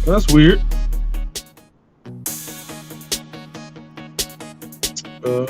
That's weird. Uh,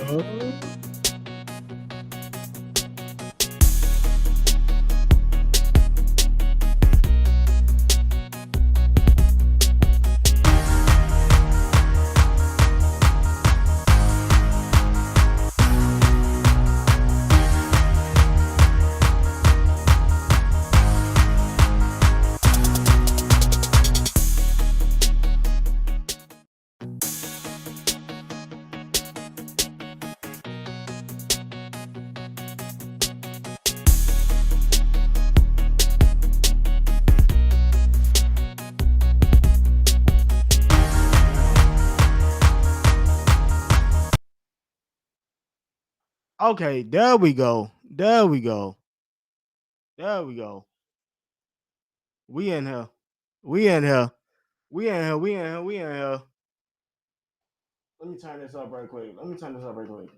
Okay, there we go. There we go. There we go. We in here. We in here. We in here. We in here. We in here. Let me turn this up right quick. Let me turn this up right quick.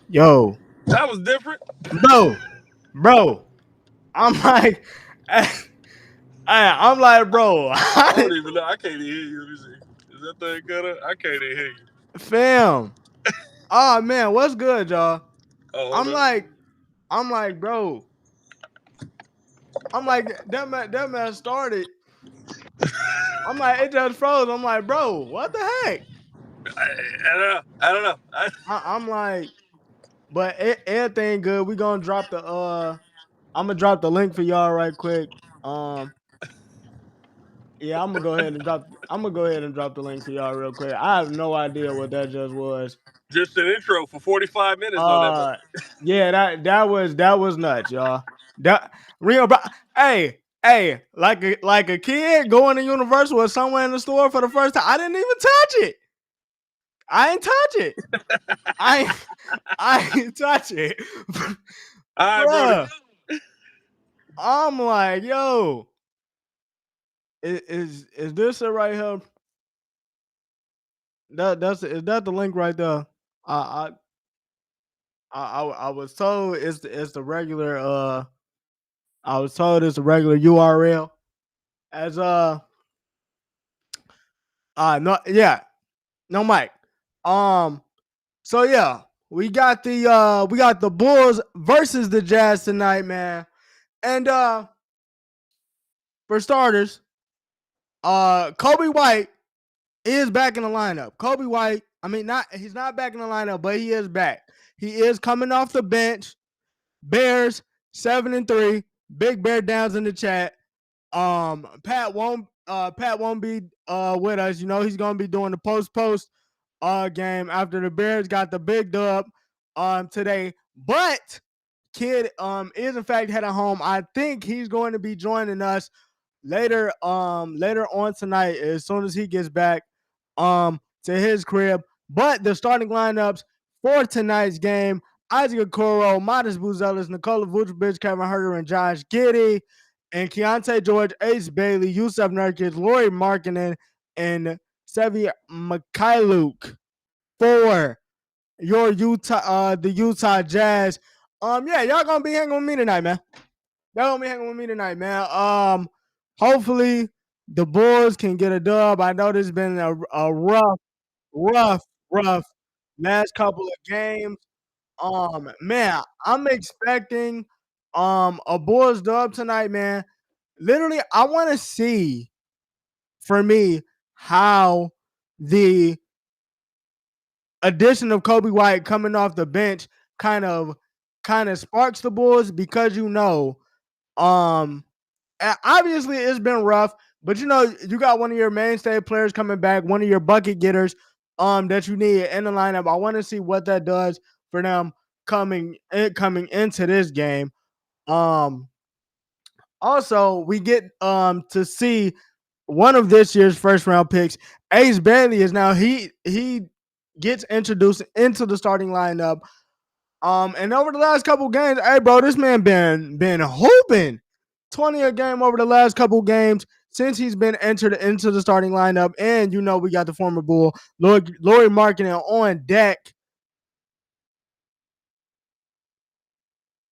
Yo, that was different. bro. I'm like, I'm like, bro, I don't even know. I can't even hear you. Let me see. Is that thing cut up? I can't even hear you. fam. Oh man, what's good, y'all? Oh, hold I'm up. like, I'm like, bro. I'm like, that man started. I'm like, it just froze. I'm like, bro, what the heck? I don't know. I don't know. I'm like, but everything good. We gonna drop the I'm gonna drop the link for y'all right quick. Um, yeah, I'm gonna go ahead and drop the link for y'all real quick. I have no idea what that just was. Just an intro for 45 minutes on that. Uh, yeah, that was nuts, y'all. That real, bro. Hey, like a kid going to Universal or somewhere in the store for the first time. I didn't even touch it. I ain't touch it. I I ain't touch it, All right, Brody. bruh. I'm like, yo, is this it right here? Is that the link right there? I I was told it's the regular I was told it's a regular URL as no, yeah, no mic. Um so yeah, we got the Bulls versus the Jazz tonight, man. And for starters, Kobe White is back in the lineup. Kobe White, I mean, he's not back in the lineup, but he is back. He is coming off the bench. Bears 7-3. Big Bear Downs in the chat. Pat won't be with us. You know, he's gonna be doing the post game after the Bears got the big dub today. But Kid is in fact heading home. I think he's going to be joining us later on tonight as soon as he gets back to his crib. But the starting lineups for tonight's game: Isaac Okoro, Modest Buzelis, Nikola Vucevic, Kevin Herter, and Josh Giddey, and Keontae George, Ace Bailey, Yusuf Nurkic, Laurie Markkinen, and Sevi Mikhailuk for your the Utah Jazz. Yeah, y'all gonna be hanging with me tonight, man. Y'all gonna be hanging with me tonight, man. Hopefully the Bulls can get a dub. I know this has been a rough, rough last couple of games. Man, I'm expecting a Bulls dub tonight, man. Literally, I want to see for me how the addition of Kobe White coming off the bench kind of sparks the Bulls because um obviously it's been rough, but you got one of your mainstay players coming back, one of your bucket getters that you need in the lineup. I want to see what that does for them coming into this game. Um Also, we get to see one of this year's first round picks. Ace Bailey is now he gets introduced into the starting lineup. And over the last couple games, hey bro, this man been hooping 20 a game over the last couple games, since he's been entered into the starting lineup. And you know we got the former Bull, Lori Markkinen, on deck.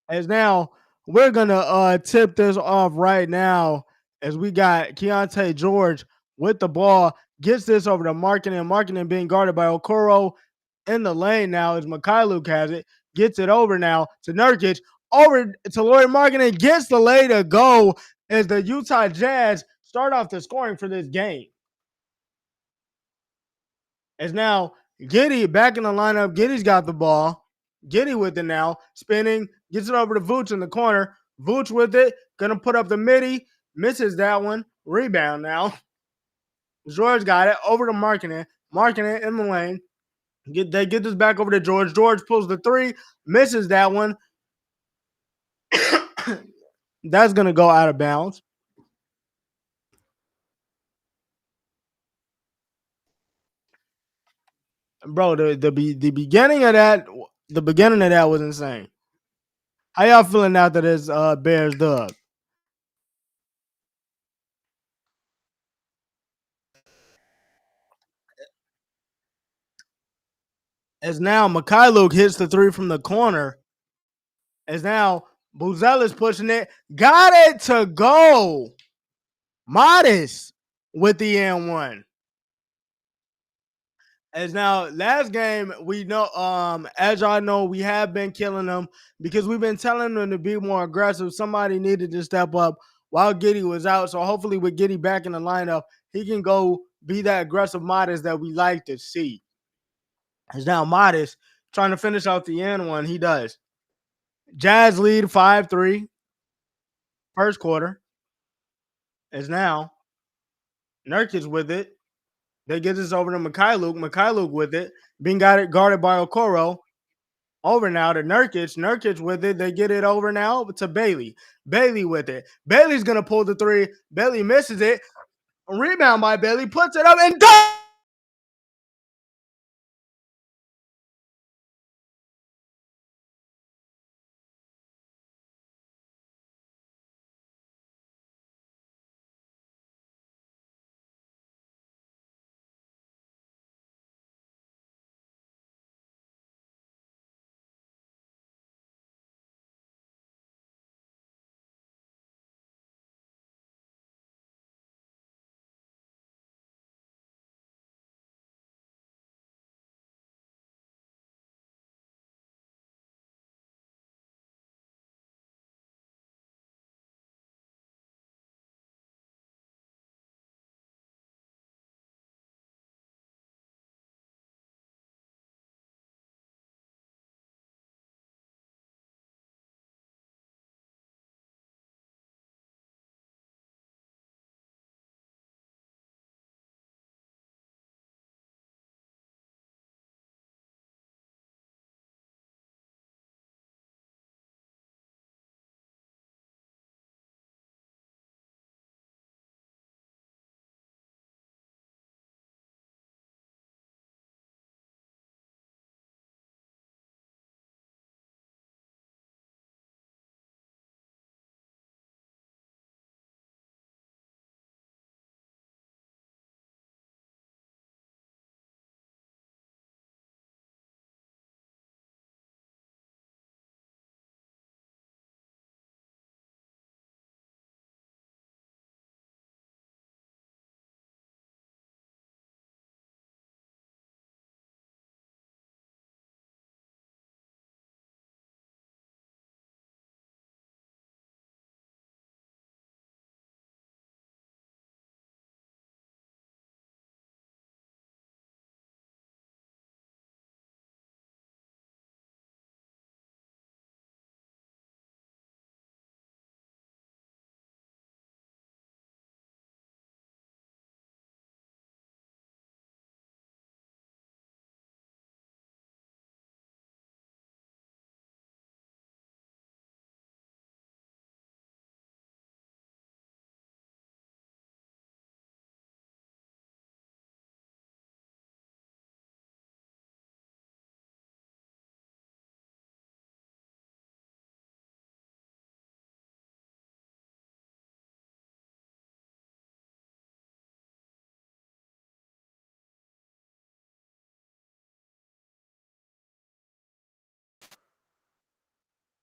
As now we're gonna tip this off right now as we got Keontae George with the ball, gets this over to Markkinen. Markkinen being guarded by Okoro in the lane now as Mikhailuk has it, gets it over now to Nurkic, over to Lori Markkinen, gets the lay to go as the Utah Jazz start off the scoring for this game. As now Giddy back in the lineup. Giddy's got the ball. Giddy with it now, spinning, gets it over to Vooch in the corner. Vooch with it, gonna put up the midi, misses that one. Rebound now. George got it over to Markkinen. Markkinen in the lane. They get this back over to George. George pulls the three, misses that one. That's gonna go out of bounds. Bro, the beginning of that, was insane. How y'all feeling after this Bears dub? As now Mikhailuk hits the three from the corner. As now Buzel is pushing it, got it to go. Modest with the N1. As now last game, we know, as y'all know, we have been killing them because we've been telling them to be more aggressive. Somebody needed to step up while Giddy was out. So hopefully with Giddy back in the lineup, he can go be that aggressive Modest that we like to see. As now Modest trying to finish out the N1. He does. Jazz lead 5-3 first quarter. As now Nurkic with it. They get this over to Mikhailuk. Mikhailuk with it. Being guarded by Okoro. Over now to Nurkic. Nurkic with it. They get it over now to Bailey. Bailey with it. Bailey's going to pull the three. Bailey misses it. A rebound by Bailey. Puts it up and goes.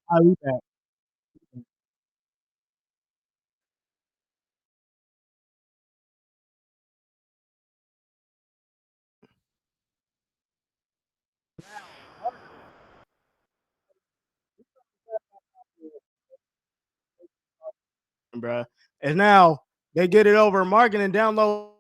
I'll eat that. Bruh. And now they get it over marketing download.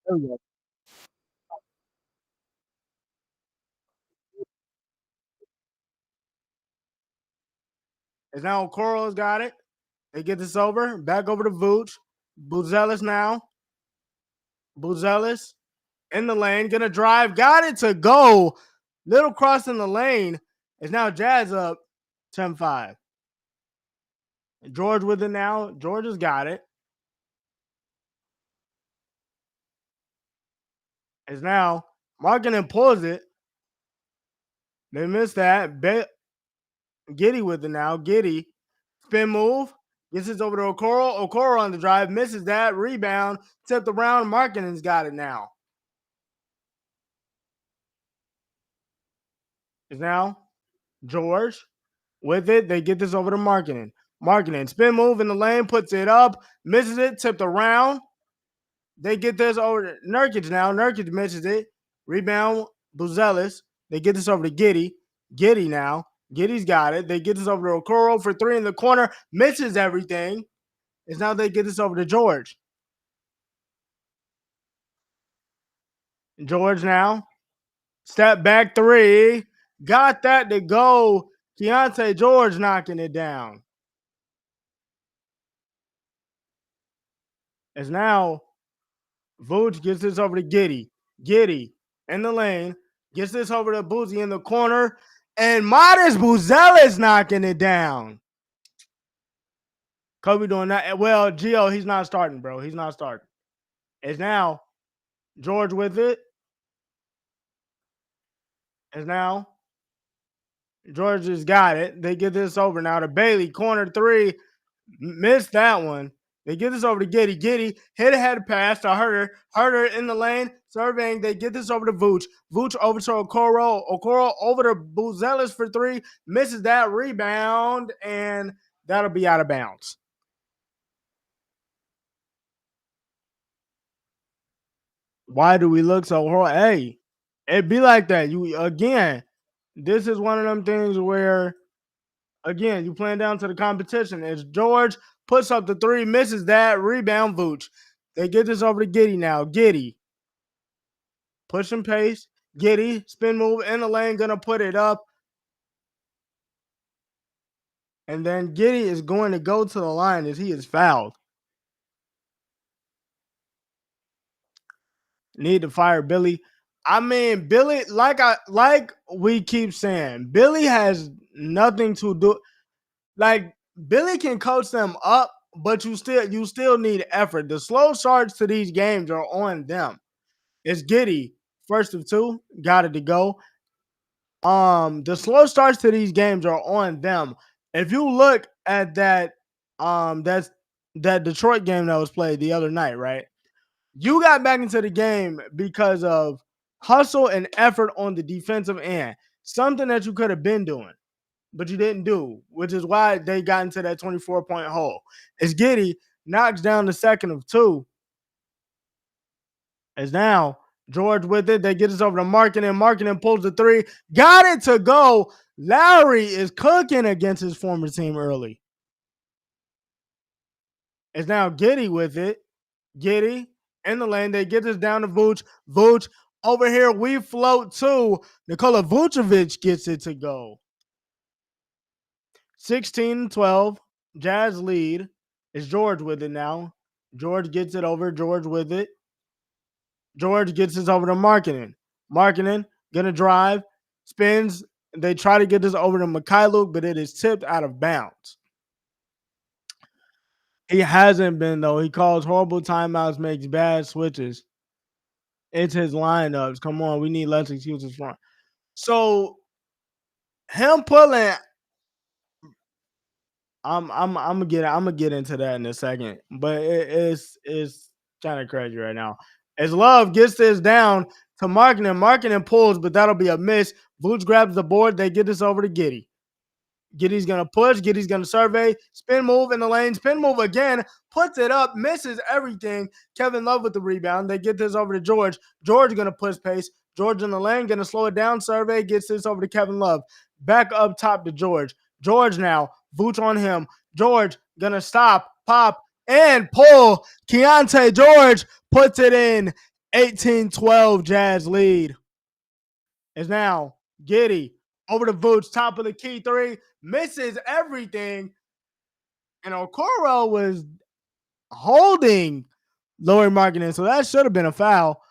There we go. And now Coral's got it. They get this over. Back over to Vooch. Buzelis now. Buzelis in the lane. Gonna drive. Got it to go. Little cross in the lane. Is now Jazz up 10-5. George with it now. George has got it. Is now Markkinen pulls it. They missed that. Giddy with it now. Giddy. Spin move. Gets this over to Okoro. Okoro on the drive. Misses that. Rebound. Tipped around. Markkinen's got it now. Is now George with it. They get this over to Markkinen. Markkinen. Spin move in the lane. Puts it up. Misses it. Tipped around. They get this over to Nurkic now. Nurkic misses it. Rebound. Buzelis. They get this over to Giddy. Giddy now. Giddy's got it. They get this over to Okoro for three in the corner. Misses everything. Is now they get this over to George. George now. Step back three. Got that to go. Keontae George knocking it down. As now Vooch gets this over to Giddy. Giddy in the lane. Gets this over to Boozy in the corner. And Modest Buzelis knocking it down. Kobe doing that. Well, Gio, he's not starting, bro. He's not starting. It's now George with it. It's now George has got it. They get this over now to Bailey. Corner three. Missed that one. They get this over to Giddy. Giddy hit ahead pass to Herder. Herder in the lane. Surveying. They get this over to Vooch. Vooch over to Okoro. Okoro over to Buzelis for three. Misses that rebound. And that'll be out of bounds. Why do we look so horrible? Hey, it be like that. You again, this is one of them things where again, you playing down to the competition. As George puts up the three, misses that, rebound Vooch. They get this over to Giddy now. Giddy. Push and pace. Giddy. Spin move in the lane. Gonna put it up. And then Giddy is going to go to the line as he is fouled. Need to fire Billy. I mean, Billy, like we keep saying, Billy has nothing to do. Like Billy can coach them up, but you still need effort. The slow starts to these games are on them. It's Giddy, first of two, got it to go. The slow starts to these games are on them. If you look at that's that Detroit game that was played the other night, right? You got back into the game because of hustle and effort on the defensive end, something that you could have been doing, but you didn't do, which is why they got into that 24-point hole. As Giddy knocks down the second of two, as now George with it, they get us over to Markkinen. Markkinen pulls the three, got it to go. Lowry is cooking against his former team early. It's now Giddy with it. Giddy in the lane. They get this down to Vooch. Vooch over here. We float too. Nikola Vucevic gets it to go. 16-12. Jazz lead. It's George with it now. George gets it over. George with it. George gets this over to Markkinen. Markkinen gonna drive. Spins. They try to get this over to Mikhailuk, but it is tipped out of bounds. He hasn't been, though. He calls horrible timeouts, makes bad switches. It's his lineups. Come on, we need less excuses for him. So him pulling, I'm gonna get into that in a second, but it's kind of crazy right now. As Love gets this down to Markkinen pulls, but that'll be a miss. Vooch grabs the board. They get this over to Giddy. Giddy's going to push. Giddy's going to survey. Spin move in the lane. Spin move again. Puts it up. Misses everything. Kevin Love with the rebound. They get this over to George. George going to push pace. George in the lane. Going to slow it down. Survey. Gets this over to Kevin Love. Back up top to George. George now. Vooch on him. George going to stop, pop, and pull. Keontae George puts it in. 18-12 Jazz lead. Is now Giddy over to Vooch. Top of the key three. Misses everything, and Okoro was holding Lauri Markkinen, so that should have been a foul.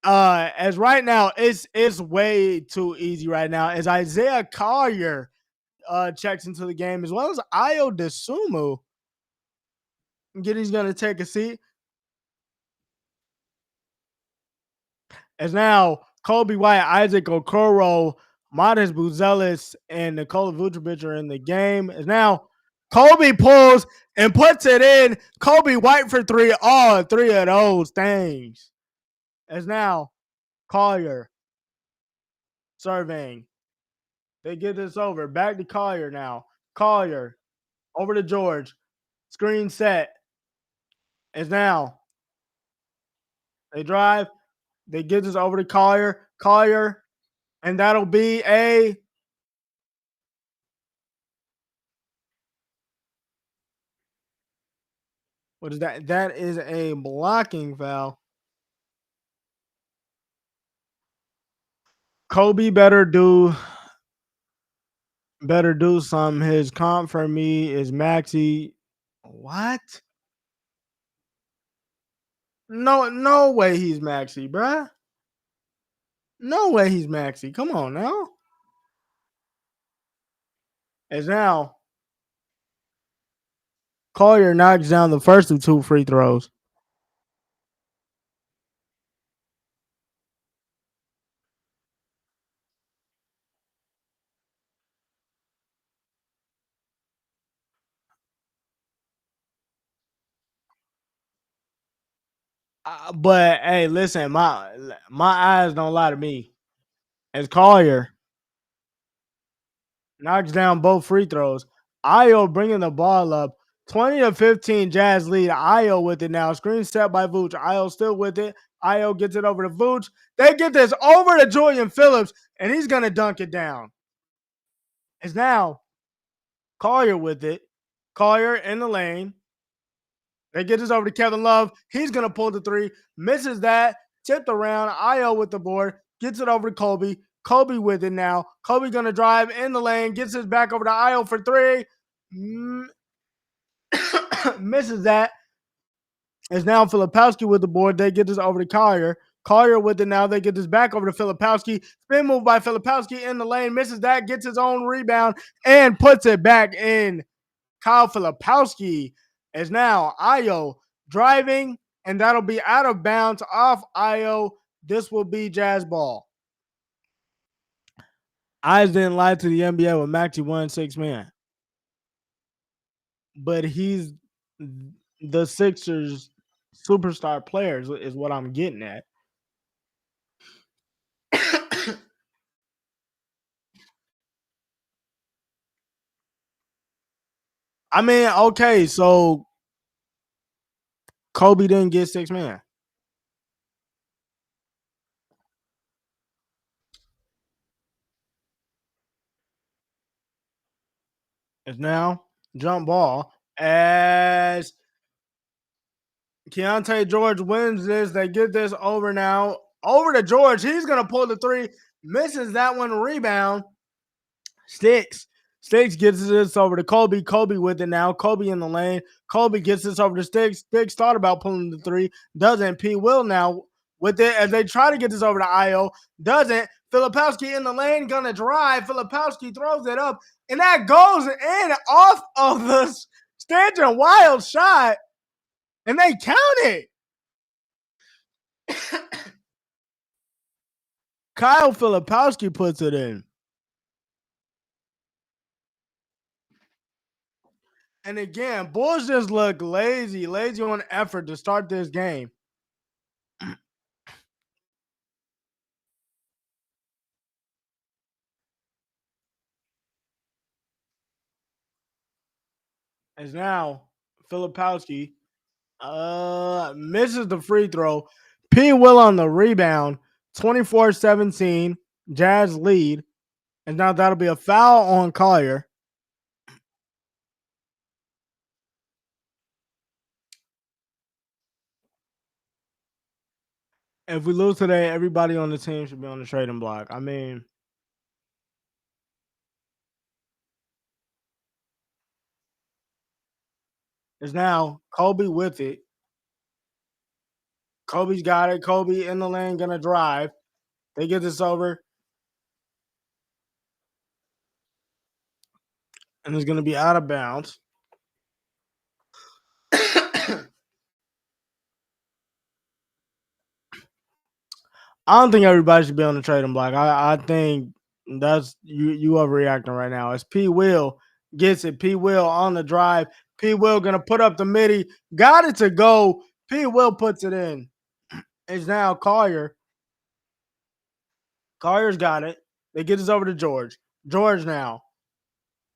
As right now, it's way too easy right now. As Isaiah Collier checks into the game, as well as Ayo Dosunmu. Giddy's gonna take a seat. As now Kobe White, Isaac Okoro, Modest Buzelis, and Nikola Vucevic are in the game. As now Kobe pulls and puts it in. Kobe White for three. All three of those things. As now Collier surveying. They get this over. Back to Collier now. Collier over to George. Screen set. As now they drive. They get this over to Collier. Collier. And that'll be a what is that? That is a blocking foul. Kobe better do something. His comp for me is Maxi. What? No way he's Maxi, bruh. No way he's Maxi. Come on now. As now Collier knocks down the first of two free throws. But hey, listen, my eyes don't lie to me. As Collier knocks down both free throws, Ayo bringing the ball up. 20-15 Jazz lead. Ayo with it now. Screen set by Vooch. Ayo still with it. Ayo gets it over to Vooch. They get this over to Julian Phillips, and he's going to dunk it down. It's now Collier with it. Collier in the lane. They get this over to Kevin Love. He's going to pull the three. Misses that. Tipped around. Ayo with the board. Gets it over to Kobe. Kobe with it now. Kobe going to drive in the lane. Gets his back over to Ayo for three. Misses that. It's now Filipowski with the board. They get this over to Collier. Collier with it now. They get this back over to Filipowski. Spin move by Filipowski in the lane. Misses that. Gets his own rebound and puts it back in. Kyle Filipowski is now Ayo driving, and that'll be out of bounds off Ayo. This will be Jazz ball. Eyes didn't lie to the NBA with Maxey 1-6 man. but he's the Sixers superstar players is what I'm getting at. I mean, okay, so Kobe didn't get 6 man. It's now jump ball as Keontae George wins this. They get this over now. Over to George. He's going to pull the three. Misses that one. Rebound. Sticks. Sticks gets this over to Kobe. Kobe with it now. Kobe in the lane. Kobe gets this over to Sticks. Sticks thought about pulling the three. Doesn't. P. Will now with it as they try to get this over to Io. Doesn't. Filipowski in the lane. Gonna drive. Filipowski throws it up. And that goes in off of the Stanton Wild shot. And they count it. Kyle Filipowski puts it in. And again, Bulls just look lazy on effort to start this game. As now Filipowski misses the free throw. P. Will on the rebound. 24-17. Jazz lead. And now that'll be a foul on Collier. If we lose today, everybody on the team should be on the trading block. I mean, it's now Kobe with it. Kobe's got it. Kobe in the lane, gonna drive. They get this over. And it's gonna be out of bounds. I don't think everybody should be on the trading block. I think that's you overreacting right now. As P. Will gets it. P. Will on the drive. P. Will gonna put up the midi. Got it to go. P. Will puts it in. It's now Collier. Collier's got it. They get this over to George. George now.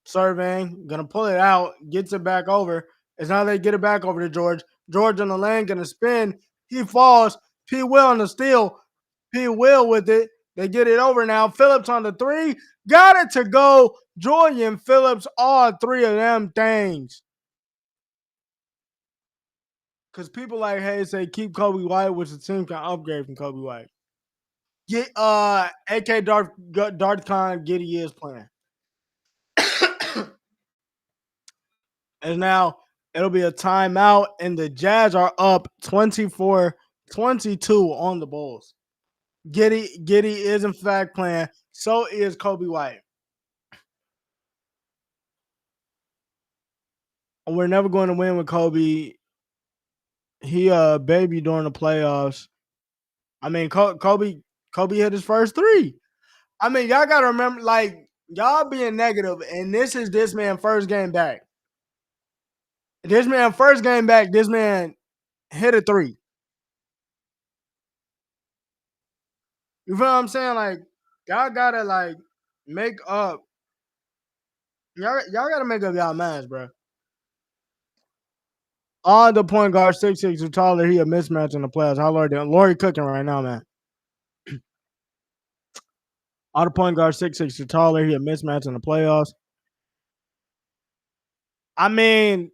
Serving. Gonna pull it out. Gets it back over. It's now they get it back over to George. George on the lane. Gonna spin. He falls. P. Will on the steal. P. Will with it. They get it over now. Phillips on the three. Got it to go. Julian Phillips, all three of them things. Because people like Hayes say keep Kobe White, which the team can upgrade from Kobe White. Get AK Darth Khan Giddy is playing. And now it'll be a timeout, and the Jazz are up 24-22 on the Bulls. Giddy is in fact playing. So is Kobe White. We're never going to win with Kobe. He baby during the playoffs. I mean, Kobe hit his first three. I mean, y'all gotta remember, like, y'all being negative, and this is this man first game back. This man first game back, this man hit a three. You feel what I'm saying? Like, y'all gotta like make up. Y'all gotta make up y'all minds, bro. On the point guard, 6'6" or taller, he a mismatch in the playoffs. How Laurie cooking right now, man. On the point guard, 6'6" or taller, he a mismatch in the playoffs. I mean,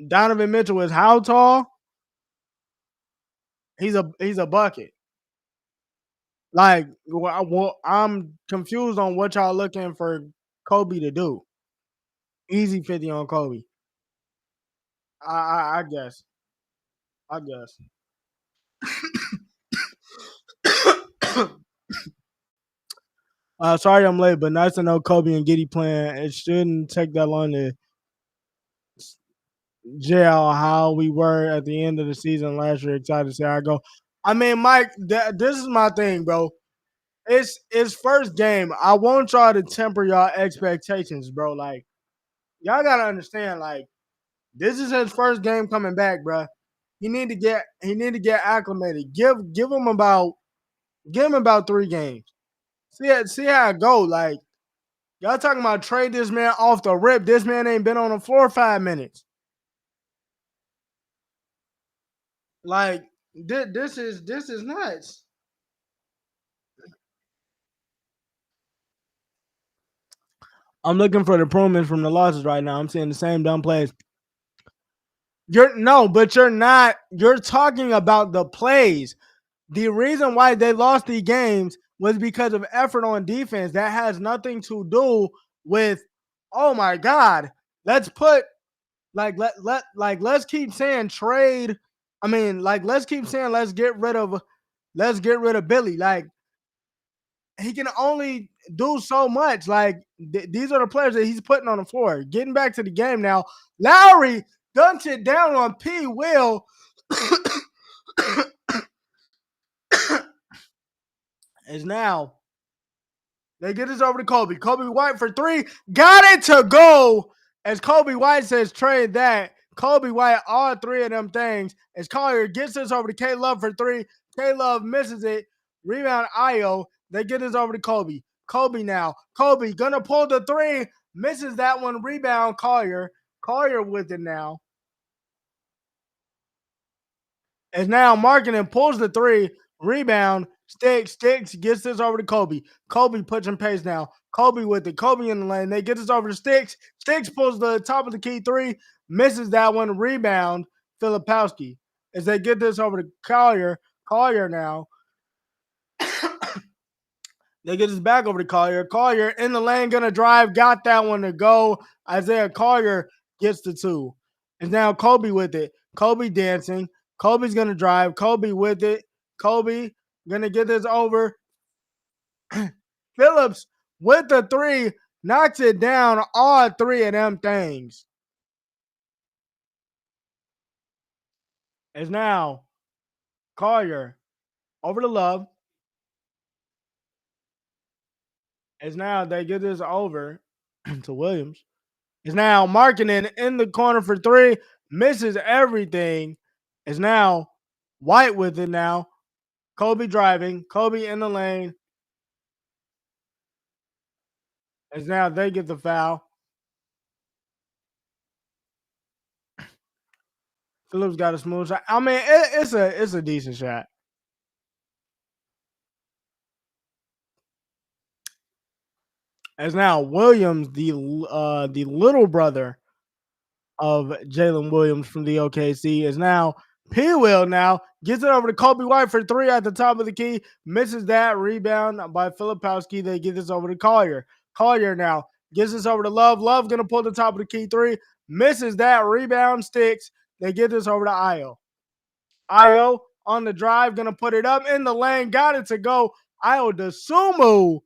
Donovan Mitchell is how tall? He's a bucket. Like, I'm confused on what y'all looking for Kobe to do. Easy 50 on Kobe. I guess. I guess. Sorry I'm late, but nice to know Kobe and Giddy playing. It shouldn't take that long to jail how we were at the end of the season last year. Excited to see how I go. I mean, Mike, this is my thing, bro. It's first game. I want y'all to temper y'all expectations, bro. Like, y'all gotta understand, like, this is his first game coming back, bro. He need to get acclimated. Give him about 3 games. See how it go. Like, y'all talking about trade this man off the rip. This man ain't been on the floor 5 minutes. Like, this is nuts. I'm looking for the improvements from the losses right now. I'm seeing the same dumb plays. But you're not. You're talking about the plays. The reason why they lost the games was because of effort on defense. That has nothing to do with, oh my God, let's put let's keep saying trade. I mean, like, let's keep saying let's get rid of Billy. Like, he can only do so much. Like, these are the players that he's putting on the floor. Getting back to the game now, Lowry dunked it down on P. Will. Is now they get this over to Kobe. Kobe White for 3. Got it to go. As Kobe White says, trade that. Kobe White, all 3 of them things. As Collier gets this over to K Love for 3. K Love misses it. Rebound Io. They get this over to Kobe. Kobe now. Kobe gonna pull the 3. Misses that one. Rebound Collier. Collier with it now. As now Markkinen pulls the 3. Rebound. Sticks, gets this over to Kobe. Kobe pushing pace now. Kobe with it. Kobe in the lane. They get this over to Sticks. Sticks pulls the top of the key 3. Misses that one. Rebound. Filipowski. As they get this over to Collier. Collier now. They get this back over to Collier. Collier in the lane, gonna drive. Got that one to go. Isaiah Collier gets the 2. And now Kobe with it. Kobe dancing. Kobe's gonna drive. Kobe with it. Kobe gonna get this over. Phillips with the 3, knocks it down. All 3 of them things. It's now Collier over to Love. It's now they get this over to Williams. It's now Markkinen in the corner for 3. Misses everything. It's now White with it now. Kobe driving. Kobe in the lane. It's now they get the foul. Phillips got a smooth shot. I mean, it's a decent shot. It's now Williams, the little brother of Jalen Williams from the OKC, is now P. Will now gets it over to Kobe White for 3 at the top of the key. Misses that. Rebound by Filipowski. They get this over to Collier. Collier now gets this over to Love. Love gonna pull the top of the key 3. Misses that. Rebound. Sticks. They get this over to Io. Io on the drive, gonna put it up in the lane. Got it to go. Io DeSumo.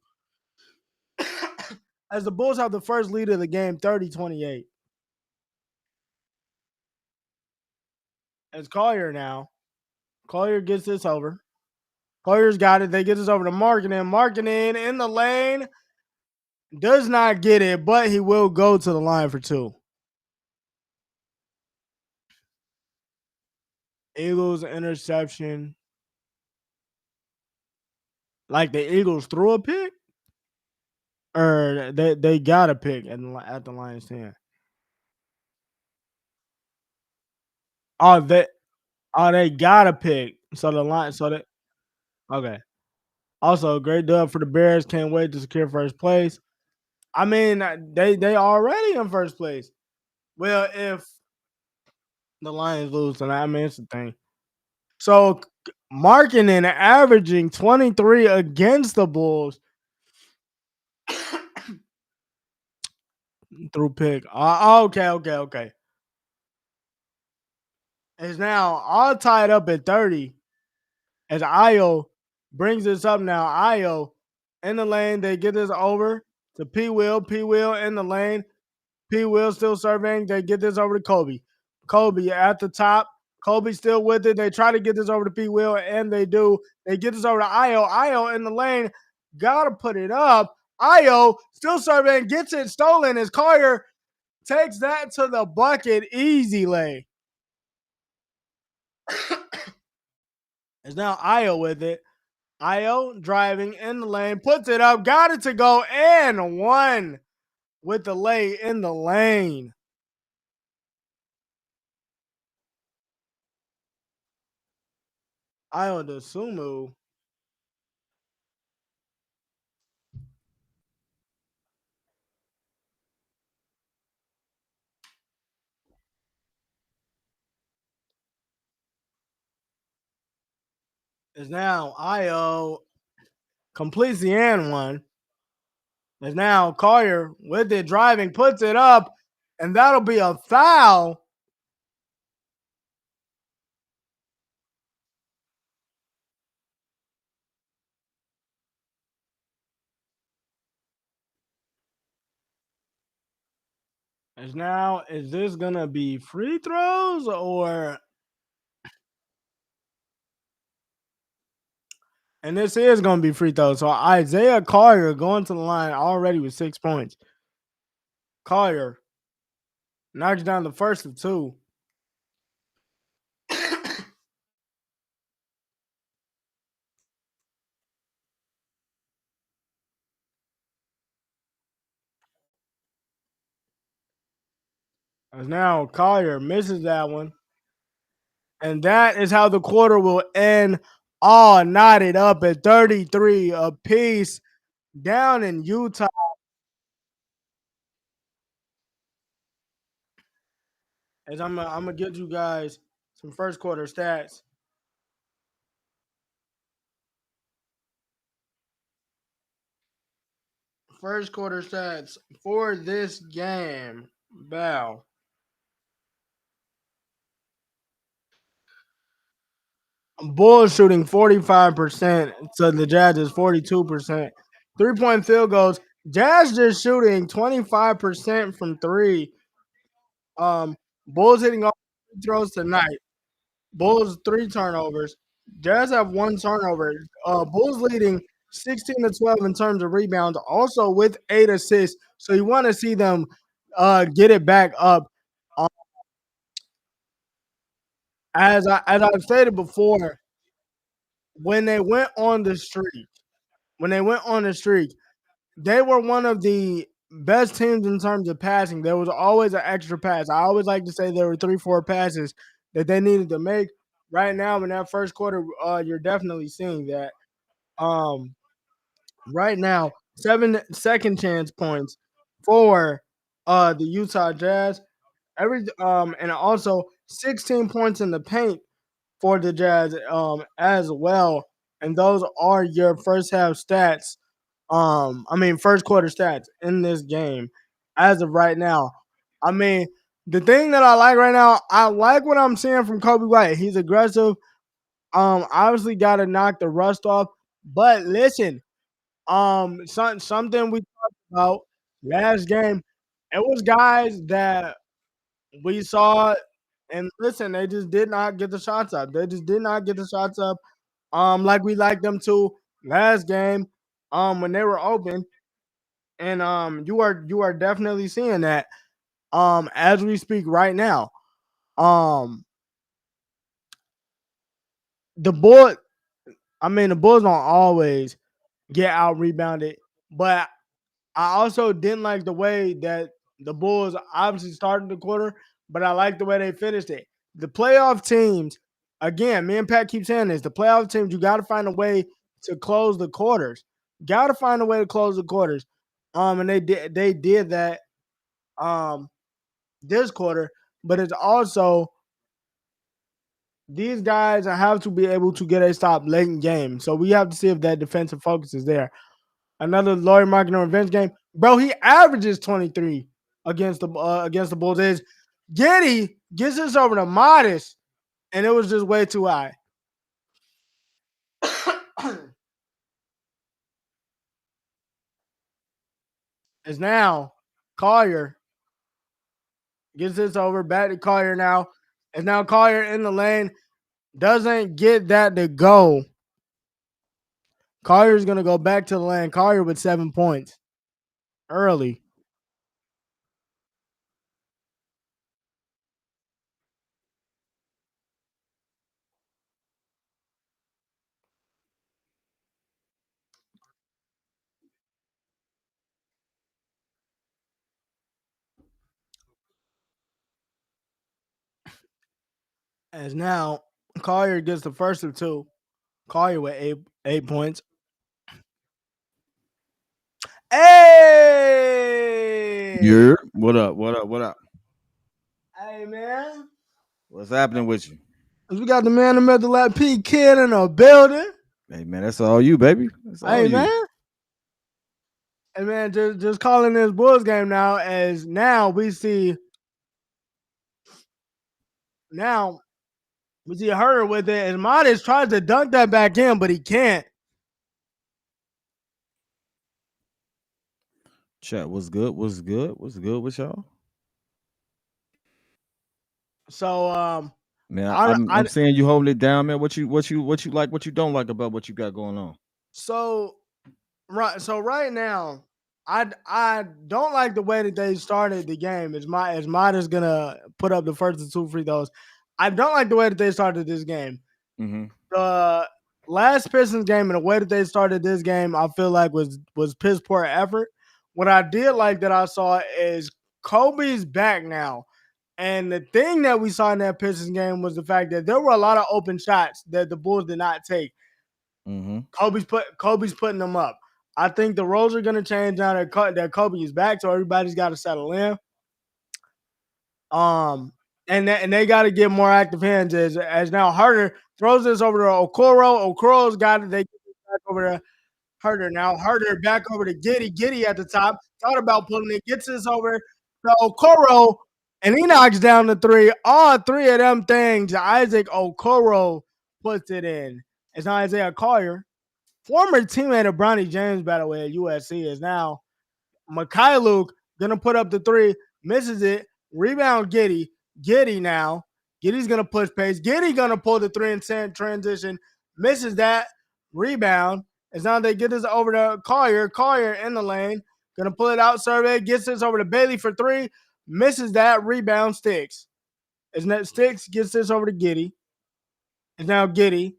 As the Bulls have the first lead of the game, 30-28. It's Collier now. Collier gets this over. Collier's got it. They get this over to Markkinen. Markkinen in the lane. Does not get it, but he will go to the line for 2. Eagles interception. Like, the Eagles threw a pick? Or they got a pick at the Lions 10. Oh, they got a pick. So the line, okay. Also, great dub for the Bears. Can't wait to secure first place. I mean, they already in first place. Well, if the Lions lose tonight, I mean, it's the thing. So Markkinen averaging 23 against the Bulls through pick. Okay. Is now all tied up at 30 as Io brings this up now. Io in the lane. They get this over to P. Will. P. Will in the lane. P. Will still surveying. They get this over to Kobe. Kobe at the top. Kobe still with it. They try to get this over to P. Will, and they do. They get this over to Io. Io in the lane. Gotta put it up. Io still surveying. Gets it stolen as Collier takes that to the bucket easily. It's now Io with it. Io driving in the lane, puts it up, got it to go, and one with the lay in the lane. Io to Sumu. Is now Io completes the and one. Is now Collier with it driving, puts it up, and that'll be a foul. Is this gonna be free throws or? And this is gonna be free throws. So Isaiah Collier going to the line already with 6 points. Collier knocks down the first of two. As now Collier misses that one. And that is how the quarter will end, all knotted up at 33 apiece down in Utah. As I'm gonna get you guys some first quarter stats. First quarter stats for this game. Bow. Bulls shooting 45%, so the Jazz is 42%. 3-point field goals. Jazz just shooting 25% from three. Bulls hitting all free throws tonight. Bulls 3 turnovers. Jazz have 1 turnover. Bulls leading 16-12 in terms of rebounds, also with 8 assists. So you want to see them get it back up. Um, as I've stated before, when they went on the streak, they were one of the best teams in terms of passing. There was always an extra pass. I always like to say there were 3-4 passes that they needed to make. Right now, in that first quarter, you're definitely seeing that. Um, right now, 7 second chance points for the Utah Jazz. And also 16 points in the paint for the Jazz as well. And those are your first half stats. First quarter stats in this game as of right now. I mean, the thing that I like right now, I like what I'm seeing from Kobe White. He's aggressive. Obviously got to knock the rust off. But listen, something we talked about last game. It was guys that we saw, and listen, they just did not get the shots up. They just did not get the shots up. Like we liked them to last game. When they were open, and you are definitely seeing that. As we speak right now. Um, the boy, the Bulls don't always get out rebounded, but I also didn't like the way that the Bulls obviously started the quarter, but I like the way they finished it. The playoff teams, again, me and Pat keep saying this, the playoff teams, you got to find a way to close the quarters. Got to find a way to close the quarters. And they did that this quarter, but it's also these guys have to be able to get a stop late in game. So we have to see if that defensive focus is there. Another Laurie Marketing revenge game. Bro, he averages 23 against the Bulls. Is Giddy gets this over to Modest, and it was just way too high. Is now Collier gets this over back to Collier now. Is now Collier in the lane. Doesn't get that to go. Collier's going to go back to the lane. Collier with 7 points early. As now Collier gets the first of two. Collier with 8 points. Hey, Yeah. What up? What up? What up? hey man, What's happening with you? we got the man, the myth, the lap P kid in the building. Hey man, that's all you, baby. That's all Hey you. man, hey man, just calling this Bulls game now. As now we see Herder with it, and Modest tries to dunk that back in, but he can't. Chat, what's good? What's good? What's good with y'all? So Man, I, I'm seeing you holding it down, man. What you like? What you don't like about what you got going on? so right now, I don't like the way that they started the game. As Modest gonna put up the first of two free throws. I don't like the way that they started this game. Mm-hmm. The last Pistons game and the way that they started this game, I feel like was piss poor effort. What I did like that I saw is Kobe's back now. And the thing that we saw in that Pistons game was the fact that there were a lot of open shots that the Bulls did not take. Mm-hmm. Kobe's putting them up. I think the roles are going to change now that Kobe is back, so everybody's got to settle in. And they got to get more active hands as now Herder throws this over to Okoro. Okoro's got it. They get it back over to Herder. Now Herder back over to Giddy. Giddy at the top. Thought about pulling it. Gets this over to Okoro. And he knocks down the three. All three of them things, Isaac Okoro puts it in. It's not Isaiah Collier. Former teammate of Bronny James, by the way, at USC, is now Mikhailuk gonna put up the three, misses it. Rebound Giddy. Giddy now. Giddy's gonna push pace. Giddy gonna pull the three and transition. Misses that. Rebound. As now they get this over to Collier. Collier in the lane. Gonna pull it out. Survey. Gets this over to Bailey for three. Misses that. Rebound Sticks. As now Sticks gets this over to Giddy. It's now Giddy.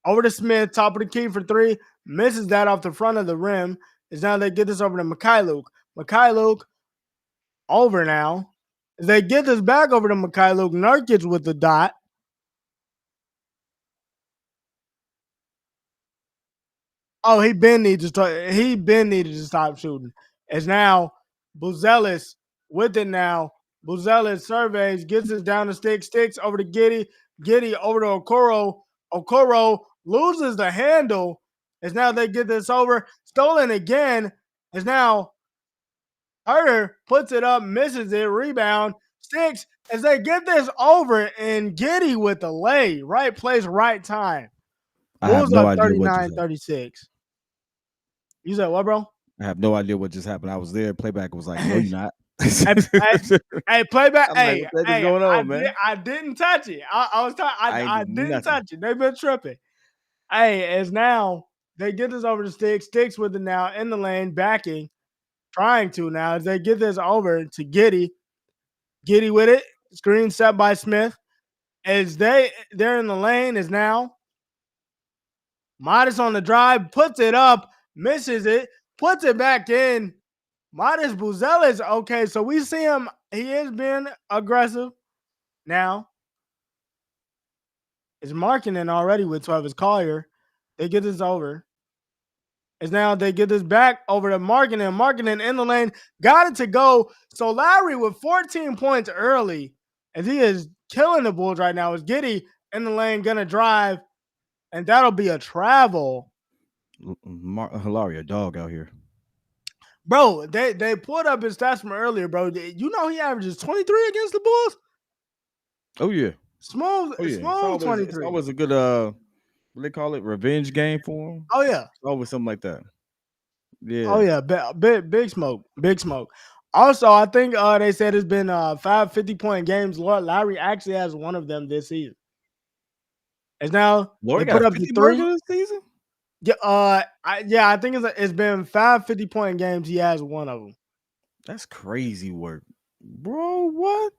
Over to Smith. Top of the key for three. Misses that off the front of the rim. As now they get this over to Mikhailuk. Mikhailuk over now. As they get this back over to Mikhailuk. Nurkic with the dot. Oh, he been needed to stop shooting. As now Buzelis with it now. Buzelis surveys, gets it down the sticks over to Giddy. Giddy over to Okoro. Okoro loses the handle. As now they get this over. Stolen again. As now Herder puts it up, misses it, rebound, Sticks. As they get this over, and Giddy with the lay. Right place, right time. I have Bulls no up idea what just 39-36. You said what, bro? I have no idea what just happened. I was there. Playback was like, "No, you're not." Hey, playback. I'm Hey, like, what hey, going on, man? I didn't touch it. I didn't nothing. touch it. They've been tripping. Hey, as now they get this over to Sticks. Sticks with it now in the lane, backing, trying to now as they get this over to Giddy. Giddy with it. Screen set by Smith. As they're in the lane is now Modest on the drive, puts it up, misses it, puts it back in. Modest Buzelis. Okay, so we see him. He is being aggressive now. It's marketing already with 12. It's Collier. They get this over. It's now they get this back over to Marketing. Marketing in the lane. Got it to go. So Lowry with 14 points early, as he is killing the Bulls right now. Is Giddy in the lane, gonna drive, and that'll be a travel. Hilaria, dog out here. Bro, they pulled up his stats from earlier, bro. You know he averages 23 against the Bulls? Oh yeah. Small, Oh, yeah. small 23. It's always a good what they call it, revenge game for him. Oh yeah. It's always something like that. Yeah. Oh yeah, big smoke, big smoke. Also, I think they said it's been 5 50-point games. Lowry actually has one of them this season. It's now Lowry they put got up 50 the three this season. Yeah, I think it's been 5 50-point games. He has one of them. That's crazy work, bro. What?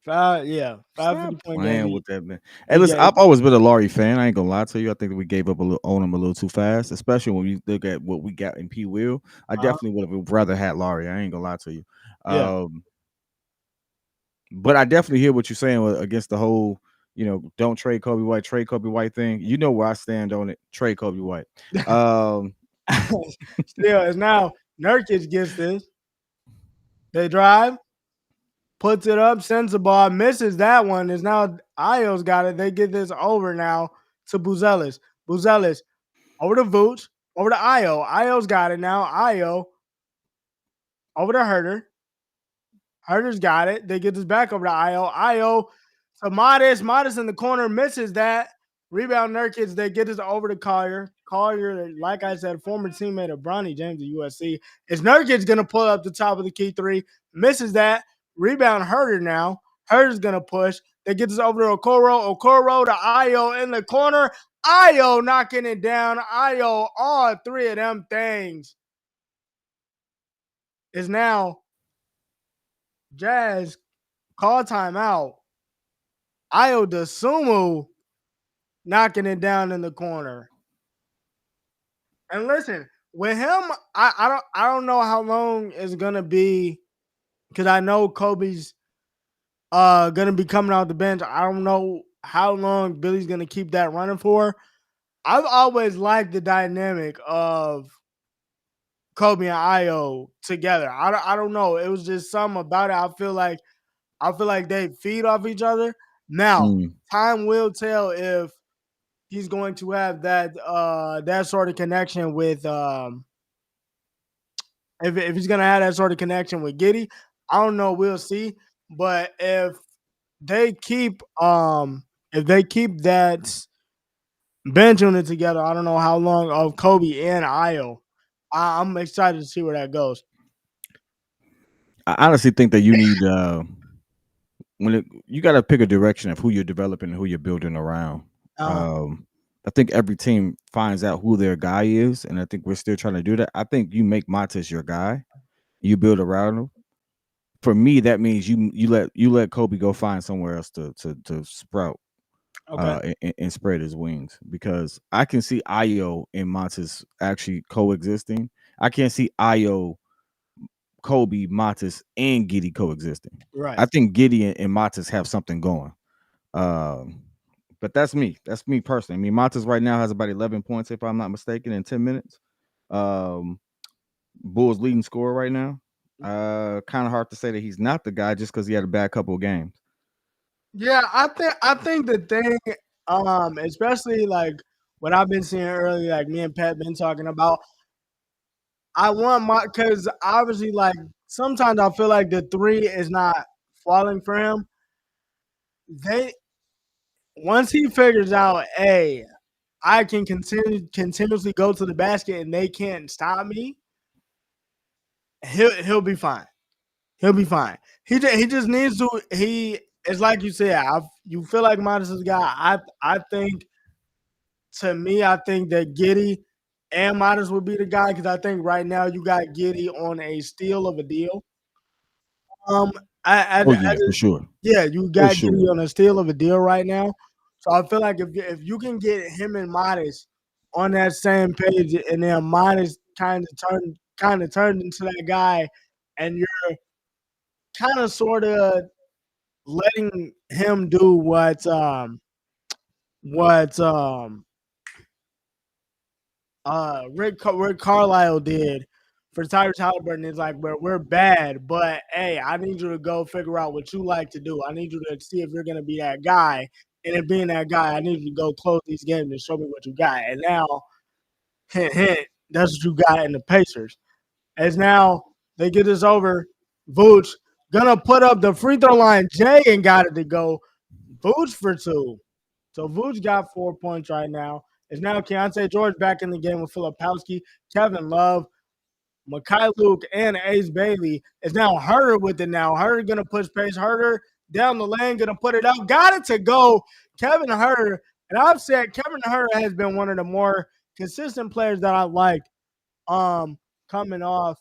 5 Stop 50-point playing games. with that, man. Hey, listen, I've always been a Laurie fan. I ain't gonna lie to you. I think we gave up on him a little too fast, especially when you look at what we got in P. Will. I definitely would have rather had Laurie. I ain't gonna lie to you. Yeah. But I definitely hear what you're saying against the whole, don't trade trade Kobe White thing. You know where I stand on it. Trade Kobe White. Still, it's now Nurkic gets this. They drive, puts it up, sends the ball, misses that one. Is now Io's got it. They get this over now to Buzelis. Buzelis over to Vooch, over to Io. Io's got it now. Io over to Herter. Herter's got it. They get this back over to Io. Io to Modest. Modest in the corner misses that. Rebound Nurkic. They get this over to Collier. Collier, like I said, former teammate of Bronny James at USC. Is Nurkic going to pull up the top of the key three? Misses that. Rebound Herter now. Herter's going to push. They get this over to Okoro. Okoro to Io in the corner. Io knocking it down. Io, all three of them things is now Jazz call timeout. Io DeSumo knocking it down in the corner. And listen, with him, I don't know how long it's gonna be, because I know Kobe's gonna be coming off the bench. I don't know how long Billy's gonna keep that running for. I've always liked the dynamic of Kobe and Io together. I don't know. It was just something about it. I feel like they feed off each other. Now, time will tell if he's going to have that sort of connection with if he's gonna have that sort of connection with Giddey. I don't know. We'll see. But if they keep that bench unit together, I don't know how long of Kobe and Io. I'm excited to see where that goes. I honestly think that you need you got to pick a direction of who you're developing and who you're building around. I think every team finds out who their guy is, and I think we're still trying to do that. I think you make Montes your guy, you build around him. For me, that means you let Kobe go find somewhere else to sprout, and spread his wings, because I can see Io and Montes actually coexisting. I can't see Io, Kobe, Montes, and Giddey coexisting. Right. I think Giddey and Montes have something going. But that's me. That's me personally. I mean, Montes right now has about 11 points, if I'm not mistaken, in 10 minutes. Bulls leading scorer right now. Kind of hard to say that he's not the guy just because he had a bad couple of games. Yeah, I think the thing, especially like what I've been seeing earlier, like me and Pat been talking about, I want because obviously, like, sometimes I feel like the three is not falling for him. Once he figures out, hey, I can continuously go to the basket and they can't stop me, he'll be fine. He'll be fine. He just needs to. It's like you said. You feel like Modest is a guy. I think, to me, I think that Giddey and Modest would be the guy, because I think right now you got Giddey on a steal of a deal. For sure. Yeah, you got Giddey on a steal of a deal right now. So I feel like if you can get him and Modest on that same page, and then Modest kind of turned into that guy, and you're kind of sort of letting him do what Rick Carlisle did for Tyrese Halliburton. Is like, we're bad, but hey, I need you to go figure out what you like to do. I need you to see if you're gonna be that guy. And if being that guy, I need you to go close these games and show me what you got. And now, hint, hint, that's what you got in the Pacers. As now they get this over, Vooch gonna put up the free throw line. Jay and got it to go. Vooch for 2. So Vooch got 4 points right now. It's now Keontae George back in the game with Filipowski, Kevin Love, Mekhi Luke, and Ace Bailey. It's now Herter with it now. Herter gonna push pace. Herter down the lane, gonna put it up. Got it to go. Kevin Herter. And I've said Kevin Herter has been one of the more consistent players that I liked coming off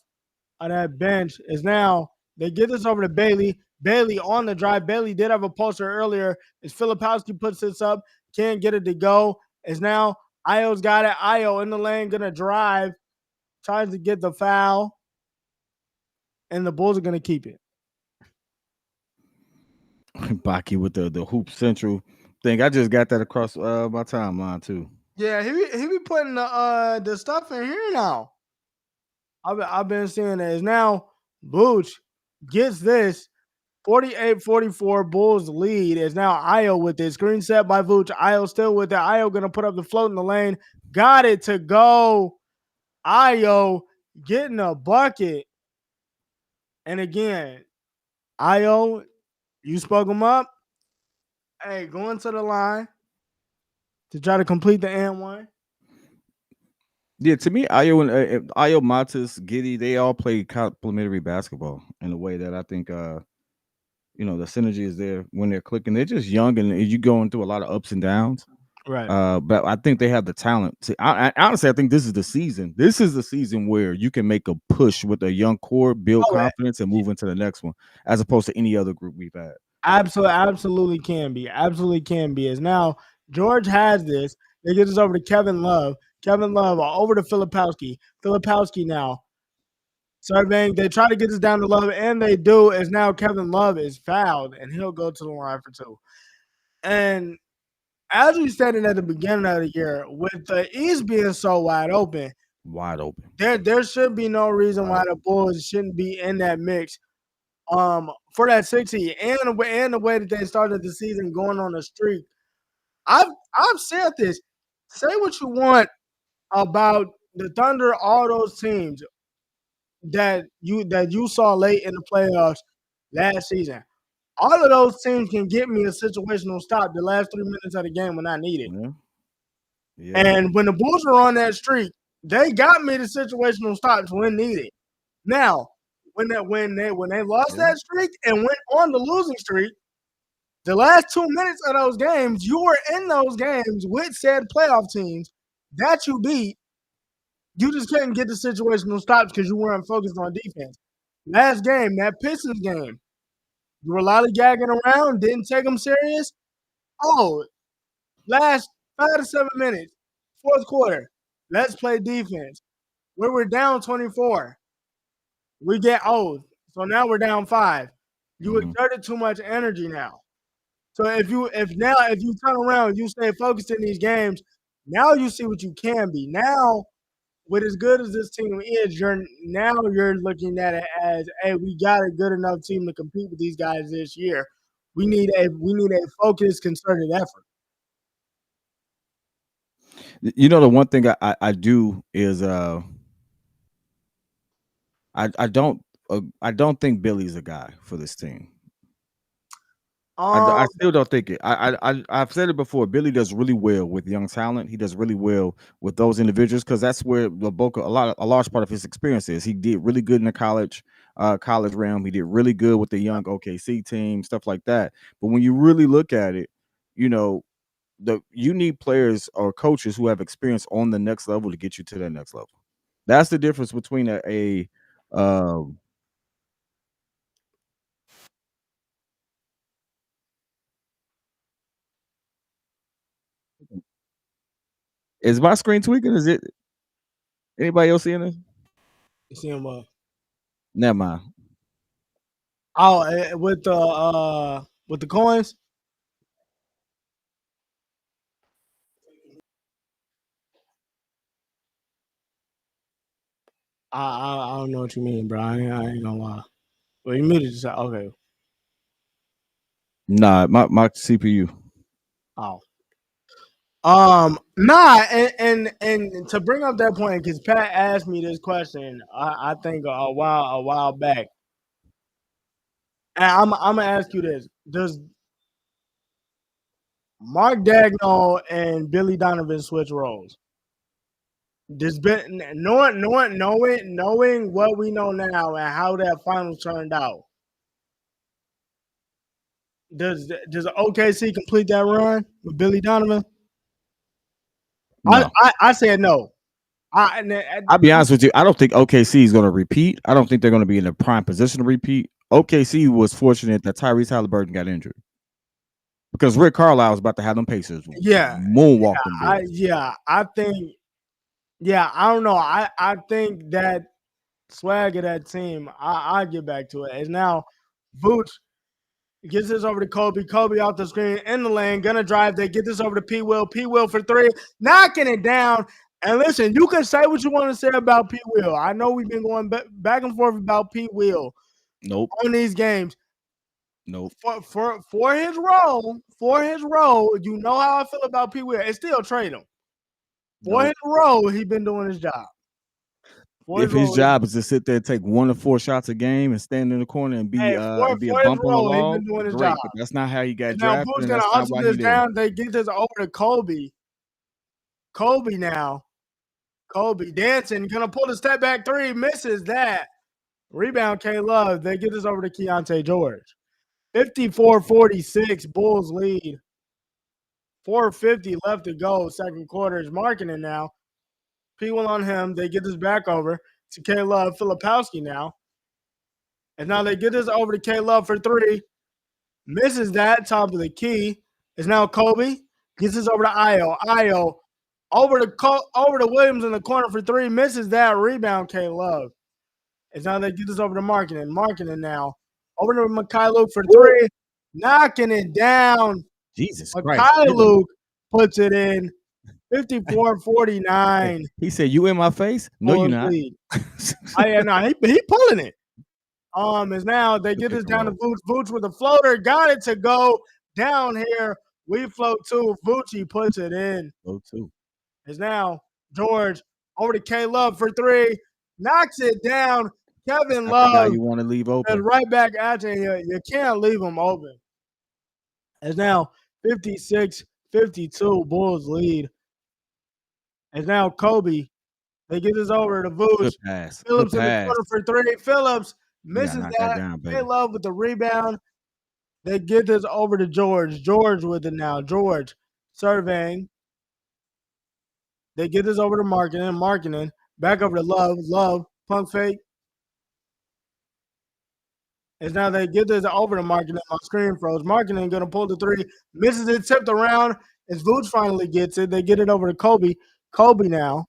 on that bench. Is now they get this over to Bailey. Bailey on the drive. Bailey did have a poster earlier. As Filipowski puts this up, can't get it to go. Is now Io's got it. Io in the lane, gonna drive, tries to get the foul, and the Bulls are gonna keep it. Baki with the Hoop Central thing. I just got that across my timeline too. Yeah, he be putting the stuff in here now. I've been seeing it. It's now Booch gets this 48-44 Bulls lead. Is now Io with it. Screen set by Vooch. Io still with it. Io gonna put up the float in the lane. Got it to go. Io getting a bucket. And again, Io, you spoke him up. Hey, going to the line to try to complete the N1. Yeah, to me, Ayo and Ayo Matas, Giddy, they all play complementary basketball in a way that I think the synergy is there when they're clicking. They're just young and you going through a lot of ups and downs. Right. But I think they have the talent to. Honestly, I think this is the season. This is the season where you can make a push with a young core, build confidence, and move into the next one, as opposed to any other group we've had. Absolutely can be. Absolutely can be. As now George has this. They get this over to Kevin Love. Kevin Love over to Filipowski. Filipowski now surveying. They try to get this down to Love, and they do. As now Kevin Love is fouled, and he'll go to the line for 2. And as we stated at the beginning of the year, with the East being so wide open, there should be no reason why the Bulls shouldn't be in that mix. For that 6 seed and the way that they started the season going on a streak. I've said this. Say what you want about the Thunder, all those teams that you saw late in the playoffs last season. All of those teams can get me a situational stop the last 3 minutes of the game when I need it. Yeah. And when the Bulls were on that streak, they got me the situational stops when needed. Now, when they lost that streak and went on the losing streak, the last 2 minutes of those games, you were in those games with said playoff teams that you beat. You just couldn't get the situational stops because you weren't focused on defense. Last game, that Pistons game, you were lollygagging around, didn't take them serious. Oh, last 5 to 7 minutes, fourth quarter, let's play defense. We were down 24. We get so now we're down 5. You exerted too much energy now. So if you turn around, you stay focused in these games. Now you see what you can be. Now, with as good as this team is, you're looking at it as, hey, we got a good enough team to compete with these guys this year. We need a focused, concerted effort. You know, the one thing I do is I don't think Billy's a guy for this team. I still don't think it. I've said it before. Billy does really well with young talent. He does really well with those individuals because that's where the bulk, a large part of his experience is. He did really good in the college realm. He did really good with the young OKC team, stuff like that. But when you really look at it, you need players or coaches who have experience on the next level to get you to that next level. That's the difference between Is my screen tweaking? Is it anybody else seeing this? You see him Never mind. Oh, with the coins. I don't know what you mean, bro. I ain't gonna lie. Well, you muted yourself. Okay. Nah, my CPU. Oh. Nah, and to bring up that point, because Pat asked me this question, I think a while back. And I'm gonna ask you this: does Mark Dagnall and Billy Donovan switch roles? Knowing what we know now and how that final turned out, does OKC complete that run with Billy Donovan? No. I said no. I'll be honest with you. I don't think OKC is going to repeat. I don't think they're going to be in a prime position to repeat. OKC was fortunate that Tyrese Halliburton got injured because Rick Carlisle was about to have them Pacers moonwalk them. I think. Yeah, I don't know. I think that swag of that team. I'll get back to it. Is now Vooch. Gets this over to Kobe. Kobe off the screen in the lane. Gonna drive. They get this over to P. Will. P. Will for three. Knocking it down. And listen, you can say what you want to say about P. Will. I know we've been going back and forth about P. Will. Nope. On these games. Nope. For his role, you know how I feel about P. Will. And still trade him. For his role, he's been doing his job. If his job is to sit there and take 1 or 4 shots a game and stand in the corner and be a bump on the wall, great. But that's not how he got drafted. Now, gonna hustle this down. They get this over to Kobe. Kobe now. Kobe dancing, gonna pull the step back three, misses that. Rebound, K-Love. They get this over to Keontae George. 54-46, Bulls lead. 4:50 left to go. Second quarter is marking it now. P1 on him. They get this back over to K-Love. Filipowski now. And now they get this over to K-Love for three. Misses that. Top of the key. Is now Kobe. Gets this over to Io. Io over to Williams in the corner for three. Misses that. Rebound, K-Love. And now they get this over to Markkinen. Markkinen now. Over to Mikhailuk for three. Knocking it down. Jesus Christ. Mikhailuk puts it in. 54-49. He said, "You in my face? No, you're not." He pulling it. Is now they get this down to Vooch. Vooch with a floater, got it to go down here. We float two. Vooch puts it in. Float two. Is now George over to K-Love for three, knocks it down. Kevin Love, you want to leave open? Right back at you. You can't leave him open. Is now 56-52. Bulls lead. And now Kobe. They get this over to Vooch. Good pass. Phillips Good in pass. the corner for three. Phillips misses that. They love with the rebound. They get this over to George. George with it now. George surveying. They get this over to Markkinen. Markkinen back over to Love. Love punk fake. And now they get this over to Markkinen. My screen froze. Markkinen going to pull the three. Misses it. Tipped around. As Vooch finally gets it, they get it over to Kobe. Kobe now.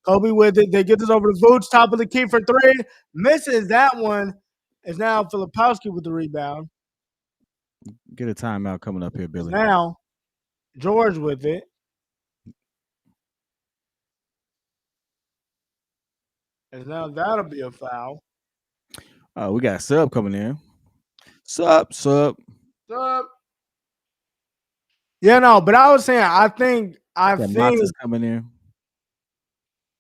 Kobe with it. They get this over to Vooch. Top of the key for three. Misses that one. Is now Filipowski with the rebound. Get a timeout coming up here, Billy. Now George with it. And now that'll be a foul. We got a sub coming in. Sub. Yeah, no, but I was saying, I think coming in.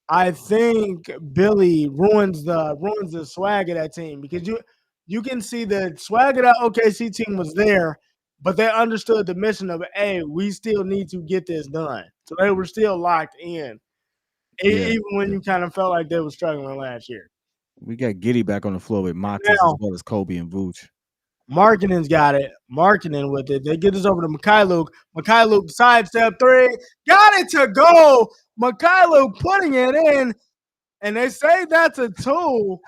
I think Billy ruins the swag of that team because you can see the swag of that OKC team was there, but they understood the mission of, hey, we still need to get this done. So they were still locked in, even when you kind of felt like they were struggling last year. We got Giddey back on the floor with Matas as well as Kobe and Vooch. Markkinen's got it. Markkinen with it. They get this over to Mikhailuk. Mikhailuk sidestep three. Got it to go. Mikhailuk putting it in. And they say that's a two.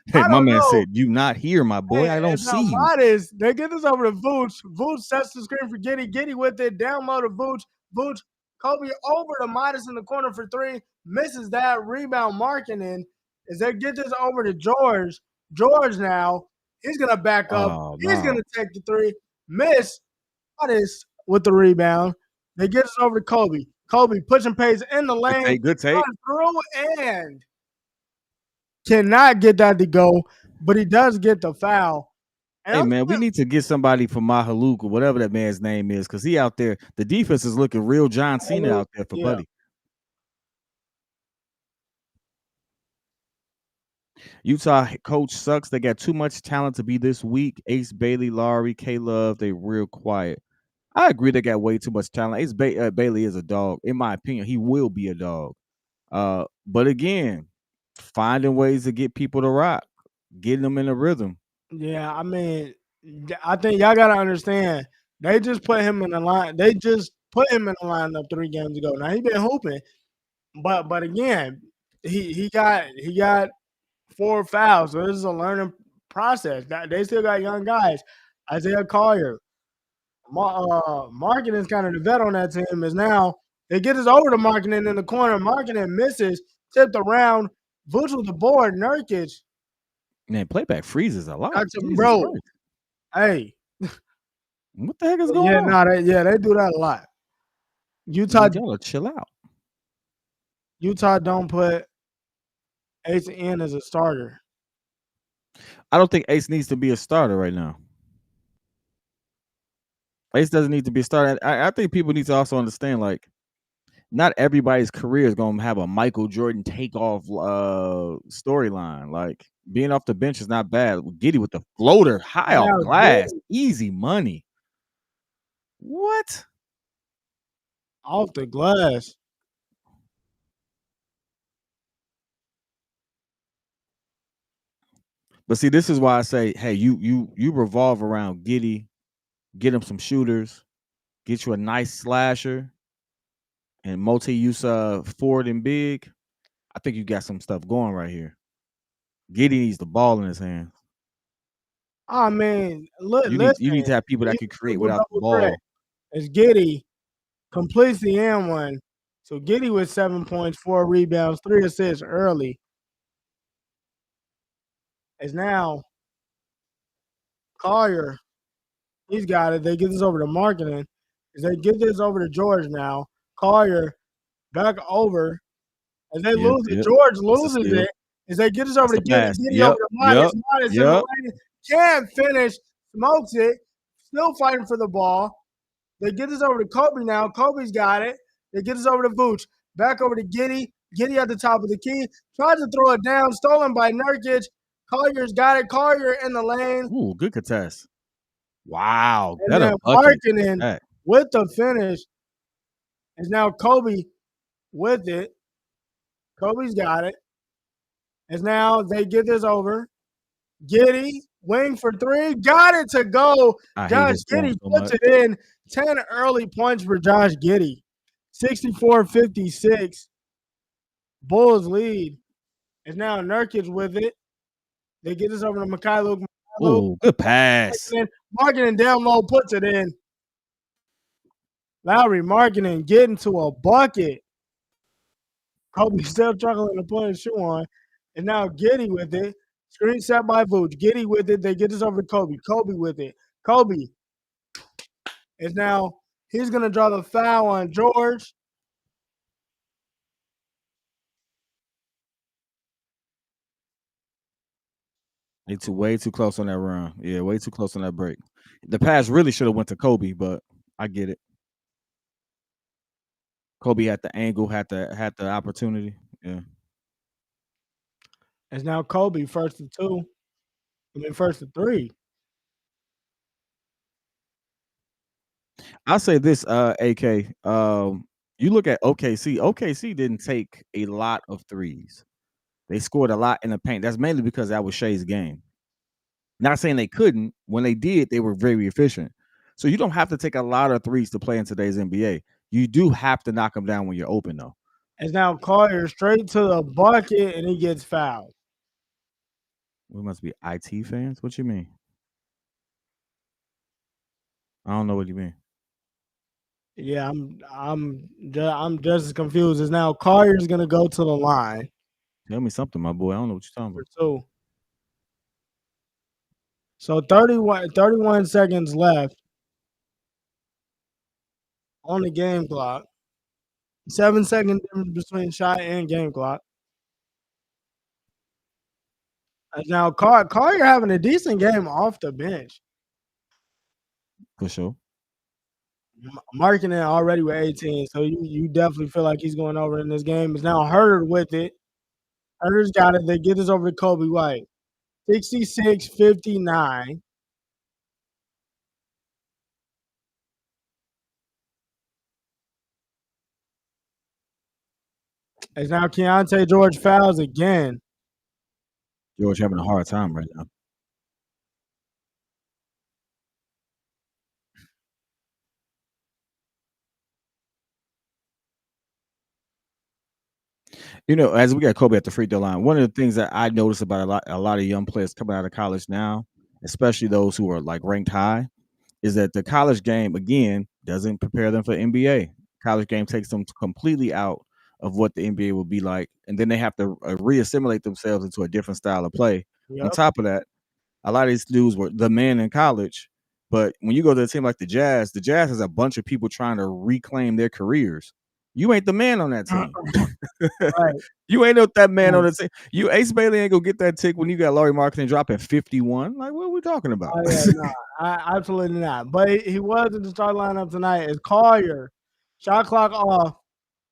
Hey, my man said, "You not here, my boy. I don't see you." Modest. They get this over to Vooch. Vooch sets the screen for Giddey. Giddey with it. Down low to Vooch. Vooch. Kobe over to Modest in the corner for three. Misses that. Rebound Markkinen. As they get this over to George. George now. He's going to back up. He's going to take the three. Miss. Modest with the rebound. They get us over to Kobe. Kobe pushing pace in the lane. Good take. Through and cannot get that to go, but he does get the foul. And hey, man, we need to get somebody from Mahaluk or whatever that man's name is because he out there. The defense is looking real John Cena out there for Buddy. Utah coach sucks. They got too much talent to be this weak. Ace Bailey, Laurie, K-Love, they real quiet. I agree they got way too much talent. Ace Bailey is a dog. In my opinion, he will be a dog. But again, finding ways to get people to rock, getting them in a rhythm. Yeah, I mean, I think y'all got to understand. They just put him in the line. They just put him in the lineup 3 games ago. Now, he been hooping. But again, he got 4 fouls. So this is a learning process. They still got young guys. Isaiah Collier. Markkinen is kind of the vet on that team. Is now they get us over to Markkinen in the corner. Markkinen misses, tipped around. Vooch with the board. Nurkic. Man, playback freezes a lot. Bro, Hey, What the heck is going yeah, on? nah, they do that a lot. Utah You gotta chill out. don't put Ace in as a starter. I don't think Ace needs to be a starter right now. Ace doesn't need to be a starter. I think people need to also understand, like, not everybody's career is gonna have a Michael Jordan takeoff storyline. Like, being off the bench is not bad. Giddy with the floater, high off Now, glass, Giddy easy money. What? off the glass. But see, this is why I say, hey, you revolve around Giddy, get him some shooters, get you a nice slasher, and multi-use forward and big. I think you got some stuff going right here. Giddy needs the ball in his hands. I mean, You need to listen, have people that he's can a create triple without the double threat. ball. It's Giddy completes the and one. So Giddy with 7 points, 4 rebounds, 3 assists early. Is now Collier. He's got it. They get this over to marketing. As they get this over to George now. Collier back over. As they lose it, George loses it. As they get this over to Giddy. Giddy over to Modest. Modest in the lane. Can't finish. Smokes it. Still fighting for the ball. They get this over to Kobe now. Kobe's got it. They get this over to Vooch. Back over to Giddy. Giddy at the top of the key. Tries to throw it down. Stolen by Nurkic. Collier's got it. Collier in the lane. Ooh, good contest. Wow. And then Markkanen with the finish. Is now Kobe with it. Kobe's got it. As now they get this over. Giddy, wing for 3. Got it to go. Josh Giddy puts it in. 10 early points for Josh Giddy. 64-56. Bulls lead. And now Nurkic with it. They get this over to Mikhailo. Oh, good pass. Markkanen down low puts it in. Lowry Markkanen getting to a bucket. Kobe still struggling to put his shoe on. And now Giddy with it. Screen set by Vooch. Giddy with it. They get this over to Kobe. Kobe with it. Kobe is now, he's going to draw the foul on George. They way too close on that run. Yeah, way too close on that break. The pass really should have went to Kobe, but I get it. Kobe had the angle, had the opportunity. Yeah. It's now Kobe first to 2. I mean, first to 3. I'll say this, AK. You look at OKC. OKC didn't take a lot of threes. They scored a lot in the paint. That's mainly because that was Shea's game. Not saying they couldn't. When they did, they were very efficient. So you don't have to take a lot of threes to play in today's NBA. You do have to knock them down when you're open, though. It's now Collier straight to the bucket, and he gets fouled. We must be IT fans. What you mean? I don't know what you mean. Yeah, I'm just as confused as now. Collier's gonna go to the line. Tell me something, my boy. I don't know what you're talking about. So 31 seconds left on the game clock. 7 seconds between shot and game clock. Now Collier having a decent game off the bench. For sure. Markkanen already with 18, so you definitely feel like he's going over in this game. It's now Herter with it. Herter's got it. They get this over to Kobe White. 66-59. It's now Keontae George fouls again. George having a hard time right now. You know, as we got Kobe at the free throw line, one of the things that I notice about a lot of young players coming out of college now, especially those who are like ranked high, is that the college game again doesn't prepare them for NBA. College game takes them completely out of what the NBA will be like, and then they have to reassimilate themselves into a different style of play. Yep. On top of that, A lot of these dudes were the man in college, but when you go to a team like the Jazz has a bunch of people trying to reclaim their careers. You ain't the man on that team. Right. You ain't that man on the team. You Ace Bailey ain't gonna get that tick when you got Laurie Marketing dropping 51. Like, what are we talking about? Oh yeah, no, absolutely not. But he was in the start lineup tonight. It's Collier. Shot clock off.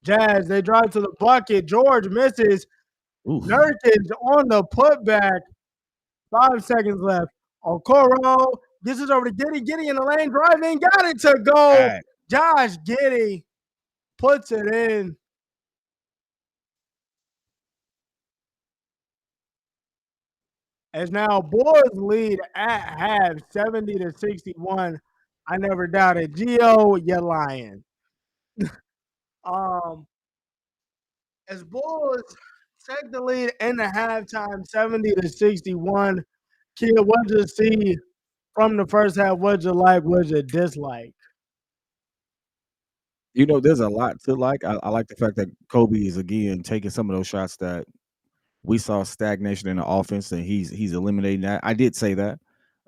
Jazz, they drive to the bucket. George misses. Oof. Nurkic on the putback. 5 seconds left. Okoro gets it over to Giddey. Giddey in the lane, driving, got it to go. Right. Josh Giddey puts it in. As now Bulls lead at half, 70-61. I never doubted. Gio, you lying. As Bulls take the lead in the halftime, 70-61. Kid, what you see from the first half? What you like? What you dislike? You know, there's a lot to like. I like the fact that Kobe is again taking some of those shots that we saw stagnation in the offense, and he's eliminating that. I did say that.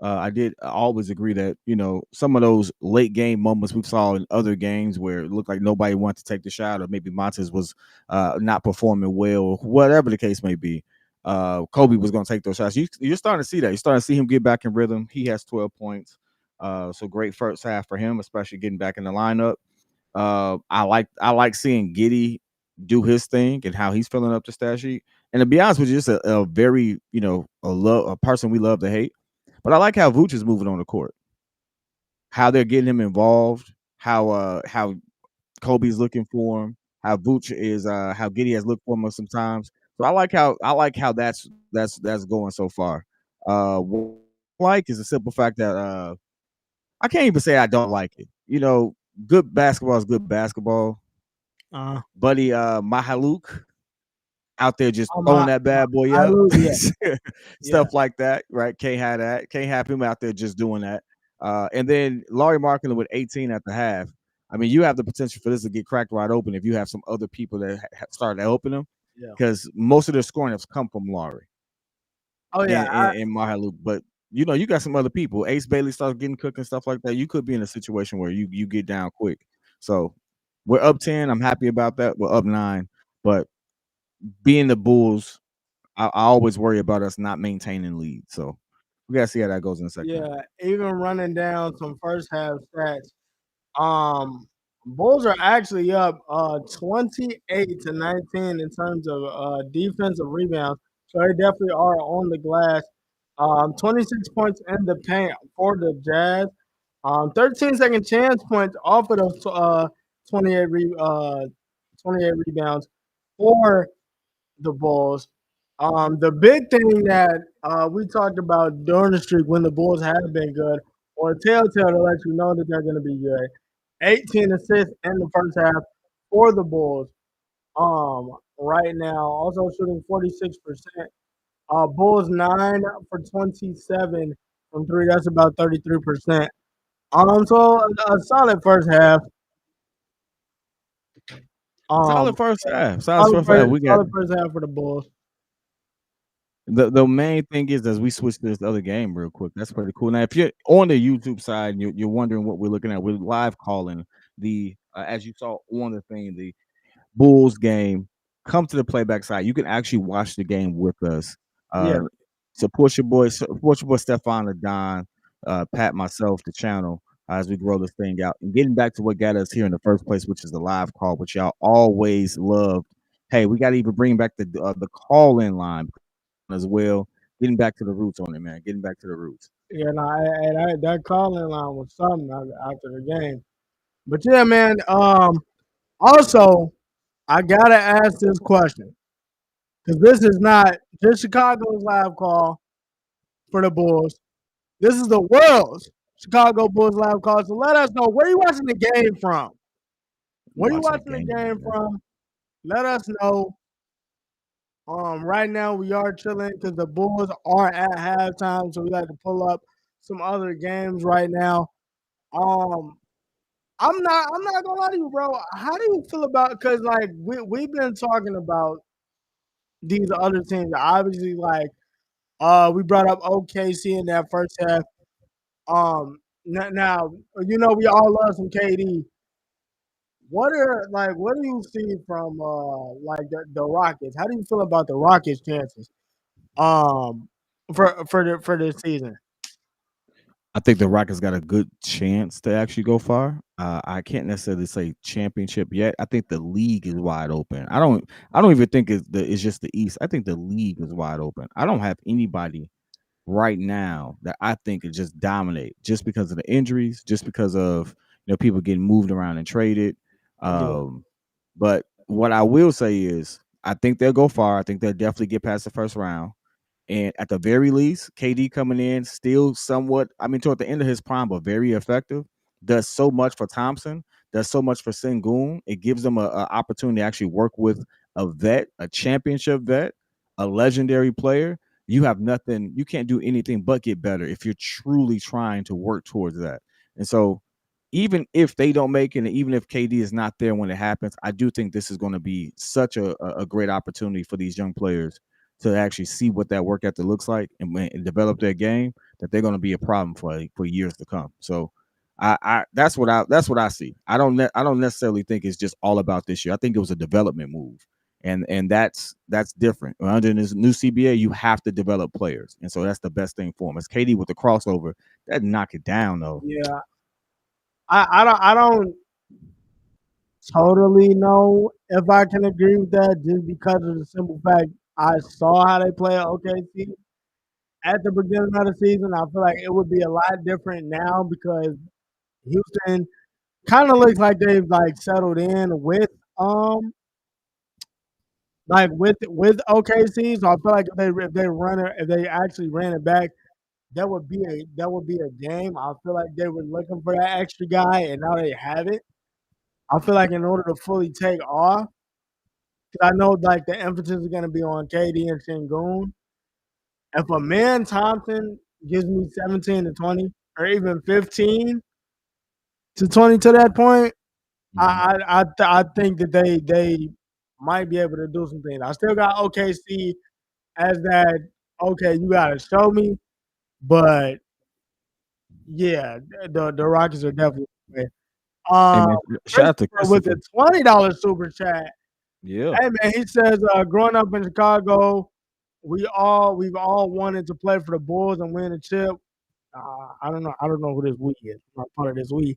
I always agree that, you know, some of those late game moments we saw in other games where it looked like nobody wanted to take the shot, or maybe Montes was not performing well, whatever the case may be. Kobe was going to take those shots. You're starting to see that. You're starting to see him get back in rhythm. He has 12 points. So great first half for him, especially getting back in the lineup. I like seeing Giddey do his thing and how he's filling up the stat sheet. And to be honest with you, just a very, you know, a person we love to hate. But I like how Vooch is moving on the court, how they're getting him involved, how Kobe's looking for him, how Vooch is how Giddey has looked for him sometimes. So I like how that's going so far. What I like is the simple fact that I can't even say I don't like it. You know, good basketball is good basketball. Buddy Mahaluk out there just throwing that bad boy up. Stuff like that, right? Can't have that. Can't have him out there just doing that. And then Laurie Marketing with 18 at the half. I mean, you have the potential for this to get cracked wide open if you have some other people that started to open them. Because most of their scoring has come from Laurie. Oh yeah, and Mahaluk. But you know, you got some other people. Ace Bailey starts getting cooked and stuff like that. You could be in a situation where you get down quick. So we're up 10. I'm happy about that. We're up 9. But being the Bulls, I always worry about us not maintaining lead. So we gotta see how that goes in the second half. Even running down some first half stats. Bulls are actually up 28-19 in terms of defensive rebounds. So they definitely are on the glass. 26 points in the paint for the Jazz. 13 second chance points off of those 28 rebounds for the Bulls. The big thing that we talked about during the streak when the Bulls have been good, or a telltale to let you know that they're going to be good. 18 assists in the first half for the Bulls. Right now, also shooting 46%. Bulls 9 for 27 from 3. That's about 33%. So a solid first half. Solid first half. Solid first half. We got solid first half for the Bulls. The main thing is, as we switch to this other game real quick, that's pretty cool. Now, if you're on the YouTube side and you're wondering what we're looking at, we're live calling the as you saw on the thing, the Bulls game. Come to the playback side. You can actually watch the game with us. Support your boy Stefan, the Don, Pat, myself, the channel as we grow this thing out. And getting back to what got us here in the first place, which is the live call, which y'all always loved. Hey, we got to even bring back the call-in line as well. Getting back to the roots on it, man. Getting back to the roots. Yeah, no, that calling line was something after the game. But yeah, man. Also, I gotta ask this question because this is not just Chicago's live call for the Bulls. This is the world's Chicago Bulls live call. So let us know where you watching the game from. Where you watching the game from? Let us know. Right now we are chilling because the Bulls are at halftime, so we like to pull up some other games right now. I'm not gonna lie to you, bro. How do you feel about because like we've been talking about these other teams, obviously like We brought up OKC in that first half. Now we all love some KD. What do you see from like the Rockets? How do you feel about the Rockets' chances for this season? I think the Rockets got a good chance to actually go far. I can't necessarily say championship yet. I think the league is wide open. I don't even think it's just the East. I think the league is wide open. I don't have anybody right now that I think could just dominate just because of the injuries, just because of people getting moved around and traded. Yeah. But what I will say is I think they'll go far. I think they'll definitely get past the first round. And at the very least, KD coming in still somewhat, toward the end of his prime, but very effective. Does so much for Thompson, does so much for Sengun. It gives them an opportunity to actually work with a vet, a championship vet, a legendary player. You have nothing, you can't do anything but get better if you're truly trying to work towards that. And so even if they don't make it, and even if KD is not there when it happens, I do think this is going to be such a great opportunity for these young players to actually see what that work ethic looks like and develop their game, that they're going to be a problem for years to come. So that's what I see. I don't necessarily think it's just all about this year. I think it was a development move. And that's different. Under this new CBA, you have to develop players. And so that's the best thing for him. It's KD with the crossover. That knock it down though. Yeah. I don't totally know if I can agree with that just because of the simple fact I saw how they play at OKC at the beginning of the season. I feel like it would be a lot different now because Houston kind of looks like they've settled in with with OKC. So I feel like if they actually ran it back, that would be a game. I feel like they were looking for that extra guy, and now they have it. I feel like in order to fully take off, because I know the emphasis is going to be on KD and Sengun. If a man Thompson gives me 17 to 20, or even 15 to 20 to that point, I think that they might be able to do some things. I still got OKC as that. Okay, you got to show me, but yeah, the Rockets are definitely. Hey man, shout out to With the $20 super chat. Yeah. Hey man, he says, growing up in Chicago, we've all wanted to play for the Bulls and win a chip. I don't know who this we is. I'm not part of this we.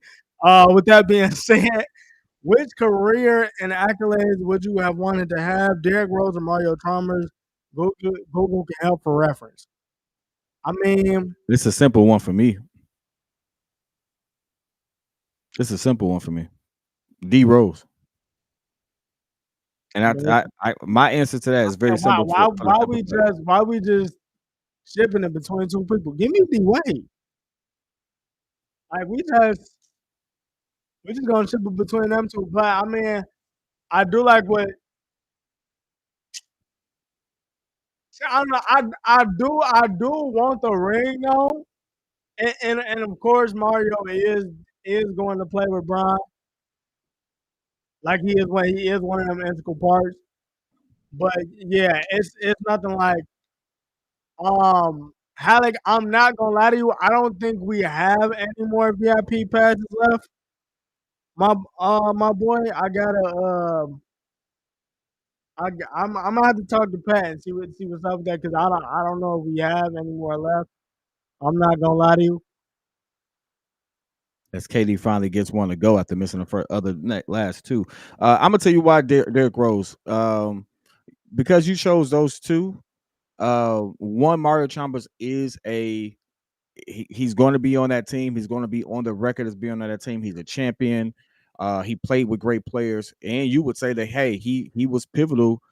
With that being said, which career and accolades would you have wanted to have? Derrick Rose or Mario Chalmers? Google can help for reference. I mean, it's a simple one for me. It's a simple one for me. D Rose. And my answer to that is very simple. Why we just shipping it between two people? Give me D Wade. Like we just gonna ship it between them two. But I mean, I do like what I do want the ring though. And of course Mario is going to play with Bron. Like he is one of them integral parts. But yeah, it's nothing like Halleck, I'm not gonna lie to you, I don't think we have any more VIP passes left. My boy, I gotta I'm gonna have to talk to Pat and see what's up with that because I don't know if we have any more left. I'm not gonna lie to you. As KD finally gets one to go after missing the last two. I'm gonna tell you why Derrick Rose. Because you chose those two. One, Mario Chalmers is he's going to be on that team. He's going to be on the record as being on that team. He's a champion. He played with great players, and you would say that hey, he was pivotal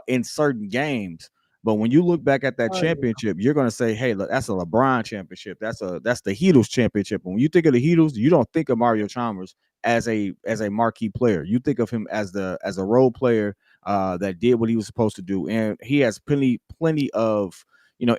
in certain games. But when you look back at that championship, you're going to say, hey, look, that's a LeBron championship. That's the Heatles championship. And when you think of the Heatles, you don't think of Mario Chalmers as a marquee player. You think of him as a role player that did what he was supposed to do, and he has plenty of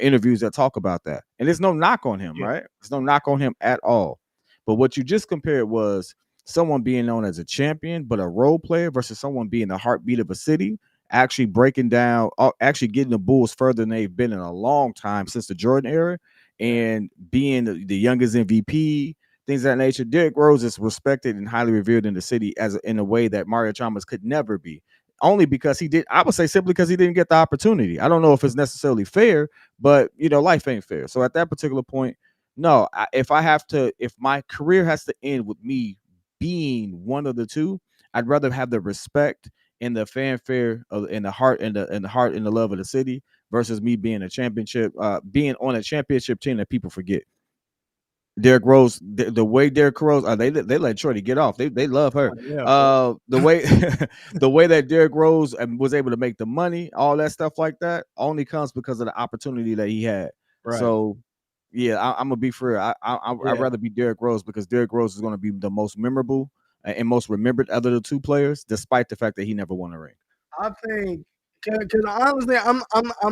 interviews that talk about that. And there's no knock on him, right? There's no knock on him at all. But what you just compared was someone being known as a champion, but a role player versus someone being the heartbeat of a city. actually breaking down, actually getting the Bulls further than they've been in a long time since the Jordan era, and being the youngest MVP, things of that nature. Derrick Rose is respected and highly revered in the city in a way that Mario Chalmers could never be. Only because I would say simply because he didn't get the opportunity. I don't know if it's necessarily fair, but life ain't fair. So at that particular point, no, if my career has to end with me being one of the two, I'd rather have the respect and the fanfare and the heart and the love of the city versus me being being on a championship team that people forget. Derrick Rose, the way Derrick Rose, they let Shorty get off. They love her. The way the way that Derrick Rose was able to make the money, all that stuff like that, only comes because of the opportunity that he had. Right. So, yeah, I'm gonna be for real. I'd rather be Derrick Rose because Derrick Rose is going to be the most memorable and most remembered out of the two players, despite the fact that he never won a ring. I think, because honestly, I'm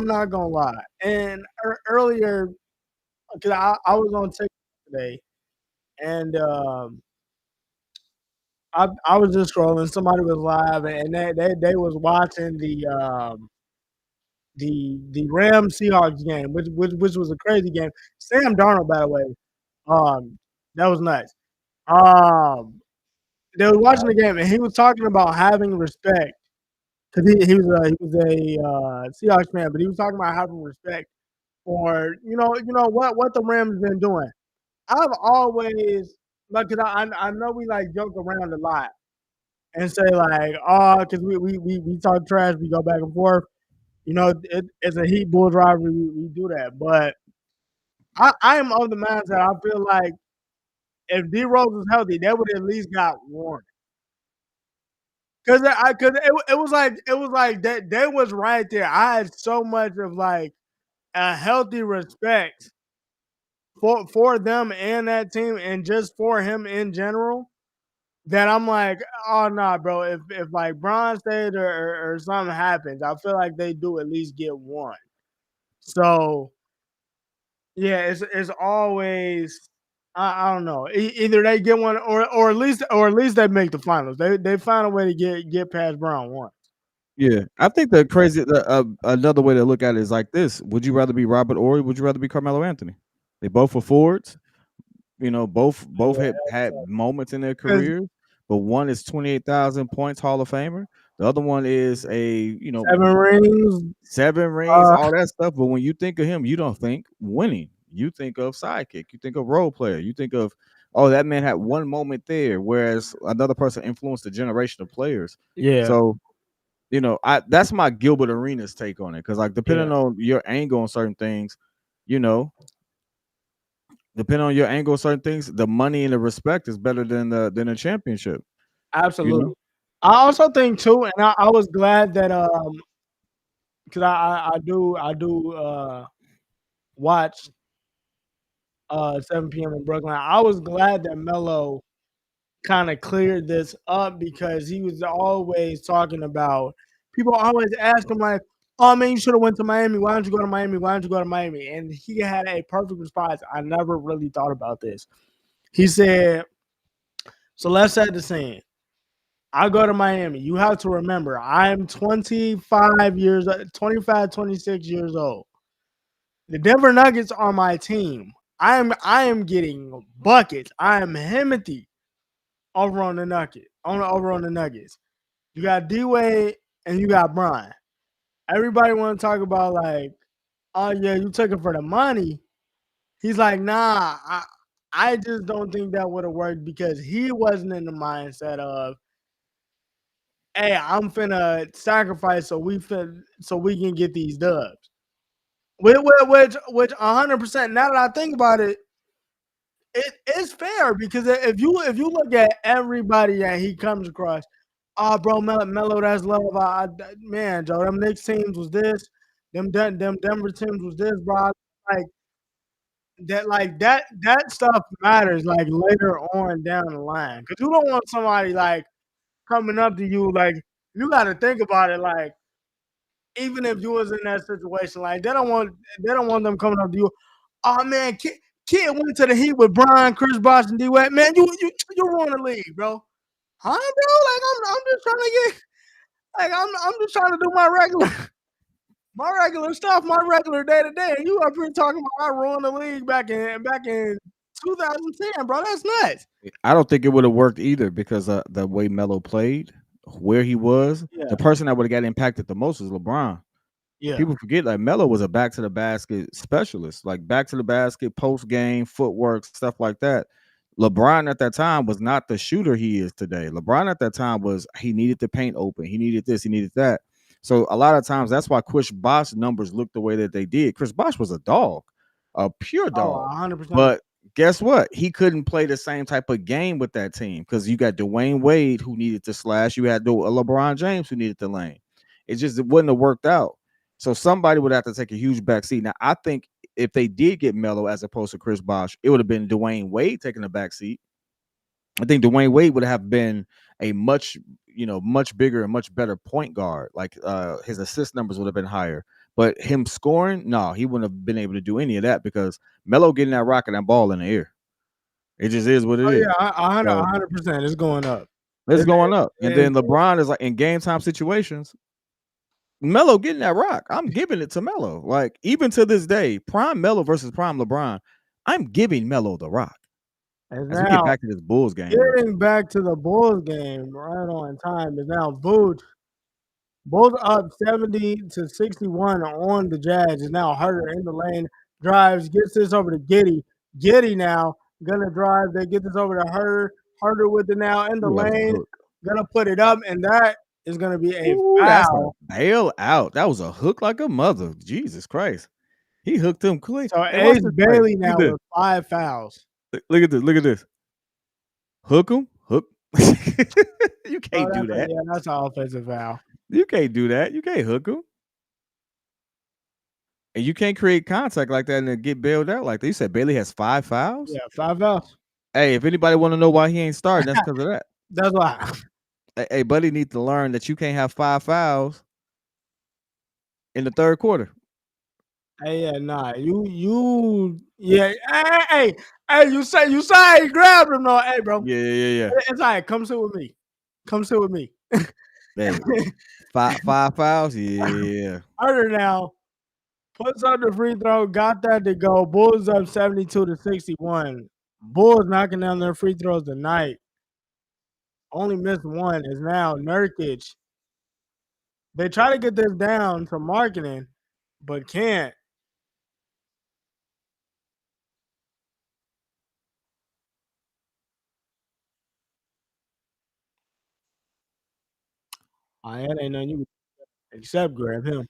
not gonna lie. And earlier, because I was on TikTok today, and I was just scrolling. Somebody was live, and they was watching the Rams Seahawks game, which was a crazy game. Sam Darnold, by the way, that was nuts. They were watching the game, and he was talking about having respect because he was a Seahawks fan, but he was talking about having respect for what the Rams been doing. I've always, like, cause I know we like joke around a lot and say like, because we talk trash, we go back and forth. It's a Heat Bulls rivalry. We do that, but I am of the mindset. I feel like if D Rose was healthy, they would at least got warned. Cause it was like that they was right there. I had so much of like a healthy respect for them and that team, and just for him in general, that I'm like, oh nah, bro. If like Bron stayed or something happens, I feel like they do at least get one. So yeah, it's always I don't know. Either they get one or at least they make the finals. They find a way to get past Brown once. Yeah, I think another way to look at it is like this: would you rather be Robert Ory? Would you rather be Carmelo Anthony? They both were forwards. Both had moments in their career, but one is 28,000 points Hall of Famer. The other one is a 7 rings, all that stuff. But when you think of him, you don't think winning. You think of sidekick. You think of role player. You think of, oh, that man had one moment there, whereas another person influenced a generation of players. Yeah. So, that's my Gilbert Arenas take on it, because like depending on your angle on certain things, depending on your angle on certain things, the money and the respect is better than a championship. Absolutely. I also think too, and I was glad that because I do watch 7 p.m. in Brooklyn. I was glad that Melo kind of cleared this up, because he was always talking about, people always ask him like, oh man, you should have went to Miami. Why don't you go to Miami? Why don't you go to Miami? And he had a perfect response. I never really thought about this. He said, so let's set the scene. I go to Miami. You have to remember, I'm 26 years old. The Denver Nuggets are my team. I am getting buckets. I am Himothy over on the Nuggets. You got D-Wade and you got Brian. Everybody want to talk about like, oh yeah, you took it for the money. He's like, nah, I just don't think that would have worked, because he wasn't in the mindset of, hey, I'm finna sacrifice so we can get these dubs. Which 100%. Now that I think about it, it's fair, because if you look at everybody that he comes across, oh bro, Melo, that's love. Man, Joe, them Knicks teams was this, them Denver teams was this, bro. That stuff matters like later on down the line, because you don't want somebody like coming up to you. Like, you got to think about it, like, even if you was in that situation, like they don't want them coming up to you. Oh man, kid went to the Heat with Brian, Chris Bosh, and D-Wade. Man, you want to leave, bro? Huh, bro? Like I'm just trying to get. Like I'm just trying to do my regular stuff, my regular day to day. And you up here talking about I ruined the league back in 2010, bro. That's nuts. I don't think it would have worked either because the way Melo played, where he was, Yeah. the person that would have got impacted the most was LeBron. Yeah. People forget like Melo was a back to the basket specialist, like back to the basket, post game, footwork, stuff like that. LeBron at that time was not the shooter he is today. LeBron at that time was he needed the paint open, he needed this, he needed that. So a lot of times that's why Chris Bosh numbers looked the way that they did. Chris Bosh was a dog, a pure dog. 100%. But guess what? He couldn't play the same type of game with that team because you got Dwayne Wade who needed to slash. You had LeBron James who needed the lane. It wouldn't have worked out. So somebody would have to take a huge backseat. Now, I think if they did get Melo as opposed to Chris Bosh, it would have been Dwayne Wade taking a backseat. I think Dwayne Wade would have been a much bigger and much better point guard. Like his assist numbers would have been higher. But him scoring, no, he wouldn't have been able to do any of that because Melo getting that rock and that ball in the air. It just is what it is. Yeah, 100%. It's going up. It's going up. And then LeBron is like in game time situations. Melo getting that rock. I'm giving it to Melo. Like even to this day, prime Melo versus prime LeBron, I'm giving Melo the rock. As we get back to this Bulls game. Getting back to the Bulls game right on time is now Bulls up 70-61 on the Jazz. Is now Herter in the lane, drives, gets this over to Giddey. Giddey now gonna drive. They get this over to Herter. Herter with it now in the lane, gonna put it up, and that is gonna be a foul. Bail out. That was a hook like a mother. Jesus Christ, he hooked him clean. So Ace Bailey now with 5 fouls. Look at this. Look at this. Hook him. Hook. You can't do that. Yeah, that's an offensive foul. You can't do that. You can't hook him. And you can't create contact like that and then get bailed out like that. You said Bailey has 5 fouls? Yeah, 5 fouls. Hey, if anybody want to know why he ain't starting, that's because of that. That's why. Hey, buddy needs to learn that you can't have 5 fouls in the third quarter. Hey, yeah, nah. Hey, you say he grabbed him, though. Hey, bro. Yeah. It's all right. Come sit with me. Hey, 5 fouls? Yeah. Herter now puts up the free throw, got that to go. Bulls up 72-61. Bulls knocking down their free throws tonight. Only missed one is now Nurkic. They try to get this down to marketing, but can't. That ain't nothing you can except grab him.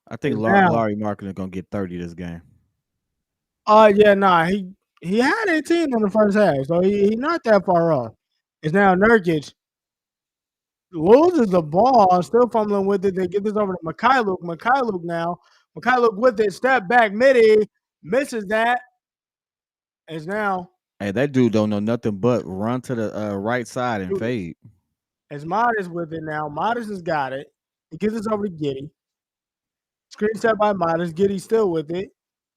I think Larry Markin is gonna get 30 this game. Yeah, nah. He had 18 in the first half, so he not that far off. It's now Nurkic loses the ball, still fumbling with it. They get this over to Mikhailuk. Mikhailuk now. Mikhailuk with it, step back, midi, misses that. It's now. Hey, that dude don't know nothing but run to the right side and fade. It's Modest with it now. Modest has got it. He gives this over to Giddey. Screen set by Modest. Giddey still with it.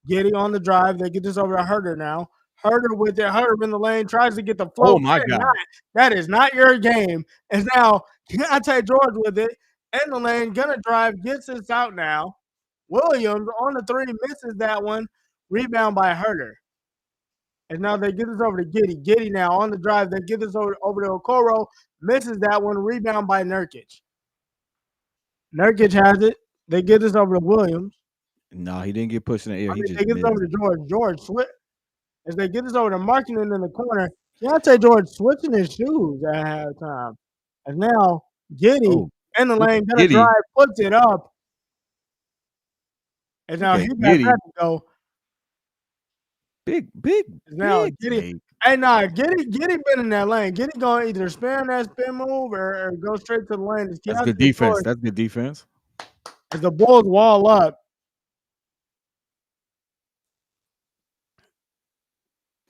Giddey on the drive. They get this over to Herter now. Herter with it. Herter in the lane. Tries to get the flow. Oh, my God. That is not your game. It's now Keontae George with it. In the lane. Gonna drive. Gets this out now. Williams on the 3. Misses that one. Rebound by Herter. And now they get this over to Giddey. Giddey now on the drive. They get this over to Okoro. Misses that one. Rebound by Nurkic. Nurkic has it. They get this over to Williams. No, he didn't get pushed in the air. They get this over to George. George switch. As they get this over to Markkanen in the corner, Keontae George switching his shoes at halftime. And now Giddey in the lane, gonna drive, puts it up. And now he got that to go. Big. Now Giddey. Hey, nah, Giddey been in that lane. Giddey gonna either spin that spin move or go straight to the lane. That's good defense. That's good defense. As the Bulls wall up.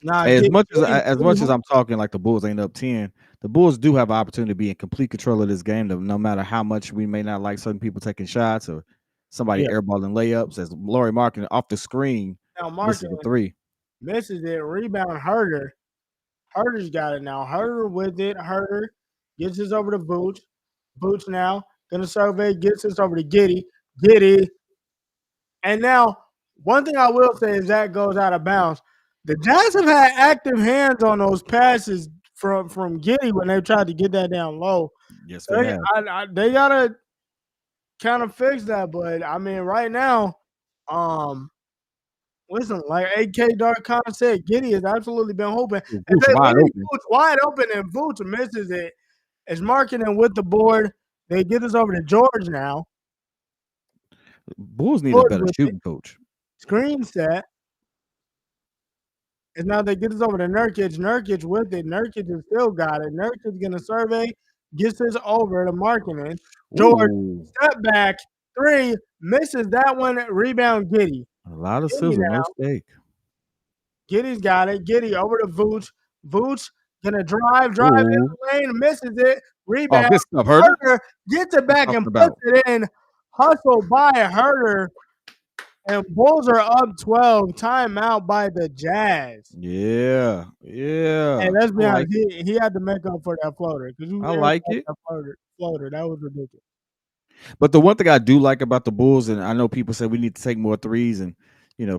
Nah, as much as I'm talking like the Bulls ain't up 10, the Bulls do have an opportunity to be in complete control of this game. No matter how much we may not like certain people taking shots or somebody airballing layups, as Larry Markin off the screen, misses the 3. Misses it. Rebound Herter. Herter's got it now. Herter with it. Herter Gets this over to Vooch. Vooch now gonna survey. Gets this over to Giddy. Giddy. And now, one thing I will say is that goes out of bounds. The Jazz have had active hands on those passes from Giddy when they tried to get that down low. Yes, they have. They gotta kind of fix that. But I mean, right now, listen, like AK Dark Khan said, Giddy has absolutely been hoping. And they wide leave open. Vooch wide open, and Vooch misses it. It's marketing with the board. They get this over to George now. Bulls need George a better with it. shooting coach. Screen set. And now they get this over to Nurkic. Nurkic with it. Nurkic has still got it. Nurkic going to survey. Gets this over to Markkinen. George, Ooh, step back. 3. Misses that one. Rebound, Giddy. a lot of Giddy sizzle, now. no steak. Giddy's got it. Giddy over to Vooch. Vooch going to drive in the lane. Misses it. Rebound. Good stuff, Herder. Herder gets it back and puts it in. Hustle by Herder. And Bulls are up 12. Timeout by the Jazz. Yeah. Hey, let's be honest. He had to make up for that floater. I like it. That floater. That was ridiculous. But the one thing I do like about the Bulls, and I know people say we need to take more threes, and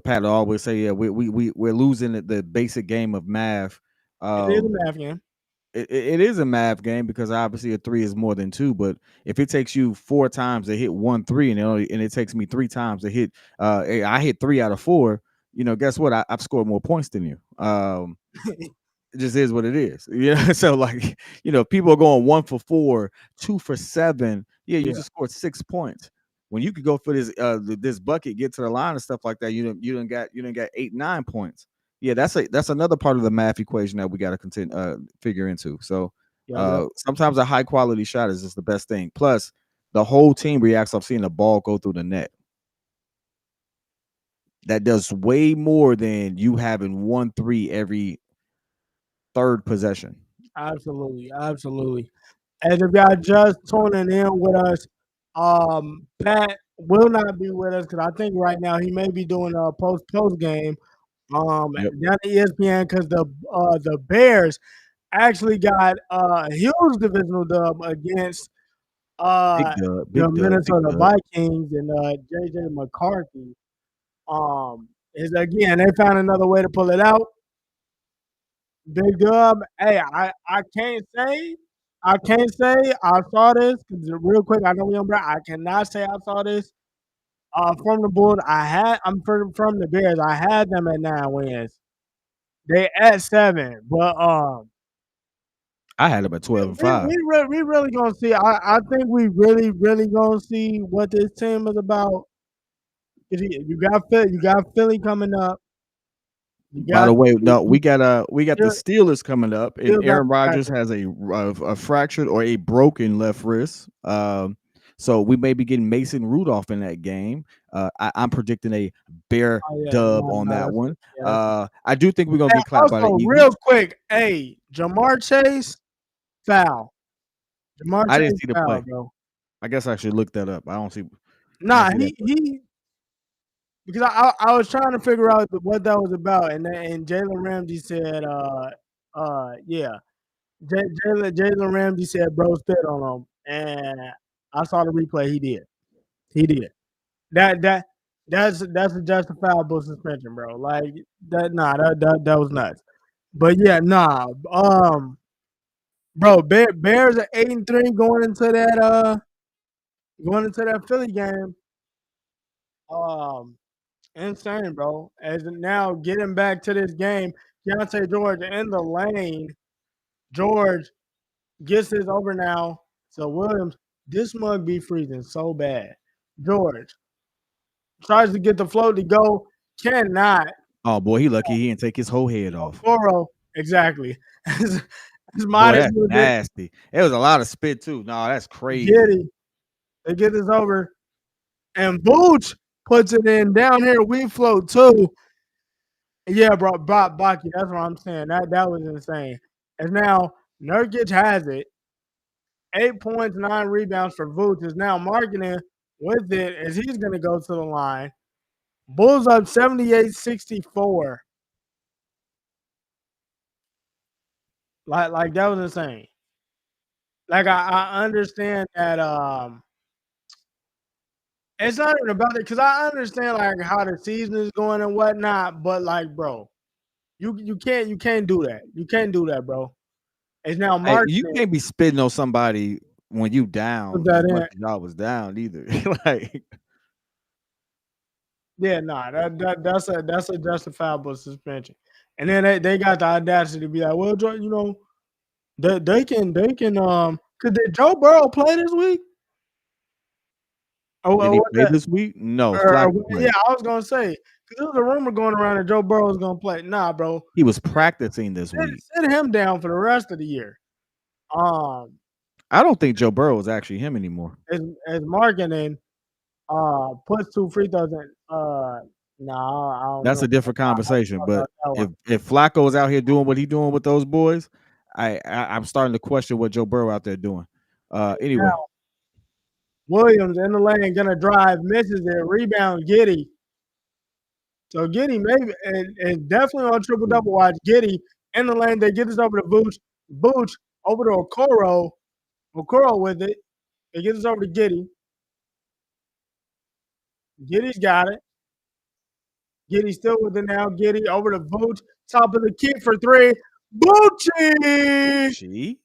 Pat will always say, yeah, we're losing the basic game of math. It is a math game. It is a math game because obviously a 3 is more than 2. But if it takes you 4 times to hit 1 3 and it takes me 3 times to hit, I hit 3 out of 4. Guess what? I've scored more points than you. It just is what it is. So like people are going 1 for 4, 2 for 7. Yeah, you just scored 6 points. When you could go for this bucket, get to the line and stuff like that, you didn't got 8, 9 points. Yeah, that's another part of the math equation that we got to continue figure into. So sometimes a high quality shot is just the best thing. Plus, the whole team reacts off seeing the ball go through the net. That does way more than you having 1 3 every third possession. Absolutely. As if y'all just tuning in with us, Pat will not be with us because I think right now he may be doing a post game. Down at ESPN because the Bears actually got a huge divisional dub against the Minnesota Vikings and JJ McCarthy. They found another way to pull it out. Big dub. Hey, I can't say I saw this because real quick. I know we on break. I cannot say I saw this. From the Bulls, I'm from the Bears. I had them at 9 wins. They at 7, but I had them at 12 and 5. We really gonna see. I think we really gonna see what this team is about. You got Philly coming up. By the way, no, we got the Steelers coming up, and Aaron Rodgers has a fractured or a broken left wrist. So we may be getting Mason Rudolph in that game. I'm predicting a Bear dub on that one. I do think we're gonna get clapped by the Eagles. Real quick, hey, Jamar Chase foul. I didn't see the play, bro. I guess I should look that up. I don't see. Nah, he because I was trying to figure out what that was about, and Jalen Ramsey said, Jalen Ramsey said, bro, spit on him, and I saw the replay. He did. That's a justifiable suspension, bro. Like that. Nah, that was nuts. But yeah, nah. Bro, Bears are 8-3 going into that Philly game. Insane, bro. As now getting back to this game, Keontae George in the lane. George gets this over now. So Williams, this mug be freezing so bad. George tries to get the float to go, cannot. Oh boy, he lucky he didn't take his whole head off. Exactly. Boy, that's nasty. It was a lot of spit too. No, that's crazy. They get this over, and Vooch puts it in down here. We float too. Yeah, bro, Baki. That's what I'm saying. That was insane. And now Nurkic has it. 8 points, 9 rebounds for Vooch. Is now Markkinen with it as he's going to go to the line. Bulls up 78-64. Like that was insane. Like I understand that it's not even about it because I understand like how the season is going and whatnot, but like, bro, you can't do that. You can't do that, bro. It's now Hey, you marketing. can't be spitting on somebody when you Put down as that much in. as y'all was down either. Like, Yeah, nah, that's a justifiable suspension. And then they got the audacity to be like, well, you know, they can cause did Joe Burrow play this week? did Or he what play this week? No, Flacco yeah, played. I was gonna say because there was a rumor going around that Joe Burrow was gonna play. Nah, bro, He was practicing this week. sit him down for the rest of the year. Um, I don't think Joe Burrow is actually him anymore. as marketing puts 2 free throws in. Nah, I don't That's know. a different I don't conversation. know But about that one. if Flacco is out here doing what he's doing with those boys, I'm starting to question what Joe Burrow out there doing. Anyway, Now, Williams in the lane, gonna drive, misses it, rebound, Giddy. So Giddy maybe and definitely on triple double watch. Giddy in the lane, they get this over to Booch. Booch over to Okoro. Okoro with it. They get this over to Giddy. Giddy's got it. Giddy still with it now. Giddy over to Booch. Top of the key for 3. Bucci Gucci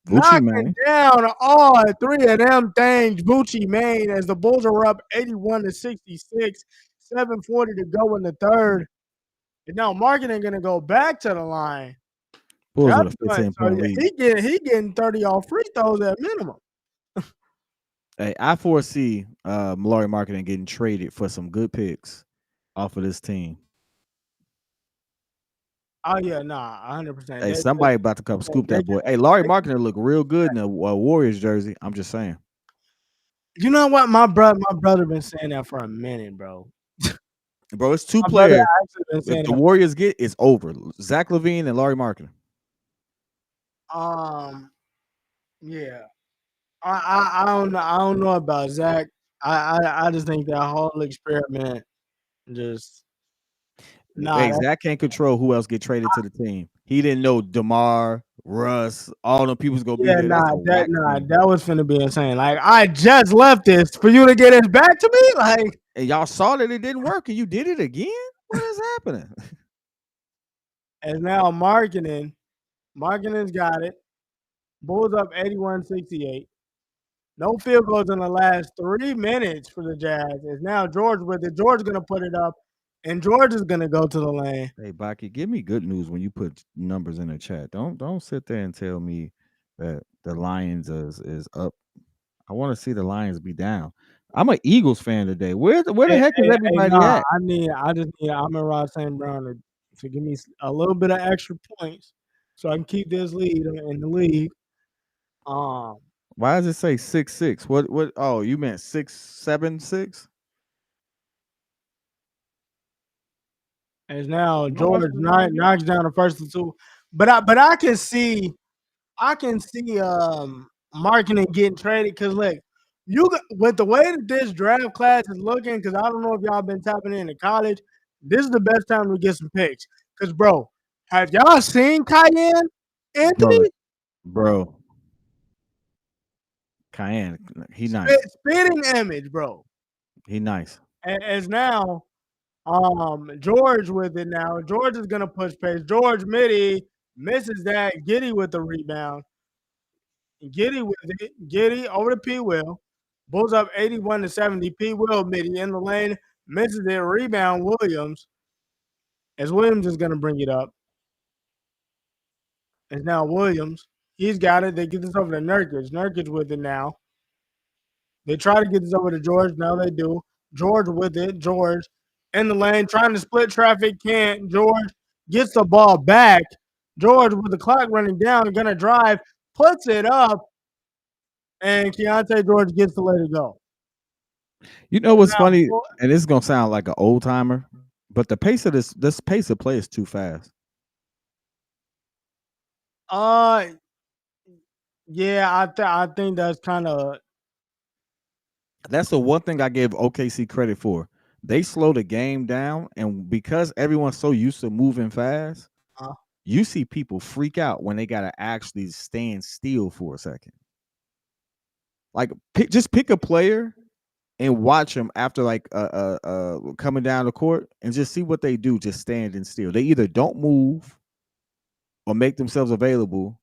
knocking man. down all 3 of them things. Bucci Maine as the Bulls are up 81-66. 7:40 to go in the third. And now marketing gonna go back to the line. Bulls That's with a good. 15-point So lead. he getting 30 off free throws at minimum. Hey, I foresee Mallory Marketing getting traded for some good picks off of this team. Oh yeah, nah, 100%. Hey, somebody about to come scoop that boy. Hey, Laurie Marketing look real good in a Warriors jersey. I'm just saying. You know what? My brother been saying that for a minute, bro. Bro, it's 2 My brother players. actually been If saying the that. Warriors get, it's over. Zach LaVine and Laurie Marketing. Yeah. I don't know. I don't know about Zach. I just think that whole experiment just nah. Hey, Zach can't control who else get traded to the team. He didn't know DeMar, Russ, all the people's gonna be Yeah, there. That's a whack team. that was finna be insane. Like I just left this for you to get it back to me. Like And y'all saw that it didn't work, and you did it again. What is happening? and now marketing. Marketing's got it. Bulls up 81-68. No field goals in the last 3 minutes for the Jazz. It's now George with it. George gonna put it up, and George is gonna go to the lane. Hey, Baki, give me good news when you put numbers in the chat. Don't sit there and tell me that the Lions is up. I want to see the Lions be down. I'm an Eagles fan today. Where the heck is everybody Nah, at? I just need Amon-Ra St. Brown to give me a little bit of extra points so I can keep this lead in the league. Why does it say 6-6? What? Oh, you meant 6-7-6? As now Am I watching George the wrong game? knocks down the first and 2. But I can see marketing getting traded because look, with the way that this draft class is looking, because I don't know if y'all been tapping into college, this is the best time to get some picks. Because bro, have y'all seen Cayenne Anthony? Bro. Cayenne, he nice. Spitting image, bro. He nice. As now, George with it now. George is gonna push pace. George midi misses that. Giddy with the rebound. Giddy with it. Giddy over to P. Will. Bulls up 81-70. P. Will midi in the lane. Misses it. Rebound Williams. As Williams is gonna bring it up. It's now Williams. He's got it. They get this over to Nurkic. Nurkic with it now. They try to get this over to George. Now they do. George with it. George in the lane, trying to split traffic. Can't. George gets the ball back. George with the clock running down, gonna drive, puts it up, and Keontae George gets to let it go. You know what's funny? And this is gonna sound like an old timer, but the pace of this pace of play is too fast. Yeah, I think that's kind of. That's the one thing I give OKC credit for. They slow the game down, and because everyone's so used to moving fast, you see people freak out when they gotta actually stand still for a second. Like just pick a player and watch them after like coming down the court and just see what they do. Just standing still. They either don't move or make themselves available,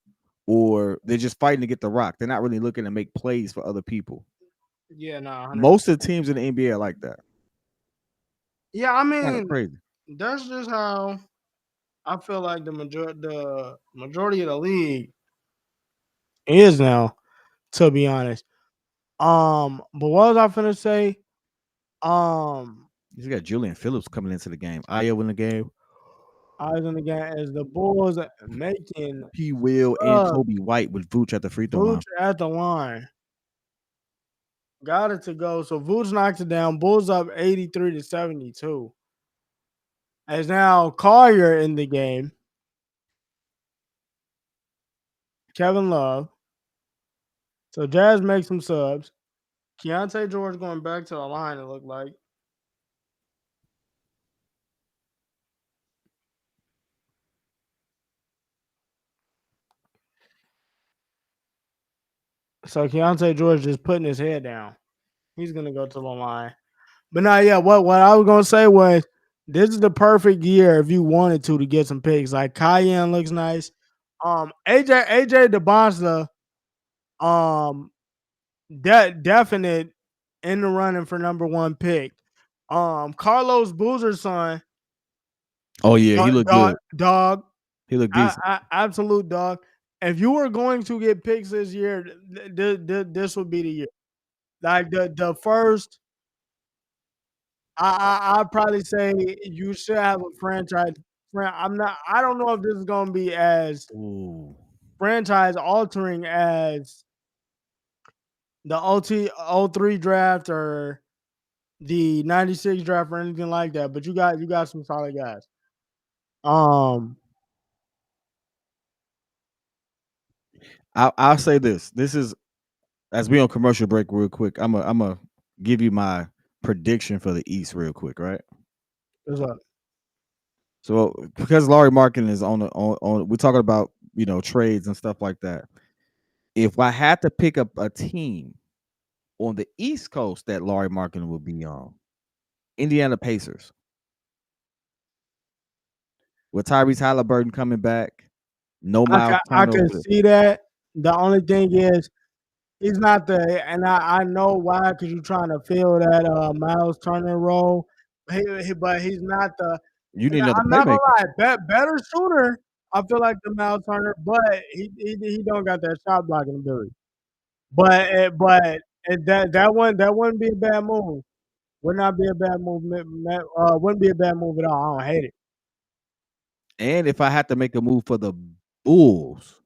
or they're just fighting to get the rock. They're not really looking to make plays for other people. Yeah, no, 100%. Most of the teams in the NBA are like that. Yeah, I Kind of mean, crazy. that's just how I feel like the majority of the league is now, to be honest. But what was I finna say? You got Julian Phillips coming into the game. Io in the game. I was in the game as the Bulls making P. Will and Kobe White with Vooch at the free throw line. Vooch at the line. Got it to go. So Vooch knocks it down. Bulls up 83-72. As now Collier in the game. Kevin Love. So Jazz makes some subs. Keontae George going back to the line, it looked like. So Keontae George just putting his head down. He's gonna go to the line. But now, yeah, what I was gonna say was this is the perfect year if you wanted to get some picks. Like Cayenne looks nice. AJ DeBonsta, definite in the running for number one pick. Carlos Boozer's son. Oh yeah, he looked good. Dog. He looked decent. Absolute dog. If you were going to get picks this year, this would be the year. Like the first, I'd probably say you should have a franchise. I don't know if this is going to be as franchise altering as the 03 draft or the 96 draft or anything like that. But you got some solid guys. I'll say this. This is as we on commercial break real quick. I'm a give you my prediction for the East real quick, right? What's up? So because Lauri Markkanen is on we're talking about trades and stuff like that. If I had to pick up a team on the East Coast that Lauri Markkanen would be on, Indiana Pacers. With Tyrese Halliburton coming back, no Miles I Turner. can see that. The only thing is he's not and I know why, because you're trying to fill that Miles Turner role. But he's not the. You need another I'm playmaker. not gonna lie, better shooter. I feel like the Miles Turner, but he don't got that shot blocking ability. But that wouldn't be a bad move. Would not be a bad move. Wouldn't be a bad move at all. I don't hate it. And if I had to make a move for the Bulls,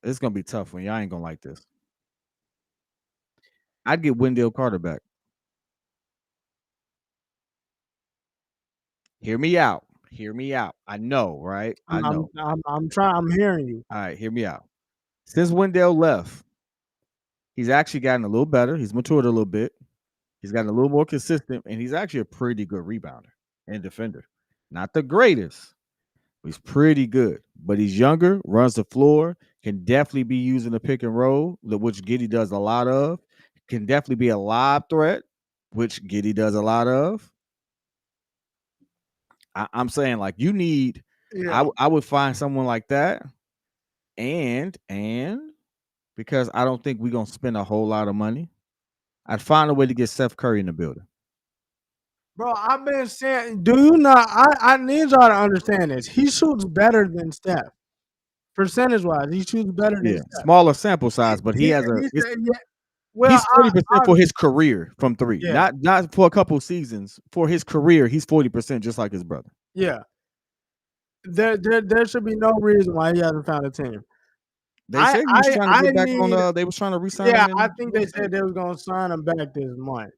it's gonna be tough when y'all ain't gonna like this. I'd get Wendell Carter back. Hear me out. Hear me out. I know, right? I know. I'm trying. I'm hearing you. All right, hear me out. Since Wendell left, he's actually gotten a little better. He's matured a little bit. He's gotten a little more consistent, and he's actually a pretty good rebounder and defender. Not the greatest. He's pretty good, but he's younger, runs the floor, can definitely be using the pick and roll, which Giddey does a lot of. Can definitely be a lob threat, which Giddey does a lot of. I'm saying, like, you need. Yeah. I would find someone like that, and because I don't think we're gonna spend a whole lot of money, I'd find a way to get Steph Curry in the building. Bro, I've been saying, do you not? I need y'all to understand this. He shoots better than Steph. Percentage wise, he shoots better than Steph. Smaller sample size, but he has a. Well, he's 40% for his career from three. Yeah. Not for a couple seasons. For his career, he's 40%, just like his brother. Yeah. There should be no reason why he hasn't found a team. They said he was trying to get back on. They was trying to re-sign him. Yeah, I think they said they was gonna sign him back this month.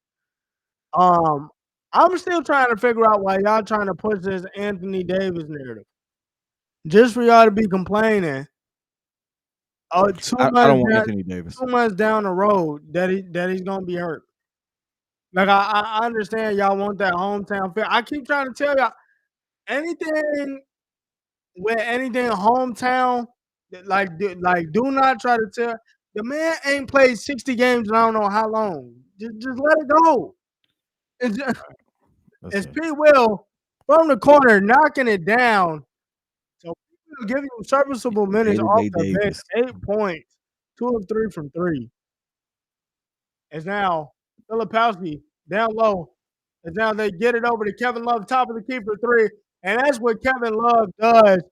I'm still trying to figure out why y'all trying to push this Anthony Davis narrative. Just for y'all to be complaining. I don't want Anthony Davis. 2 months down the road that he's gonna be hurt. Like I understand y'all want that hometown feel. I keep trying to tell y'all anything hometown do not try to tell the man ain't played 60 games in I don't know how long. Just let it go. It's P. Will from the corner knocking it down. So we'll give you serviceable minutes off the bench. 8 points, 2 of 3 from 3. It's now Filipowski down low. And now they get it over to Kevin Love, top of the key for 3. And that's what Kevin Love does.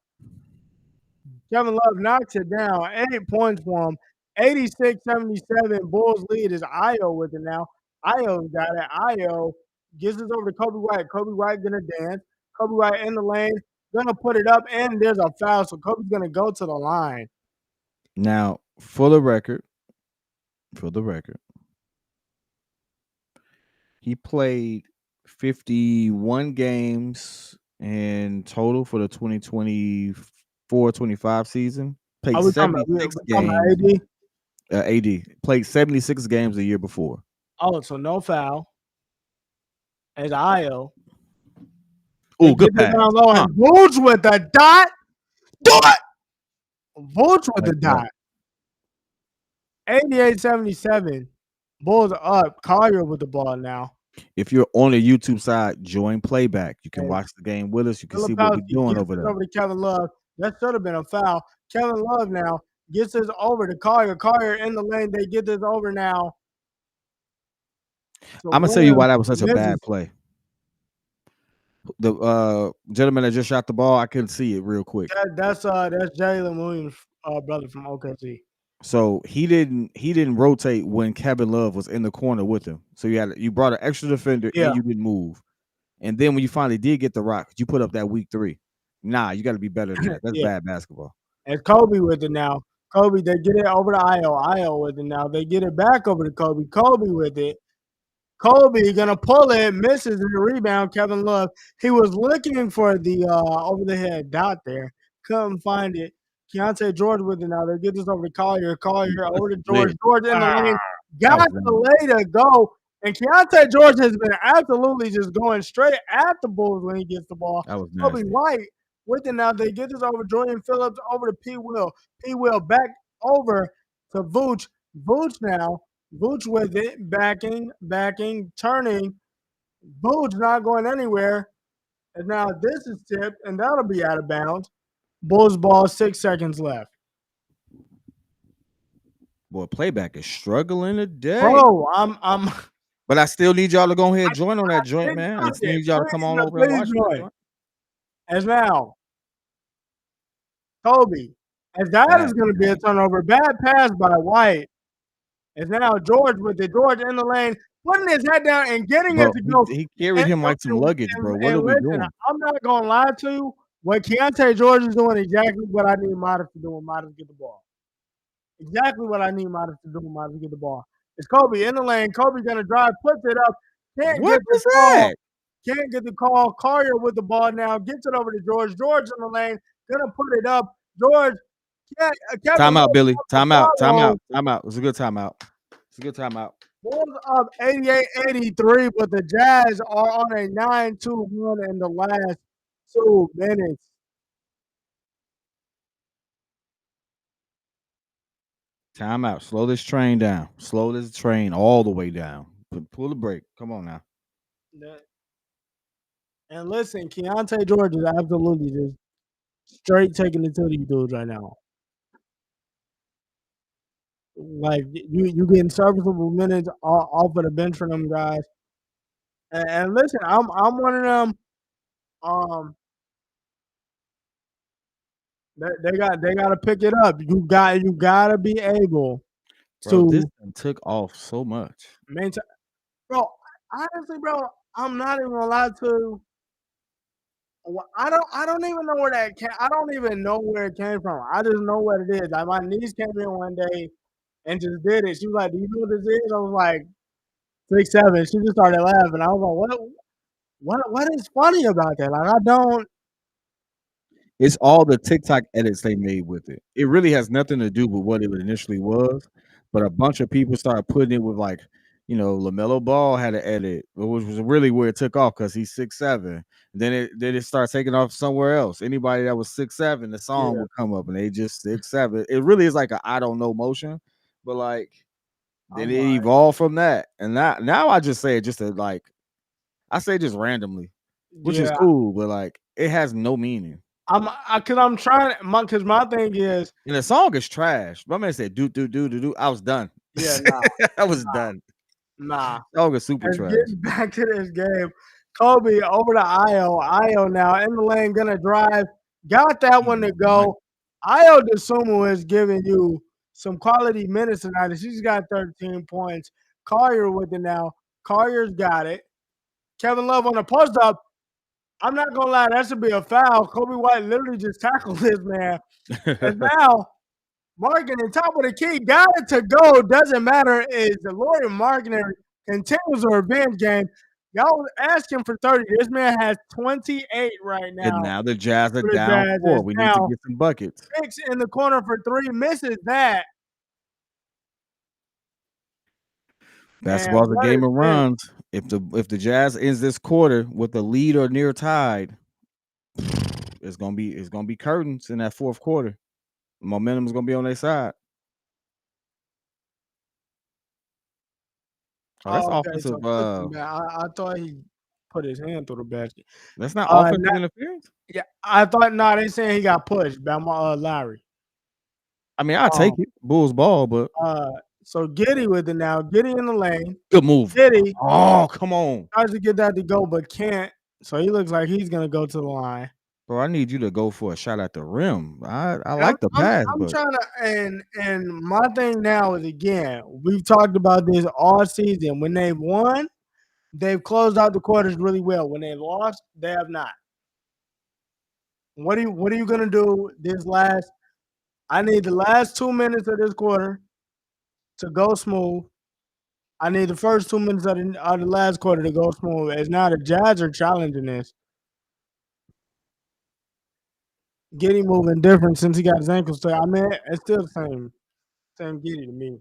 Kevin Love knocks it down. 8 points for him. 86-77. Bulls lead is Io with it now. Io's got it. Io gives it over to Kobe White. Kobe White gonna dance. Kobe White in the lane, gonna put it up, and there's a foul. So Kobe's gonna go to the line. Now, for the record, he played 51 games in total for the 2024-25 season. Played 76 games. AD played 76 games the year before. Oh, so no foul. As Io. Oh, good pass. Down low and Vooch with the dot. Do it. Vooch with the dot. 88-77. Bulls are up. Collier with the ball now. If you're on the YouTube side, join playback. You can watch the game with us. You can see what we're doing over there. Over to Kevin Love. That should have been a foul. Kevin Love now gets this over to Collier. Collier in the lane. They get this over now. So I'm gonna tell you why that was such a bad play. The gentleman that just shot the ball, I couldn't see it real quick. That's Jalen Williams' brother from OKC. So he didn't rotate when Kevin Love was in the corner with him. So you brought an extra defender and you didn't move. And then when you finally did get the rock, you put up that weak 3. Nah, you got to be better than that. That's bad basketball. And Kobe with it now. Kobe, they get it over to Io. Io with it now. They get it back over to Kobe. Kobe with it. Kobe gonna pull it, misses the rebound. Kevin Love. He was looking for the over the head dot there. Couldn't find it. Keontae George with it now. They get this over to Collier. Collier over to George. George in the lane. Got the lay to go. And Keontae George has been absolutely just going straight at the Bulls when he gets the ball. That was nasty. Kobe White with it now. They get this over Julian Phillips over to P. Will. P. Will back over to Vooch. Vooch now. Vooch with it. Backing, turning. Vooch not going anywhere. And now this is tipped, and that'll be out of bounds. Bulls ball, 6 seconds left. Boy, playback is struggling today. Bro, I'm but I still need y'all to go ahead and join on that joint, man. I still need y'all to come on over and watch that. As now, Kobe, as that is going to be a turnover. Bad pass by White. As now George with it. George in the lane, putting his head down and getting it to go. He carried him like some luggage, bro. What are we doing? I'm not going to lie to you. What Keontae George is doing exactly what I need Modest to do when Modest get the ball. Exactly what I need Modest to do when Modest get the ball. It's Kobe in the lane. Kobe going to drive, puts it up. Can't get the call. Collier with the ball now. Gets it over to George. George in the lane. Going to put it up. George. Timeout, Billy. Timeout. It's a good timeout. Bulls up 88-83, but the Jazz are on a 9-2 run in the last 2 minutes. Timeout. Slow this train down. Slow this train all the way down. Pull the brake. Come on now. And listen, Keontae George is absolutely just straight taking it to these dudes right now. Like you getting serviceable minutes off of the bench for them guys. And listen, I'm one of them. They got to pick it up. You got to be able to. This took off so much. Maintain, bro. Honestly, bro, I'm not even gonna lie to you. I don't even know where that came. I don't even know where it came from. I just know what it is. Like my niece came in one day and just did it. She was like, "Do you know what this is?" I was like, 6, 7. She just started laughing. I was like, "What is funny about that?" Like I don't. It's all the TikTok edits they made with it. It really has nothing to do with what it initially was, but a bunch of people started putting it with like LaMelo Ball had an edit, which was really where it took off because he's 6'7". Then it started taking off somewhere else. Anybody that was 6'7", the song would come up and they just 6'7". It really is like a I don't know motion, but like then it evolved from that. And now I just say it just to like I say just randomly, which is cool, but like it has no meaning. I'm trying because my thing is, and the song is trash. My man said do do do do do. I was done. Yeah, nah, I was done. Nah. Song is super trash. Getting back to this game, Kobe over to Io now in the lane, gonna drive. Got that one to go. Io DeSumo is giving you some quality minutes tonight. She's got 13 points. Collier with it now. Collier's got it. Kevin Love on the post up. I'm not gonna lie, that should be a foul. Kobe White literally just tackled this man. And now Markin on top of the key, got it to go. Doesn't matter. Is the Lawyer Markin continues a revenge game. Y'all was asking for 30. This man has 28 right now. And now the Jazz are down 4. We need to get some buckets. 6 in the corner for 3. Misses that. Basketball's a game of runs. If the Jazz ends this quarter with a lead or near tied, it's gonna be curtains in that fourth quarter. Momentum is gonna be on their side. Oh, that's offensive. So I thought he put his hand through the basket. That's not offensive interference. Yeah, I thought. No, they saying he got pushed by Larry. I mean, I'll take it. Bulls ball, but so Giddey with it now. Giddey in the lane. Good move. Giddey. Oh, come on. Tries to get that to go, but can't. So he looks like he's gonna go to the line. Bro, I need you to go for a shot at the rim. I like the pass. I'm trying to, and my thing now is, again, we've talked about this all season. When they've won, they've closed out the quarters really well. When they've lost, they have not. What are you gonna do this last? I need the last 2 minutes of this quarter to go smooth. I need the first 2 minutes of the last quarter to go smooth. As now the Jazz are challenging this. Giddey moving different since he got his ankles tight. I mean, it's still the same Giddey to me.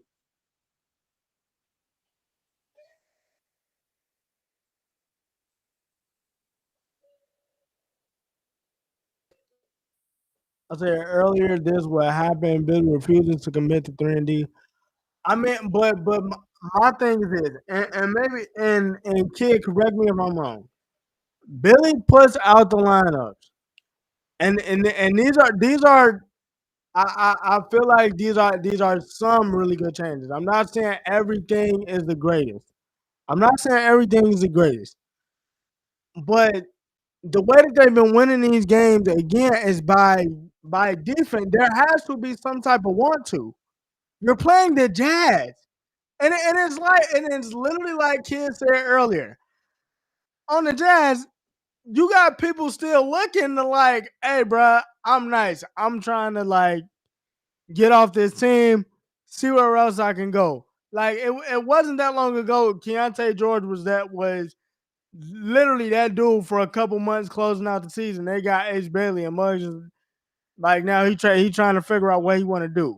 I said earlier, this what happened. Billy refuses to commit to 3-and-D. I mean, but my thing is this, and maybe and kid, correct me if I'm wrong. Billy puts out the lineups, and these are. I feel like these are some really good changes. I'm not saying everything is the greatest. But the way that they've been winning these games again is by defense. There has to be some type of want to. You're playing the Jazz, and it's literally like kids said earlier. On the Jazz, you got people still looking to like, hey, bro, I'm nice. I'm trying to like get off this team, see where else I can go. Like it wasn't that long ago. Keontae George was literally that dude for a couple months closing out the season. They got Ace Bailey and Muggs. Like now he trying to figure out what he want to do.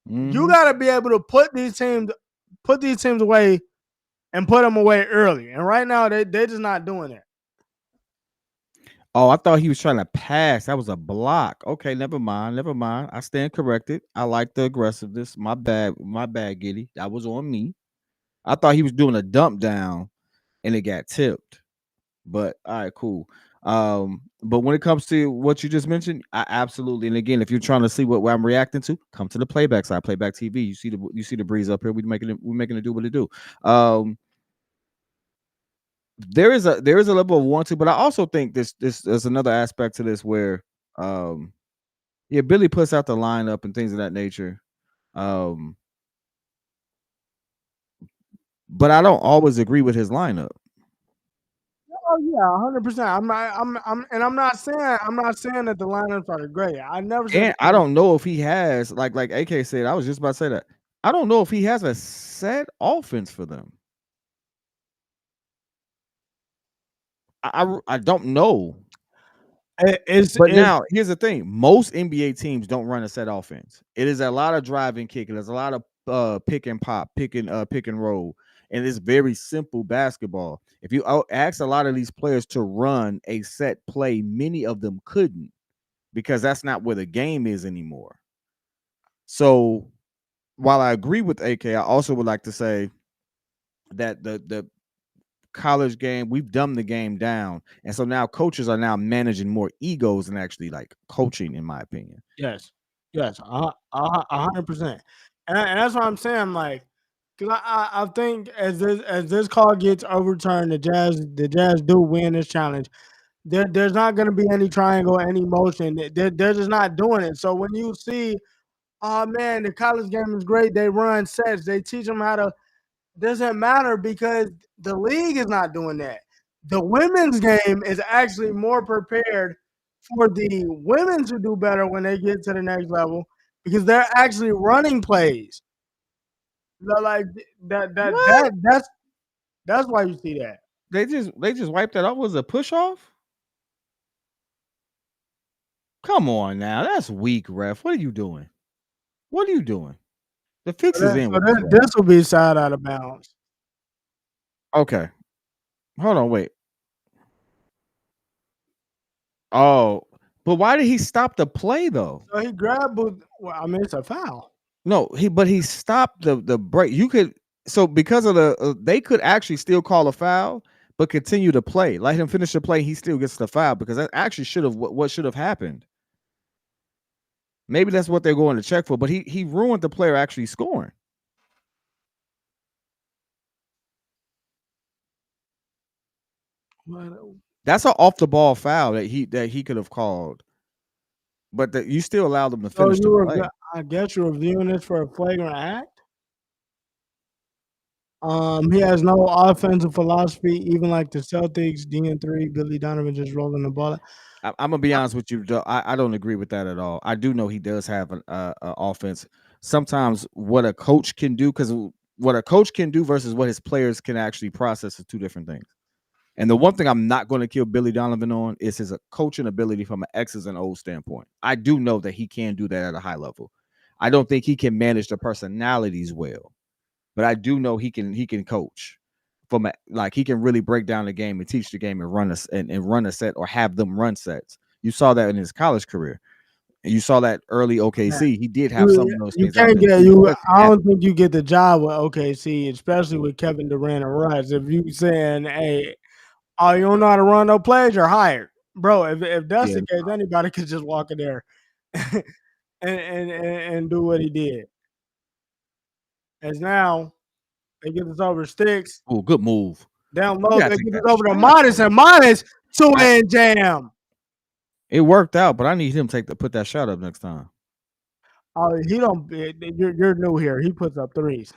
Mm-hmm. You got to be able to put these teams away and put them away early. And right now they're just not doing it. Oh, I thought he was trying to pass. That was a block. Okay, never mind. I stand corrected. I like the aggressiveness. My bad, Giddey. That was on me. I thought he was doing a dump down and it got tipped. But all right, cool. But when it comes to what you just mentioned, I absolutely. And again, if you're trying to see what I'm reacting to, come to the playback side, Playback TV. You see the breeze up here. We're making it do what it do. There is a level of want to, but I also think there's another aspect to this where Billy puts out the lineup and things of that nature. But I don't always agree with his lineup. Oh yeah, 100%. I'm not saying that the lineups are great. I never said. And I don't know if he has like AK said. I was just about to say that. I don't know if he has a set offense for them. I don't know. Now here's the thing: most NBA teams don't run a set offense. It is a lot of drive and kick. There's a lot of pick and pop, pick and roll, and it's very simple basketball. If you ask a lot of these players to run a set play, many of them couldn't because that's not where the game is anymore. So while I agree with AK, I also would like to say that the college game, we've dumbed the game down, and so now coaches are now managing more egos than actually like coaching, in my opinion. Yes, 100%, and that's what I'm saying. Like, because I think as this call gets overturned, the Jazz do win this challenge. There's not going to be any triangle, any motion. They're just not doing it. So when you see, oh man, the college game is great. They run sets. They teach them how to. Doesn't matter because the league is not doing that. The women's game is actually more prepared for the women to do better when they get to the next level because they're actually running plays. Like What? that's why you see that. They just wiped that off. Was a push off? Come on now, that's weak, ref. What are you doing? What are you doing? The fix is in with this, ref. This will be side out of bounds. Okay, hold on, wait. Oh, but why did he stop the play though? So he grabbed. Well, I mean, it's a foul. No, he stopped the break. You could because of the they could actually still call a foul, but continue to play. Let him finish the play. He still gets the foul because that actually should have what should have happened. Maybe that's what they're going to check for, but he ruined the player actually scoring. That's an off the ball foul that he could have called, but you still allowed them to finish the play. I guess you're reviewing this for a flagrant act. He has no offensive philosophy, even like the Celtics, DN3, Billy Donovan just rolling the ball. I'm gonna be honest with you, Joe. I don't agree with that at all. I do know he does have an offense. Sometimes what a coach can do, because what a coach can do versus what his players can actually process is two different things. And the one thing I'm not going to kill Billy Donovan on is his coaching ability from an X's and O's standpoint. I do know that he can do that at a high level. I don't think he can manage the personalities well, but I do know he can coach from he can really break down the game and teach the game and run a set or have them run sets. You saw that in his college career. And you saw that early OKC. He did have some of those things. I don't think you get the job with OKC, especially with Kevin Durant and Russ. If you saying, hey, oh, you don't know how to run no plays, you're hired. Bro, if that's the case, anybody could just walk in there and do what he did. As now, they get this over Sticks. Oh, good move. Down low, they get this over to Modest, and Modest two-hand jam. It worked out, but I need him to put that shot up next time. Oh, he don't. You're new here. He puts up threes.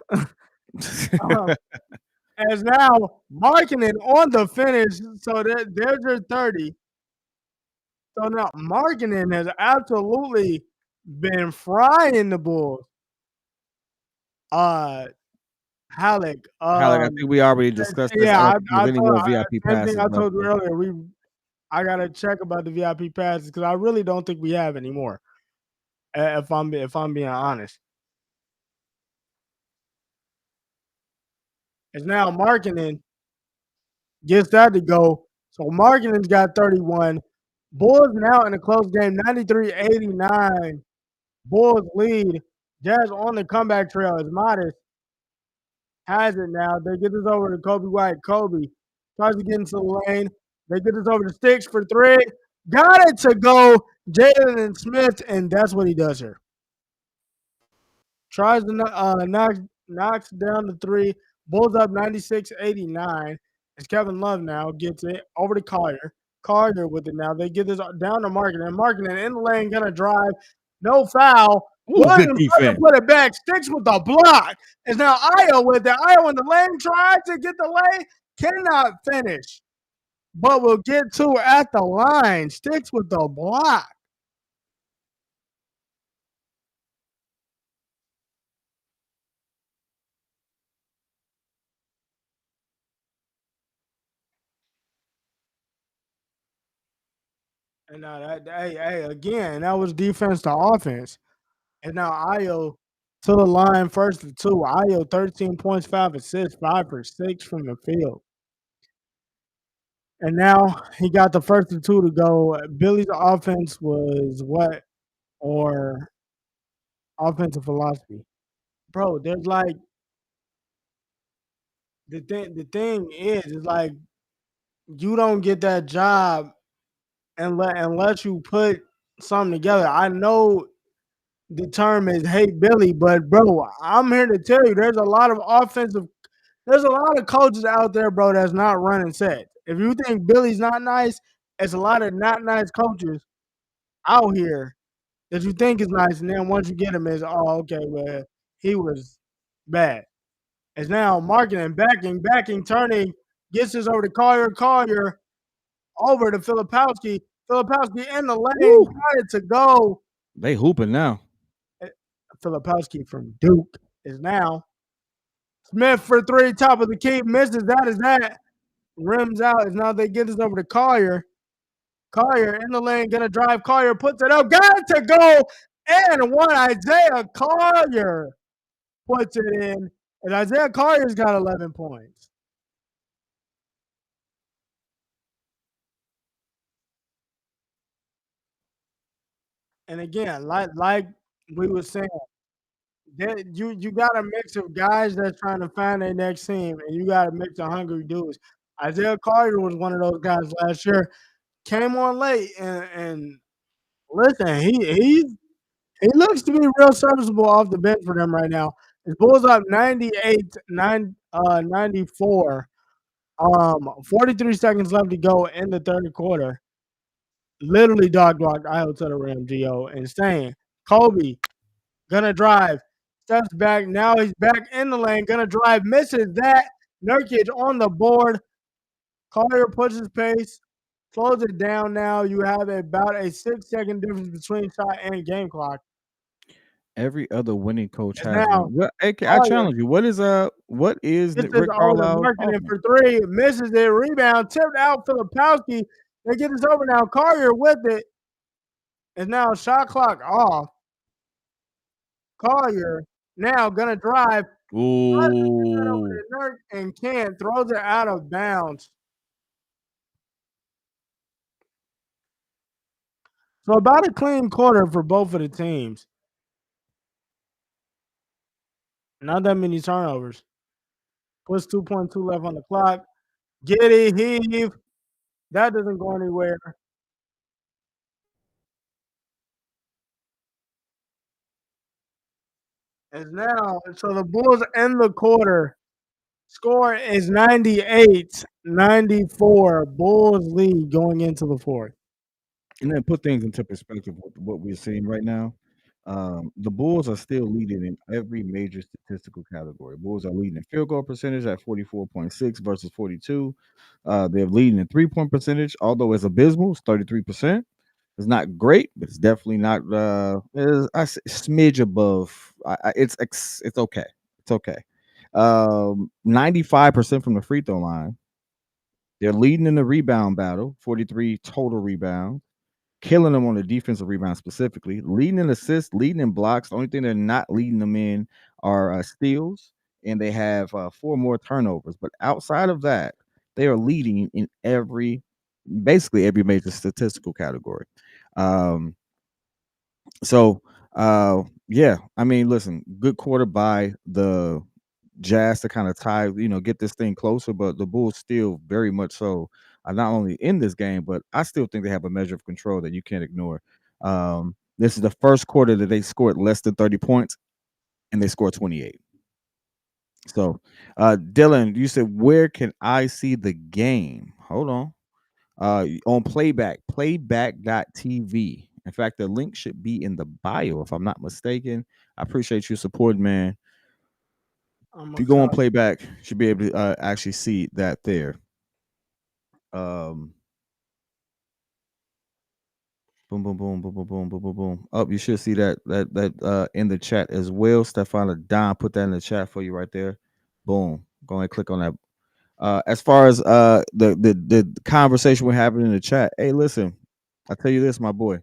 As now Markkanen on the finish, so there's your 30. So now Markkanen has absolutely been frying the Bulls. Halleck. Halleck, I think we already discussed this. Yeah, I any more VIP passes. I told you earlier, I gotta check about the VIP passes because I really don't think we have anymore. If I'm being honest, it's now Markkanen gets that to go. So Markkanen's got 31. Bulls now in a close game, 93-89. Bulls lead. Jazz on the comeback trail as Modest has it now. They get this over to Kobe White. Kobe tries to get into the lane. They get this over to Sticks for three. Got it to go. Jalen and Smith, and that's what he does here. Tries to knocks down the three. Bulls up 96-89. As Kevin Love now gets it over to Collier. Collier with it now. They get this down to Markkanen. Markkanen in the lane, gonna drive. No foul. Williams put it back. Sticks with the block. Is now Io with it. Io in the lane, tries to get the lane. Cannot finish. But we'll get to at the line. Sticks with the block. And now again, that was defense to offense. And now Io to the line, first and 2. Ayo, 13 points, 5 assists, 5 for 6 from the field. And now he got the first and 2 to go. Billy's offense was what? Or offensive philosophy? Bro, there's like the thing is like you don't get that job unless you put something together. I know the term is hate Billy, but bro, I'm here to tell you there's a lot of coaches out there, bro, that's not running sets. If you think Billy's not nice, it's a lot of not nice coaches out here that you think is nice, and then once you get him, is okay, well, he was bad. It's now marketing, backing, turning, gets this over to Collier over to Filipowski. Filipowski in the lane, got it to go. They hooping now. Filipowski from Duke is now. Smith for 3, top of the key, misses. That is that. Rims out. Is now they get this over to Collier. Collier in the lane, gonna drive. Collier puts it up, got it to go, and one Isaiah Collier puts it in, and Isaiah Collier's got 11 points. And again, like we were saying, you got a mix of guys that's trying to find their next team, and you got a mix of hungry dudes. Isaiah Collier was one of those guys last year. Came on late, and listen, he looks to be real serviceable off the bench for them right now. His Bulls up 94. 43 seconds left to go in the third quarter. Literally dog walked Io to the rim, Gio. Insane. Kobe gonna drive. Steps back. Now he's back in the lane. Gonna drive. Misses that. Nurkic on the board. Collier pushes pace. Slows it down now. You have about a 6-second difference between shot and game clock. Every other winning coach And has now, one. What, AK, I challenge you. What is Rick Carlisle? Marking it for 3. Misses it. Rebound. Tipped out. Filipowski. They get this over now. Collier with it. And now shot clock off. Collier now gonna drive. Ooh. And can't. Throws it out of bounds. So about a clean quarter for both of the teams. Not that many turnovers. Plus 2.2 left on the clock. Giddy, heave. That doesn't go anywhere. And now, so the Bulls end the quarter. Score is 98-94. Bulls lead going into the fourth. And then put things into perspective with what we're seeing right now. The Bulls are still leading in every major statistical category. Bulls are leading in field goal percentage at 44.6 versus 42. They're leading in 3-point percentage, although it's abysmal, it's 33%. It's not great, but it's definitely not it's a smidge above. It's okay. It's okay. 95% from the free throw line. They're leading in the rebound battle, 43 total rebounds. Killing them on the defensive rebound specifically, leading in assists, leading in blocks. The only thing they're not leading them in are steals, and they have 4 more turnovers. But outside of that, they are leading in basically every major statistical category. Yeah, I mean, listen, good quarter by the Jazz to kind of tie, get this thing closer, but the Bulls still very much so not only in this game, but I still think they have a measure of control that you can't ignore. This is the first quarter that they scored less than 30 points, and they scored 28. So, Dylan, you said, where can I see the game? Hold on. On playback.tv. In fact, the link should be in the bio, if I'm not mistaken. I appreciate your support, man. If you go on playback, you should be able to actually see that there. Boom, boom, boom, boom, boom, boom, boom, boom, boom. Oh, you should see that in the chat as well. Stefan Don put that in the chat for you right there. Boom. Go ahead and click on that. As far as the conversation we're having in the chat, hey, listen, I'll tell you this, my boy.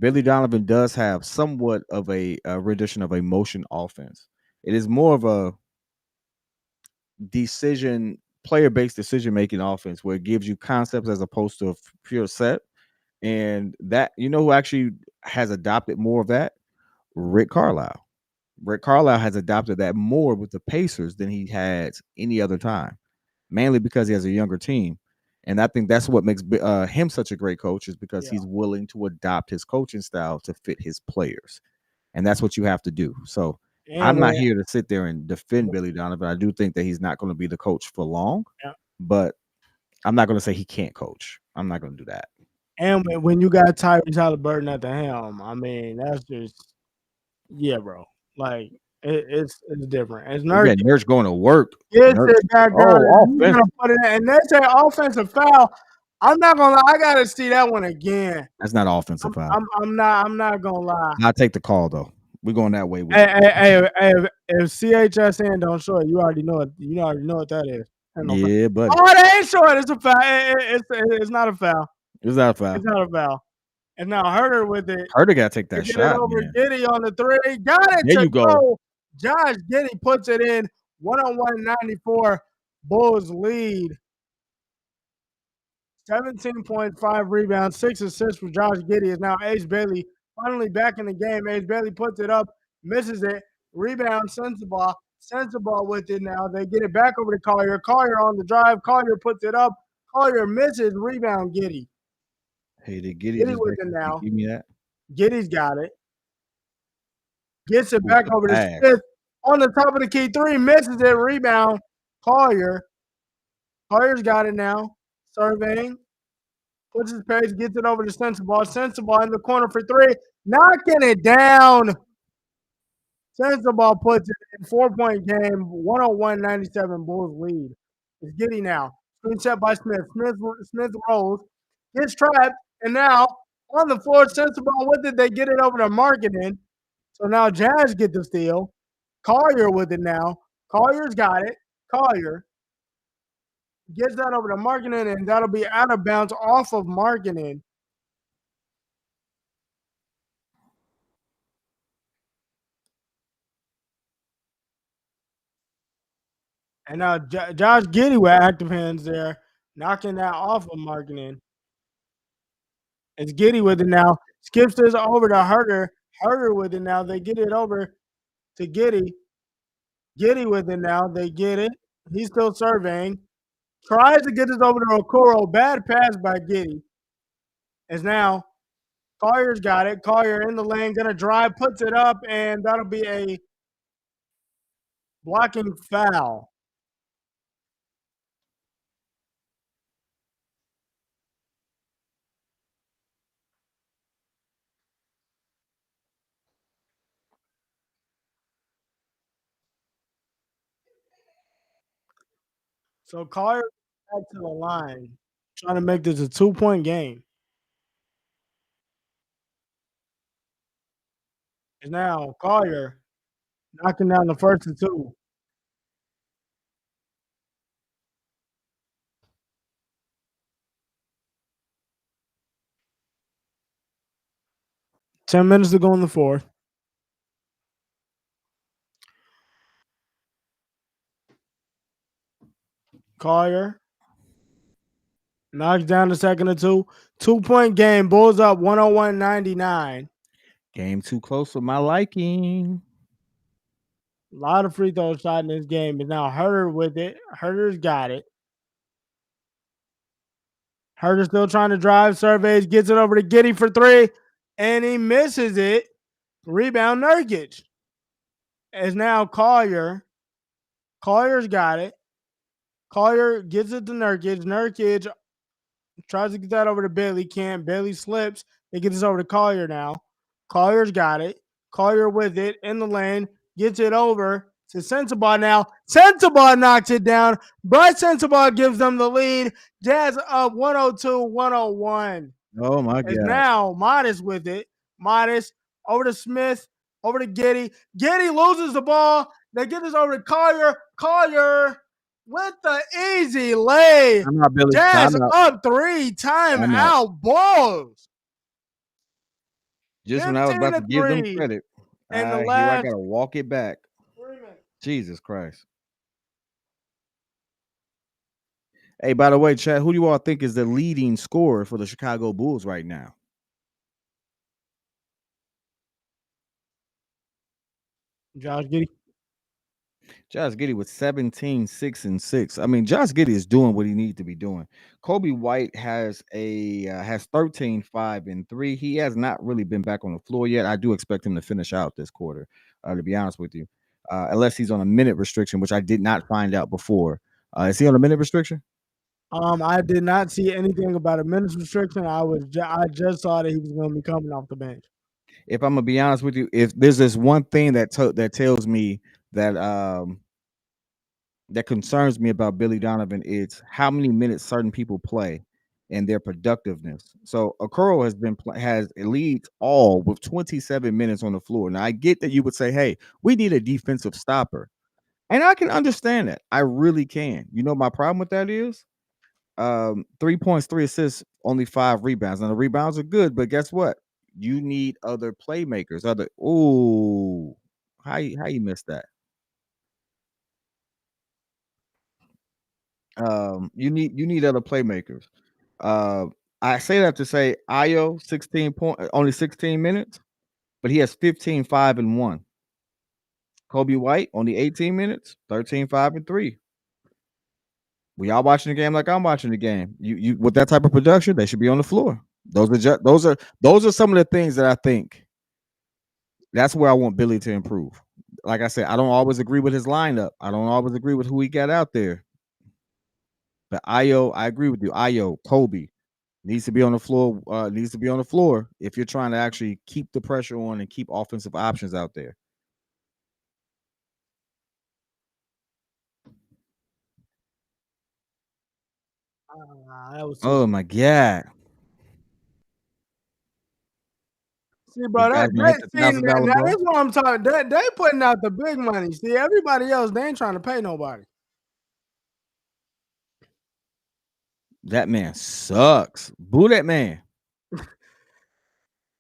Billy Donovan does have somewhat of a rendition of a motion offense. It is more of a player-based decision-making offense where it gives you concepts as opposed to a pure set. And that, who actually has adopted more of that? Rick Carlisle. Rick Carlisle has adopted that more with the Pacers than he has any other time, mainly because he has a younger team. And I think that's what makes him such a great coach, is because he's willing to adopt his coaching style to fit his players. And that's what you have to do. So I'm not here to sit there and defend Billy Donovan. I do think that he's not going to be the coach for long, but I'm not going to say he can't coach. I'm not going to do that. And when you got Tyrese Halliburton at the helm, I mean, that's just, bro. Like, it's different. It's Nurkic. Nurkic going to work. It's and they say offensive foul. I'm not gonna lie. I gotta see that one again. That's not offensive foul. I'm not gonna lie. I'll take the call though. We're going that way. If CHSN don't show it, you already know it. You already know what that is. Yeah, but they ain't showing. It's a foul. It's not a foul. It's not a foul. It's not a foul. And now Herter with it. Herter got to take that shot. Over Giddey on the three. Got it. There you go. Josh Giddey puts it in. 101-94. Bulls lead. 17.5 rebounds, 6 assists for Josh Giddey. Is now Ace Bailey finally back in the game. Ace Bailey puts it up, misses it. Rebound, Sensabaugh. Sensabaugh with it now. They get it back over to Collier. Collier on the drive. Collier puts it up. Collier misses. Rebound, Giddey. Hey, did Giddey with it now. Give me that. Giddey's got it. Gets it back over to Smith. On the top of the key, 3, misses it. Rebound, Collier. Collier's got it now. Surveying. Puts his pace, gets it over to Sensabaugh. Sensabaugh in the corner for 3. Knocking it down. Sensabaugh puts it in. 4-point game. 101-97 Bulls lead. It's Giddey now. Screen set by Smith. Smith rolls. Gets trapped. And now on the floor, Sensabaugh with it. They get it over to Markkanen. So now Jazz get the steal. Collier with it now. Collier's got it. Collier gets that over to Markkanen, and that'll be out of bounds off of Markkanen. And now Josh Giddey with active hands there, knocking that off of Markkanen. It's Giddey with it now. Skips this over to Herter. Herter with it now. They get it over to Giddey. Giddey with it now. They get it. He's still surveying. Tries to get this over to Okoro. Bad pass by Giddey. As now Collier's got it. Collier in the lane, gonna drive, puts it up, and that'll be a blocking foul. So Collier back to the line, trying to make this a 2-point game. And now Collier knocking down the first and 2. Ten minutes to go in the fourth. Collier knocks down the second and 2. 2-point game. Bulls up 101-99. Game too close for my liking. A lot of free throw shot in this game. But now Herter with it. Herter's got it. Herter still trying to drive. Surveys. Gets it over to Giddey for 3. And he misses it. Rebound Nurkic. As now Collier. Collier's got it. Collier gets it to Nurkic. Nurkic tries to get that over to Bailey. Can't. Bailey slips. They get this over to Collier now. Collier's got it. Collier with it in the lane. Gets it over to Sensabaugh now. Sensabaugh knocks it down. Bryce Sensabaugh gives them the lead. Jazz up 102-101. Oh, my God. Now Modest with it. Modest over to Smith. Over to Giddey. Giddey loses the ball. They get this over to Collier. Collier with the easy lay. Jazz up 3. Timeout Bulls. Just when I was 15 about to to give them 3 credit, in the here I last gotta walk it back. 3 minutes. Jesus Christ. Hey, by the way, Chad, who do you all think is the leading scorer for the Chicago Bulls right now? Josh Giddey. Josh Giddey with 17, 6, and 6. I mean, Josh Giddey is doing what he needs to be doing. Kobe White has 13, 5, and 3. He has not really been back on the floor yet. I do expect him to finish out this quarter, to be honest with you. Unless he's on a minute restriction, which I did not find out before. Is he on a minute restriction? I did not see anything about a minutes restriction. I just saw that he was going to be coming off the bench. If I'm gonna be honest with you, if there's this one thing that tells me that that concerns me about Billy Donovan, it's how many minutes certain people play and their productiveness. So Okoro has leads all with 27 minutes on the floor. Now I get that you would say, "Hey, we need a defensive stopper," and I can understand that. I really can. You know, my problem with that is 3 points, 3 assists, only 5 rebounds. Now the rebounds are good, but guess what? You need other playmakers. How you missed that? You need other playmakers. I say that to say Io 16 minutes, but he has 15, 5, and 1. Kobe White only 18 minutes, 13, 5, and 3. We all watching the game like I'm watching the game. You with that type of production, they should be on the floor. Those are some of the things that I think. That's where I want Billy to improve. Like I said, I don't always agree with his lineup. I don't always agree with who he got out there. But Io, I agree with you. Io, Kobe needs to be on the floor. Needs to be on the floor if you're trying to actually keep the pressure on and keep offensive options out there. That was Oh my God. See, bro, You guys gonna hit the $1,000 now bar? that's what I'm talking. They putting out the big money. See, everybody else, they ain't trying to pay nobody. That man sucks. Boo that man.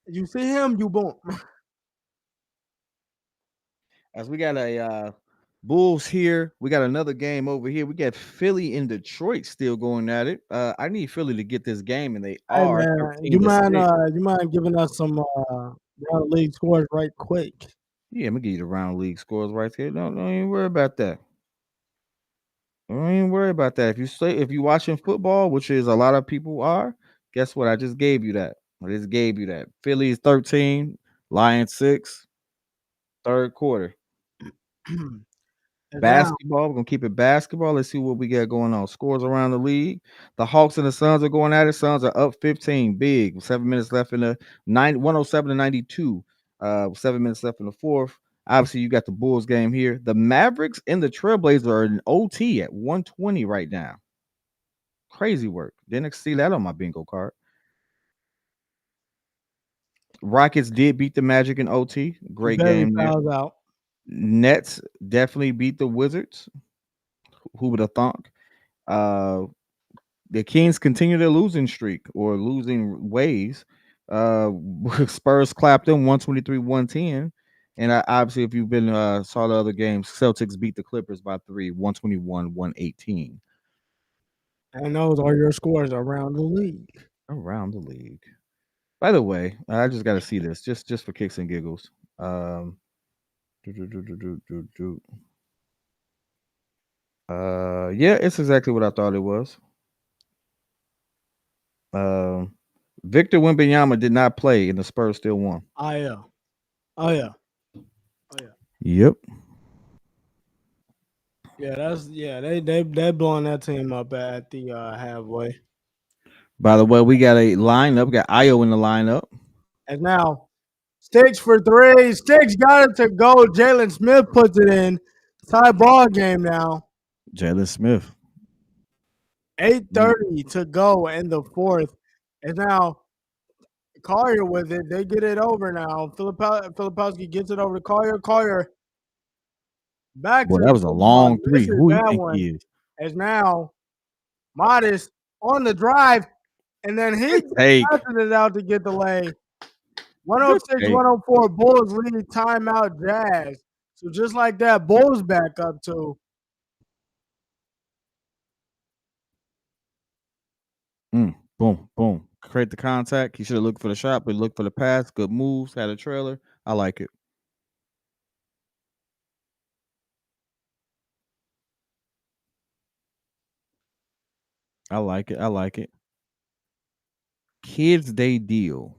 You see him, you boom. As we got a Bulls here, we got another game over here. We got Philly and Detroit still going at it. I need Philly to get this game, and they Hey are man, 13 to 6. you mind giving us some round league scores right quick? Yeah, I'm gonna give you the round league scores right here. Don't even worry about that. Don't even worry about that. If you watching football, which is a lot of people are, guess what? I just gave you that. I just gave you that. Phillies 13, Lions 6, third quarter. And Basketball, we're gonna keep it basketball. Let's see what we got going on. Scores around the league. The Hawks and the Suns are going at it. Suns are up 15, big. 7 minutes left in the 107 to 92. 7 minutes left in the fourth. Obviously, you got the Bulls game here. The Mavericks and the Trailblazers are in OT at 120 right now. Crazy work. Didn't see that on my bingo card. Rockets did beat the Magic in OT. Great game there. out. Nets definitely beat the Wizards. Who would have thought? The Kings continue their losing streak or losing ways. Spurs clapped them 123-110. And obviously, if you've been saw the other games, Celtics beat the Clippers by 3, 121-118. And those are your scores around the league. Around the league. By the way, I just got to see this just for kicks and giggles. Yeah, it's exactly what I thought it was. Victor Wembanyama did not play, and the Spurs still won. Oh yeah. Yep. Yeah, they blowing that team up at the halfway. By the way, we got a lineup. We got Io in the lineup. And now Sticks for 3. Sticks got it to go. Jalen Smith puts it in. Tie ball game now. Jalen Smith. 8:30 to go in the fourth. And now Collier with it. They get it over now. Filipowski gets it over to Collier. Collier back Boy, to that was a long 3. Who you that think one. he is? As now Modest on the drive, and then he passes it out to get the lay. Good 106, take. 104. Bulls lead timeout Jazz. So just like that, Bulls back up to. Boom, boom. Create the contact. He should have looked for the shot, but looked for the pass. Good moves. Had a trailer. I like it. I like it. I like it. Kids Day deal.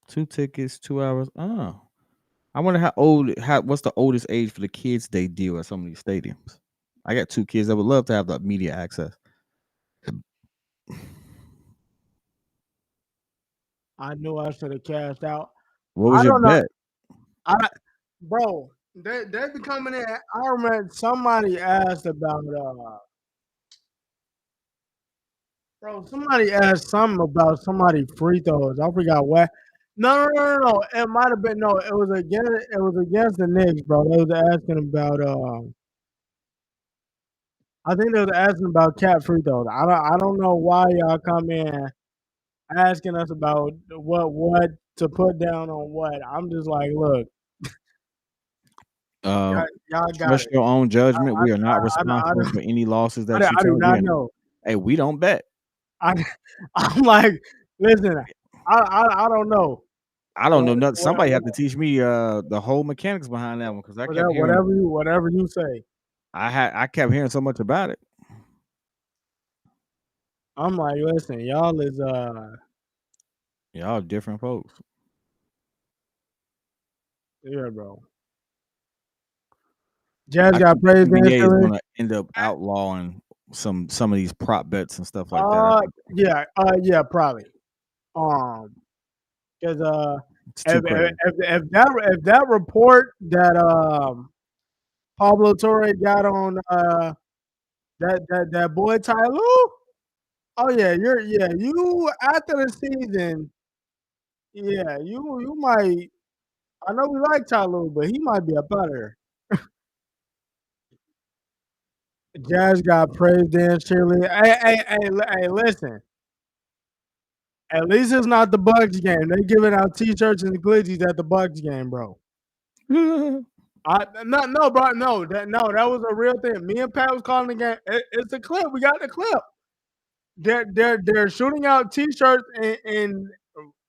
2 tickets, 2 hours. Oh. I wonder what's the oldest age for the Kids Day deal at some of these stadiums. I got 2 kids that would love to have the media access. I knew I should have cashed out. What was I your don't know. bet? Bro, they be coming in. I remember somebody asked about somebody asked something about somebody free throws. I forgot what. No. It might have been no. It was against the Knicks, bro. They was asking about I think they was asking about cat free throws. I don't know why y'all come in asking us about what to put down on what. I'm just like, look, y'all got Trust it. your own judgment. We are not I responsible don't for any losses that I you do take. not know. Hey, we don't bet. I'm like, listen, I don't know. I don't know nothing. What- Somebody have to teach me the whole mechanics behind that one because I kept hearing. whatever you say. I kept hearing so much about it. I'm like, listen, y'all is Y'all different folks. yeah, bro. Jazz I got think the praised NBA is instantly. gonna end up outlawing some of these prop bets and stuff like that. Yeah, probably. Because It's too crazy. if that report that Pablo Torre got on that boy Ty Lue, oh yeah, you after the season, yeah, you might. I know we like Ty Lue, but he might be up out of here. Jazz got praised in cheerleading. Hey, listen. At least it's not the Bucks game. They giving out T-shirts and glizzies at the Bucks game, bro. No, bro. That was a real thing. Me and Pat was calling the game. It's a clip. We got the clip. They're shooting out T-shirts and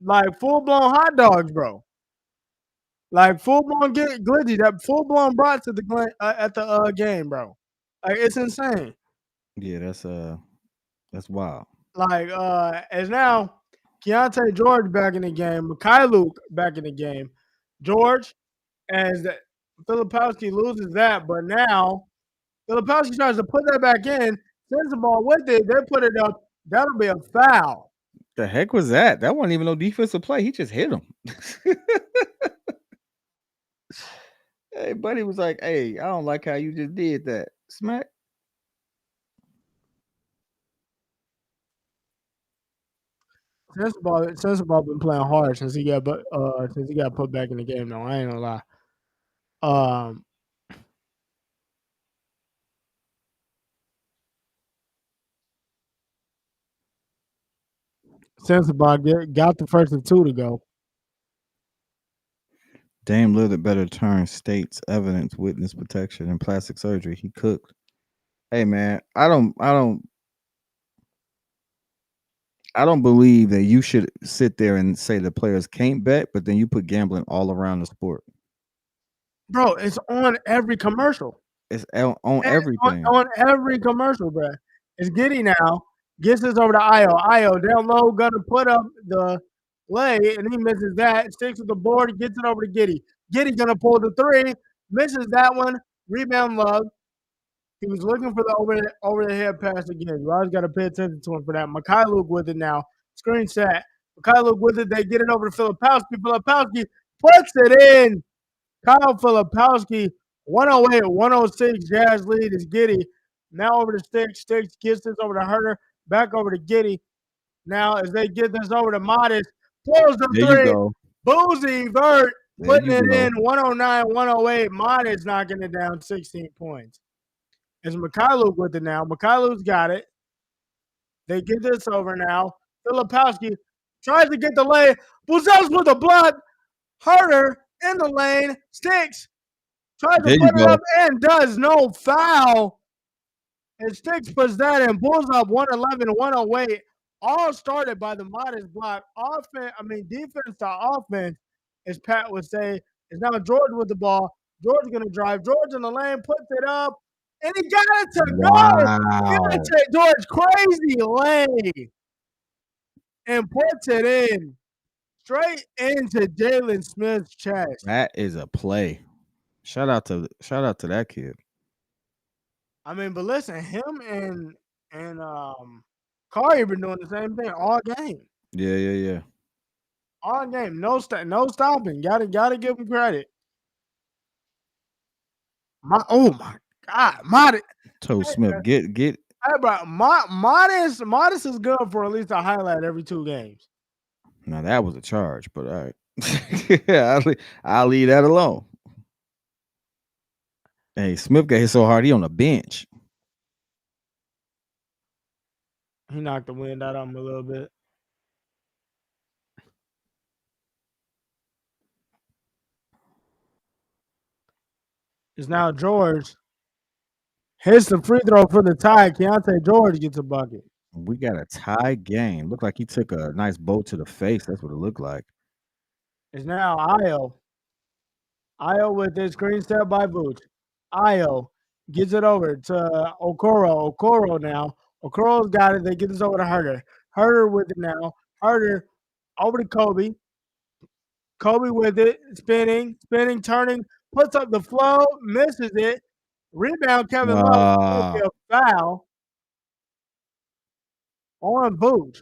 like full blown hot dogs, bro. Like full blown glizzy. That full blown brats at the game, bro. Like it's insane. Yeah, that's wild. Like as now Keontae George back in the game, Mikhail Luke back in the game. George, as Filipowski loses that, but now Filipowski tries to put that back in, sends the ball with it, they put it up. That'll be a foul. The heck was that? That wasn't even no defensive play. He just hit him. Hey, buddy was like, "Hey, I don't like how you just did that." Smack. Sensabaugh been playing hard since he got put back in the game. Though I ain't gonna lie. Sensabaugh got the first of 2 to go. Dame Lillard better turn state's evidence witness protection and plastic surgery. He cooked. Hey man, I don't believe that you should sit there and say the players can't bet, but then you put gambling all around the sport. Bro, it's on every commercial. It's on everything. On every commercial, bro. It's Giddy now. Gets this over to Io down low, gonna put up the lay, and he misses that. Sticks with the board, gets it over to Giddy. Giddy gonna pull the 3, misses that one. Rebound Love. He was looking for the over the head pass again. You always got to pay attention to him for that. Mikhail Luke with it now. Screen set. Mikhail Luke with it. They get it over to Filipowski. Filipowski puts it in. Kyle Filipowski, 108-106. Jazz lead is Giddy. Now over to Sticks. Sticks gets this over to Herter. Back over to Giddy. Now as they get this over to Modest. Pulls the There 3. you go. Boozy Vert putting it go. in. 109-108. Modest knocking it down 16 points. It's Mikhailuk with it now. Mikhailuk's got it. They get this over now. Filipowski tries to get the lane. Buzel's with a block. Herder in the lane. Sticks. Tries to put it up and does no foul. And Sticks puts that in. Bulls up 111 108. All started by the modest block. Defense to offense, as Pat would say, is now George with the ball. George going to drive. George in the lane, puts it up, and he got it to go. Give it to George. Crazy lane. And puts it in. Straight into Jalen Smith's chest. That is a play. Shout out to that kid. I mean, but listen, him and Kari been doing the same thing all game. Yeah. All game, no stopping. Gotta give him credit. Oh my God, Modest. Smith, get. Hey, bro, Modest is good for at least a highlight every 2 games. Now that was a charge, but all right. Yeah, I'll leave that alone. Hey, Smith got hit so hard he on the bench. He knocked the wind out of him a little bit. It's now George. Hits the free throw for the tie. Keontae George gets a bucket. We got a tie game. Looked like he took a nice boat to the face. That's what it looked like. It's now Io. Io with this screen step by Vooch. Io gets it over to Okoro. Okoro now. Okoro's got it. They get this over to Herder. Herder with it now. Herder over to Kobe. Kobe with it. Spinning, turning. Puts up the flow. Misses it. Rebound Kevin Love. A foul on Vooch.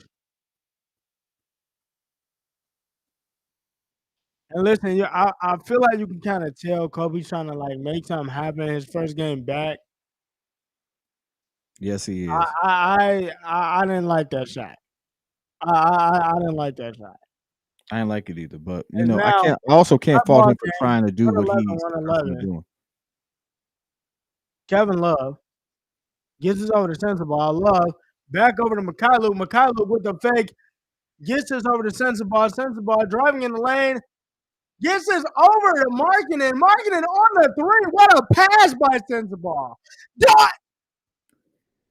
And listen, I feel like you can kind of tell Kobe's trying to like make something happen his first game back. Yes, he is. I didn't like that shot. I didn't like that shot. I didn't like it either, but And now, I also can't fault him for trying to do what he's doing. Kevin Love gets this over to Sensabaugh. Love back over to Mikhailuk. Mikhailuk with the fake gets this over to Sensabaugh. Sensabaugh driving in the lane. Gets this over to Markkanen. Markkanen on the 3. What a pass by Sensabaugh.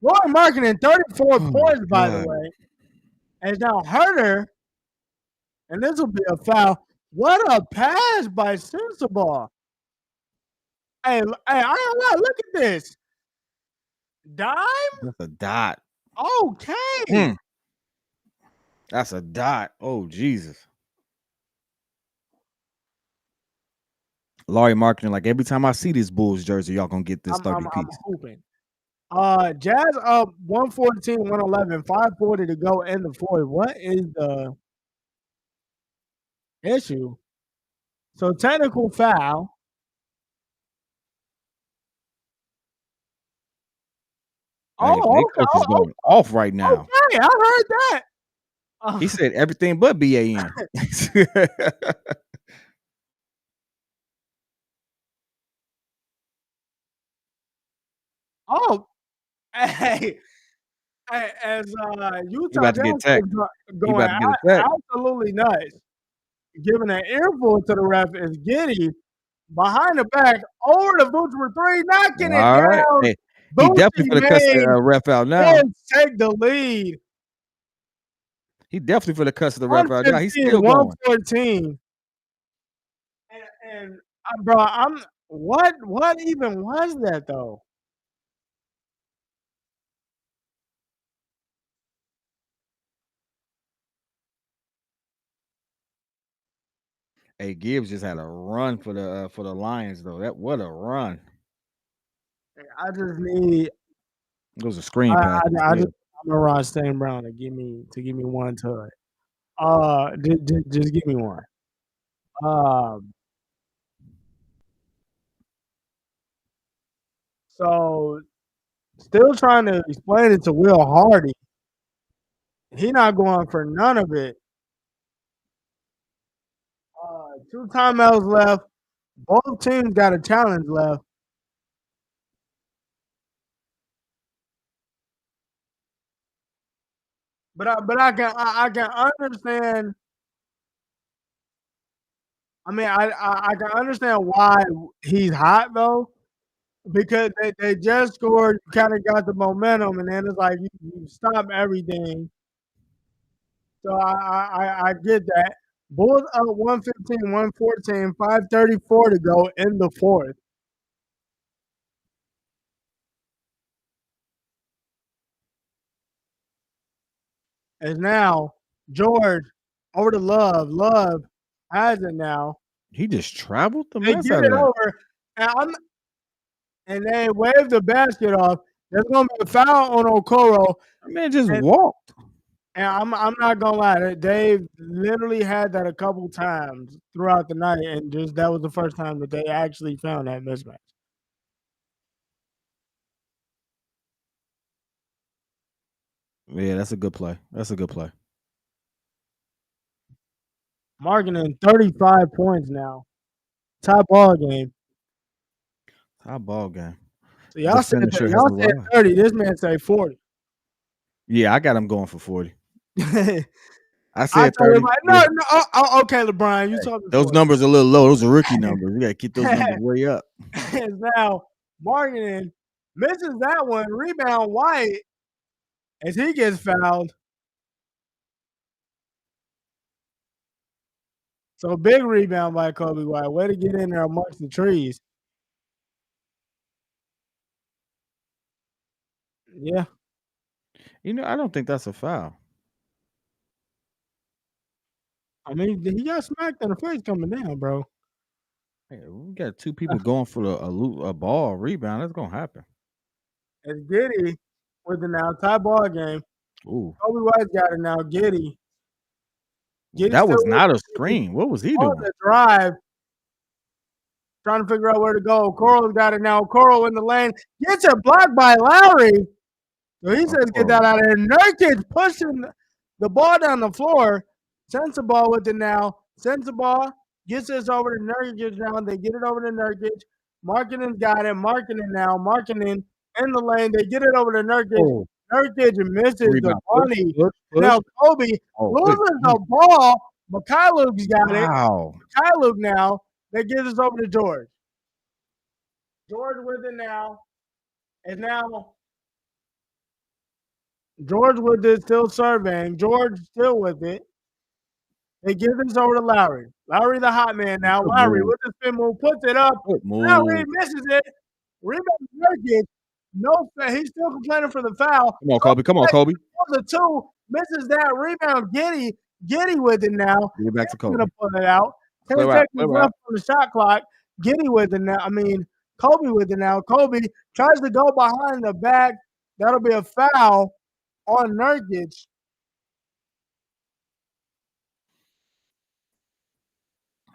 Lauren Markkanen, 34 points, by the way. And now Herder, and this will be a foul. What a pass by Sensabaugh. Hey, I don't know. Look at this. Dime? That's a dot. Okay. That's a dot. Oh, Jesus. Laurie Markkanen, like every time I see this Bulls jersey, y'all gonna get this 30 piece. I'm hoping. Jazz up 114-111, 5:40 to go in the fourth. What is the issue? So technical foul. Coach is going off right now. Okay, I heard that. He said everything but BAN. Hey, as Utah about to get tech. going absolutely nuts, giving an earful to the ref is Giddy behind the back over the Vooch for 3, knocking it down. Hey, he definitely for the cuss the ref out now. Take the lead. He definitely for the cuss the ref out now. He's still going. 114. And bro, what even was that though? Hey, Gibbs just had a run for the Lions though. What a run! I just need. It was a screen pass. I'm a Ross Stain Brown to give me one touch. Just give me one. So still trying to explain it to Will Hardy. He not going for none of it. 2 timeouts left. Both teams got a challenge left. But I can understand. I mean, I can understand why he's hot though, because they just scored, kind of got the momentum, and then it's like you stop everything. So I get that. Bulls up 115, 114, 5:34 to go in the fourth. And now George over to Love. Love has it now. He just traveled the They mess get out it of that. over, and they wave the basket off. There's gonna be a foul on Okoro. That man just And, walked. and I'm not gonna lie, Dave literally had that a couple times throughout the night, and just that was the first time that they actually found that mismatch. Yeah, that's a good play. That's a good play. Marketing 35 points now. Top ball game. Top ball game. So y'all said 30. This man say 40. Yeah, I got him going for 40. I I said 30. no, okay, LeBron, you talking those 40. numbers are a little low. Those are rookie numbers. We got to keep those numbers way up. Now, Marketing misses that one. Rebound White as he gets fouled. So big rebound by Kobe White. Way to get in there amongst the trees. Yeah. You know, I don't think that's a foul. I mean, he got smacked in the face coming down, bro. Hey, we got two people going for a ball rebound. That's gonna happen. It's Giddy with the now tie ball game. Ooh, Kobe White's got it now. Giddy. that was not a screen. What was he doing? The drive. Trying to figure out where to go. Coral's got it now. Coral in the lane. Gets it blocked by Lowry. So he says, get that out of there. Nurkic pushing the ball down the floor. Sends the ball with it now. Sends the ball. Gets this over to Nurkic now. They get it over to Nurkic. Markkanen got it. Markkanen now. Markkanen in the lane. They get it over to Nurkic. Oh. Nurkic misses the bunny. Push. Now Kobe loses the ball. Mikhailuk's got it. Mikhailuk now. They give this over to George. George with it now. And now George with it, still surveying. George still with it. They give this over to Lowry. Lowry the hot man now. Lowry with the spin move, puts it up. Lowry misses it. Rebound Nurkic. No, he's still complaining for the foul. Come on, Kobe. Come on, Kobe. The two misses that rebound. Giddy with it now. Get back to Kobe. Gonna pull it out. 10 seconds left on the shot clock. Giddy with it now. Kobe with it now. Kobe tries to go behind the back. That'll be a foul on Nurkic.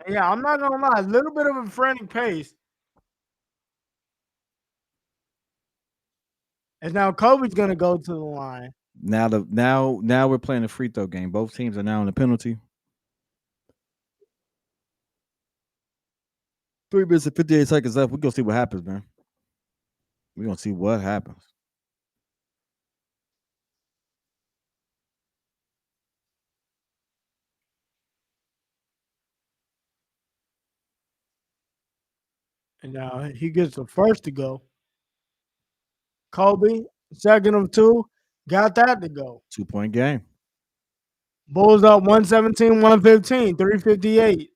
Yeah, I'm not gonna lie. A little bit of a frantic pace. And now Kobe's gonna go to the line. Now we're playing a free throw game. Both teams are now in the penalty. 3 minutes and 58 seconds left. We're gonna see what happens, man. We're gonna see what happens. And now he gets the first to go. Kobe, second of two, got that to go. 2-point game. Bulls up 117, 115, 358.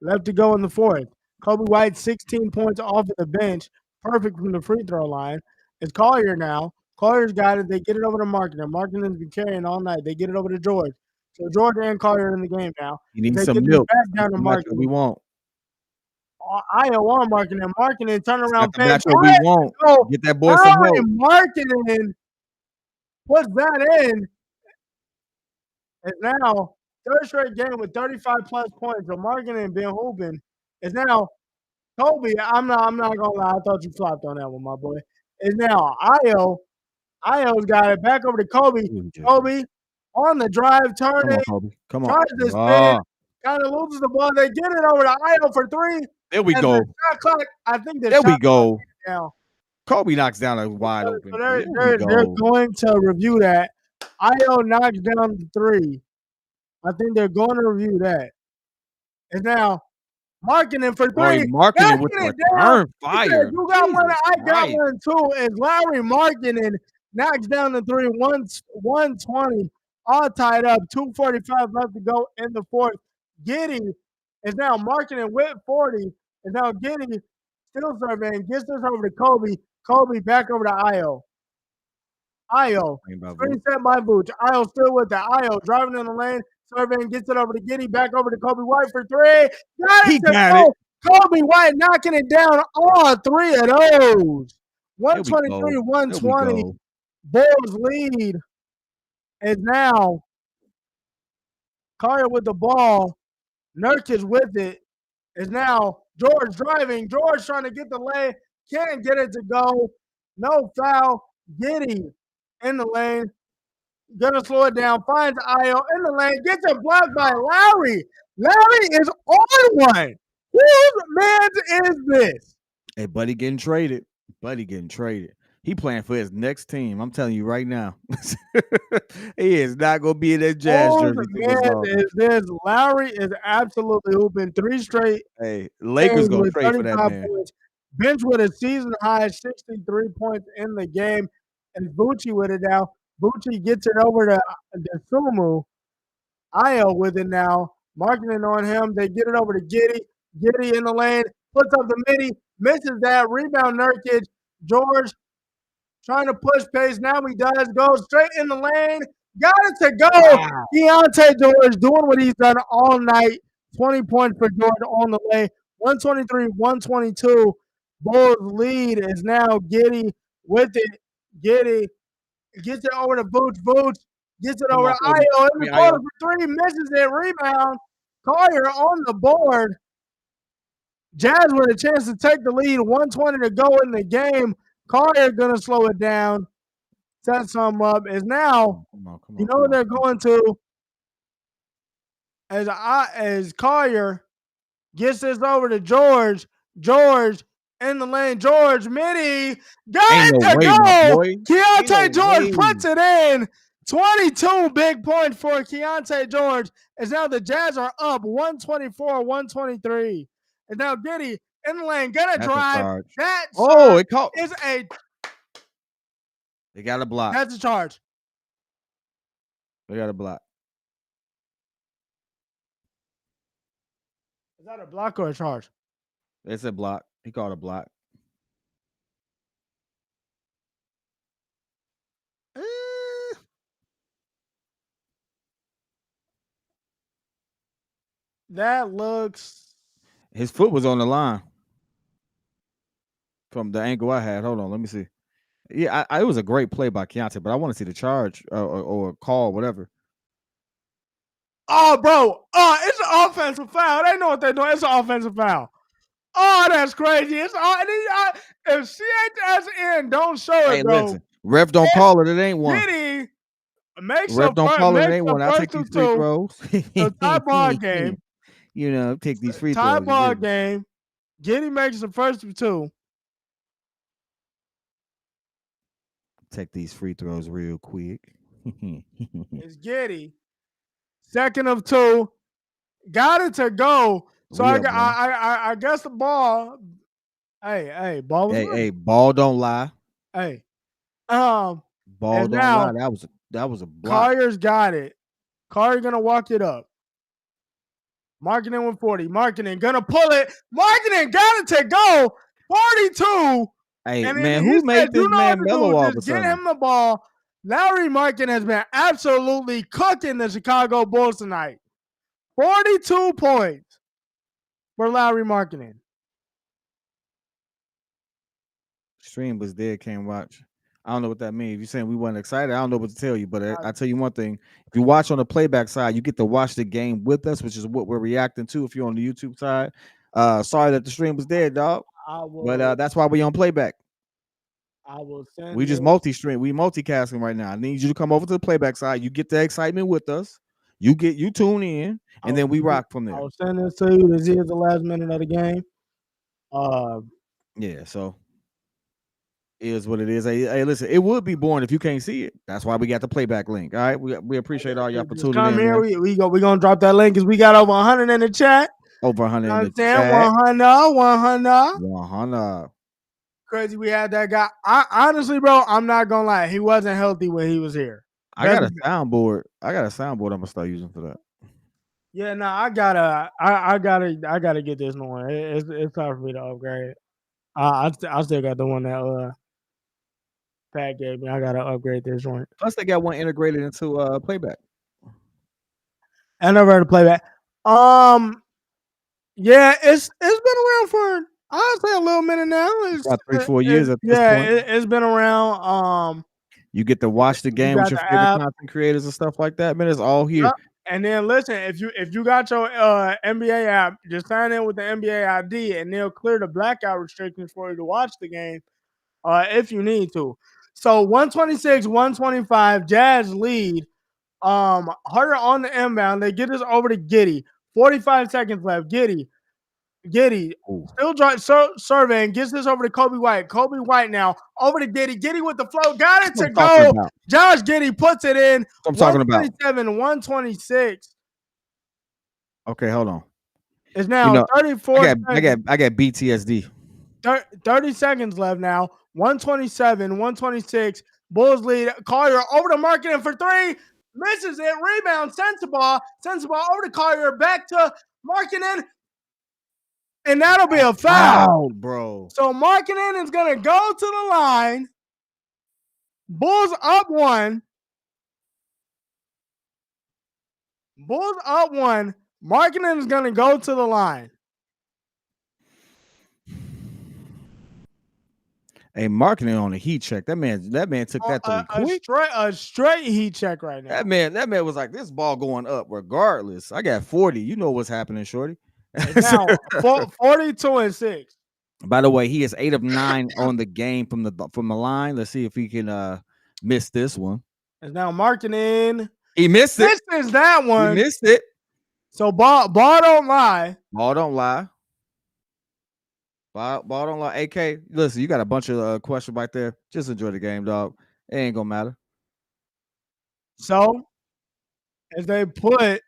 Left to go in the fourth. Kobe White, 16 points off of the bench. Perfect from the free throw line. It's Collier now. Collier's got it. They get it over to Markkanen. Markkanen's been carrying all night. They get it over to George. So George and Collier in the game now. You need some milk. Back down to Markkanen. We won't. I want Markkanen. Markkanen turn around. That's what we won't. Get that boy some milk. Markkanen puts that in. And now, third straight game with 35 plus points. So Markkanen been hooping. It's now Kobe. I'm not gonna lie. I thought you flopped on that one, my boy. It's now Io. Io's got it back over to Kobe. Kobe on the drive, turning. Come on. Tries to spin. Kind of loses the ball. They get it over to Io for three. There we go. Shot clock, I think there we go. Now. Kobe knocks down a wide open. So they're going to review that. Io knocks down the three. I think they're going to review that. And now Marketing for Roy three. Marketing with Knocking the it down. return He said, fire. you got one, Jesus I got Christ. one too. As Larry Marketing knocks down the three, 120, all tied up, 2:45 left to go in the fourth. Giddy is now Marketing with 40. Is now Giddy still surveying, gets this over to Kobe. Kobe back over to Io. Io. Screen set by Booch. Io still with the Io driving in the lane. Surveying gets it over to Giddy. Back over to Kobe White for three. Got it to go. Kobe White knocking it down all three of those. 123, 120. Bulls lead is now Collier with the ball. Nurkic with it. Is now George driving. George trying to get the lane. Can't get it to go. No foul. Giddy in the lane. Gonna slow it down. Finds Io in the lane. Gets it blocked by Larry. Larry is on one. Whose man is this? Hey, Buddy getting traded. He playing for his next team. I'm telling you right now. He is not going to be in that Jazz jersey. Man is this? Larry is absolutely hooping 3 straight. Hey, Lakers going to trade for that man. Points. Bench with a season high 63 points in the game. And Bucci with it now. Bucci gets it over to Sumu. Io with it now. Marketing on him. They get it over to Giddy. Giddy in the lane. Puts up the midi. Misses that. Rebound Nurkic. George trying to push pace. Now he does. Goes straight in the lane. Got it to go. Wow. Keontae George doing what he's done all night. 20 points for George on the way. 123, 122. Bulls lead is now Giddy with it. Giddy gets it over to Booch. Booch gets it over to Io in the corner for three. Misses it. Rebound. Collier on the board. Jazz with a chance to take the lead. 120 to go in the game. Collier gonna slow it down. Set some up. Is now. You know what they're going to. As Collier gets this over to George. George in the lane. George midi. Got it to go. Keontae George puts it in. 22 big points for Keontae George. As now the Jazz are up 124, 123. And now Giddy in the lane. Gonna drive. That it caught. Is a. They got a block. That's a charge. They got a block. Is that a block or a charge? It's a block. He called a block. That looks. His foot was on the line. From the angle I had. Hold on. Let me see. Yeah, it was a great play by Keontae, but I want to see the charge or call, whatever. Oh, bro. Oh, it's an offensive foul. They know what they're doing. It's an offensive foul. Oh, that's crazy. It's if she ain't that's in, don't show it, bro. Listen, ref don't call it. It ain't one. Giddy ref don't call it. It ain't one. I'll take these free throws. So tie ball game. You know, take these free throws. Tie ball game. Giddy makes the first of 2. Take these free throws real quick. It's Giddy. Second of 2. Got it to go. So I guess the ball. Hey, ball. Hey, ball don't lie. Hey, ball don't lie. That was a block. Collier's got it. Collier gonna walk it up. Marketing with 40. Marketing gonna pull it. Marketing got it to go. 42. Hey, and man, who made this man mellow all of a sudden? Get him the ball. Larry Marketing has been absolutely cooking the Chicago Bulls tonight. 42 points for Larry Marketing. Stream was there, can't watch. I don't know what that means. If you're saying we weren't excited, I don't know what to tell you. But I'll tell you one thing. If you watch on the playback side, you get to watch the game with us, which is what we're reacting to if you're on the YouTube side. Sorry that the stream was there, dog. But that's why we on playback. I will send we just multi-stream. We multicasting right now. I need you to come over to the playback side. You get the excitement with us. You tune in, and then we rock from there. I'll send this to you. This is the last minute of the game. Yeah, so Is what it is. Hey, listen, it would be boring if you can't see it. That's why we got the playback link. All right, we appreciate all y'all for Just tuning come in. here. Man. We gonna drop that link because we got over 100 in the chat. Over 100 in the Understand? chat. 100. 100. Crazy. We had that guy. Honestly, bro, I'm not gonna lie. He wasn't healthy when he was here. I got a soundboard. I'm gonna start using for that. Yeah, no, I gotta get this one. It's time for me to upgrade. I still got the one that Pat gave me. I gotta upgrade this joint. Plus, they got one integrated into playback. I never heard of playback. Yeah, it's been around for I'd say a little minute now. It's about 3-4 years at this point. It's been around. You get to watch the game with your favorite content creators and stuff like that. Man, it's all here. Yep. And then listen, if you got your NBA app, just sign in with the NBA ID, and they'll clear the blackout restrictions for you to watch the game, if you need to. So 126, 125, Jazz lead. Harder on the inbound. They get this over to Giddey. 45 seconds left. Giddey. Still surveying. Gets this over to Kobe White. Kobe White now over to Giddey. Giddey with the flow. Got it to go. Josh Giddey puts it in. I'm talking about 126. Okay, hold on. It's now 34. I got BTSD. 30 seconds left now. 127, 126. Bulls lead. Collier over to Markkanen for three. Misses it. Rebound. Sensabaugh. Over to Collier. Back to Markkanen. And that'll be a foul, bro. So Markkanen is going to go to the line. Bulls up one. Markkanen is going to go to the line. Hey, Markkanen on a heat check. That man took that to quick. A straight heat check right now. That man was like, this ball going up regardless. I got 40. You know what's happening, shorty. Now 42 and 6. By the way, he is 8 of 9 on the game from the line. Let's see if he can miss this one. It's now Markkanen. He missed it. Misses that one. He missed it. So ball don't lie. Ball don't lie. Ball don't lie. AK, listen, you got a bunch of questions right there. Just enjoy the game, dog. It ain't gonna matter. So as they put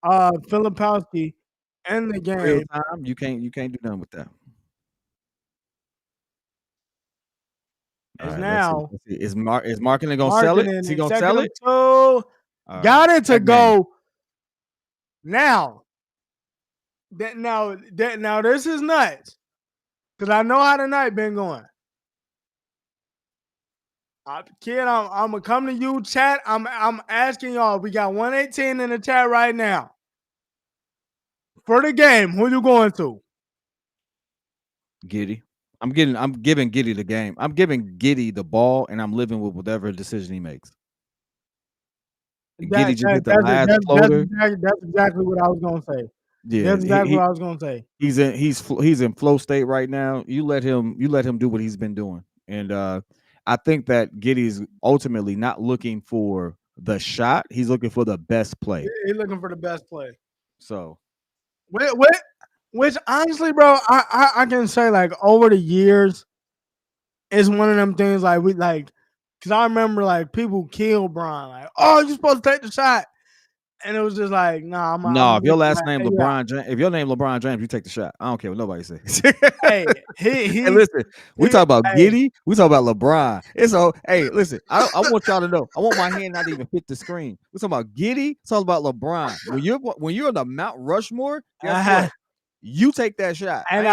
Filipowski in the game, real time, you can't do nothing with that. Is now is Markkanen gonna sell it? Is he gonna sell it? Got it to go. Now this is nuts. Because I know how the night been going. Kid, I'm going to come to you, chat. I'm asking y'all. We got 118 in the chat right now. For the game, who you going to? Giddey. I'm giving Giddey the game. I'm giving Giddey the ball, and I'm living with whatever decision he makes. Giddey just hit the last floater. That's exactly what I was going to say. Yeah, that's exactly what I was gonna say. He's in flow state right now. You let him do what he's been doing, and I think that Giddey's ultimately not looking for the shot. He's looking for the best play. He's looking for the best play. So, which honestly, bro, I can say like over the years, it's one of them things like because I remember like people kill Bron like, oh, you're supposed to take the shot. And it was just like, if your last name LeBron James, if your name LeBron James, you take the shot. I don't care what nobody says. Hey, listen, we talk about Giddey, we talk about LeBron. It's all. Hey, listen, I want y'all to know. I want my hand not to even hit the screen. We talking about Giddey. It's all about LeBron. When you're on the Mount Rushmore, guess what? You take that shot. And he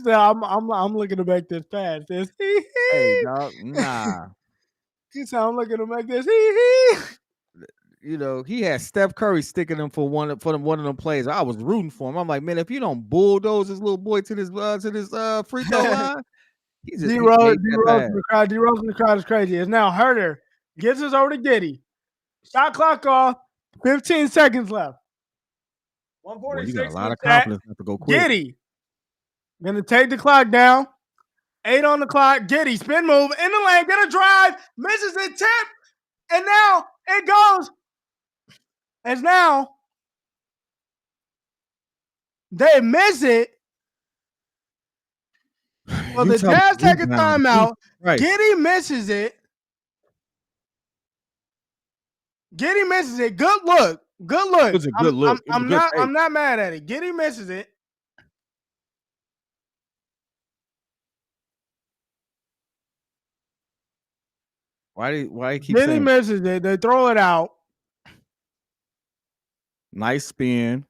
said, I'm looking to make this pass. Hey, dog, nah. He said, I'm looking to make this. You know, he had Steph Curry sticking him for one of them plays. I was rooting for him. I'm like, man, if you don't bulldoze this little boy to this free throw line, he's just D-Rose in the crowd is crazy. It's now Herter gets us over to Giddey. Shot clock off. 15 seconds left. 146. You got a lot of confidence to go quick. Giddey gonna take the clock down. 8 on the clock. Giddey spin move in the lane. Gonna drive. Misses it. Tip. And now it goes. And now they miss it. So the Utah Jazz take a rebound. timeout. Right. Giddy misses it. Giddy misses it. Good look. Good look. It was a good look. It was a good take. I'm not mad at it. Giddy misses it. Why you keep Giddy saying misses it. They throw it out. nice spin?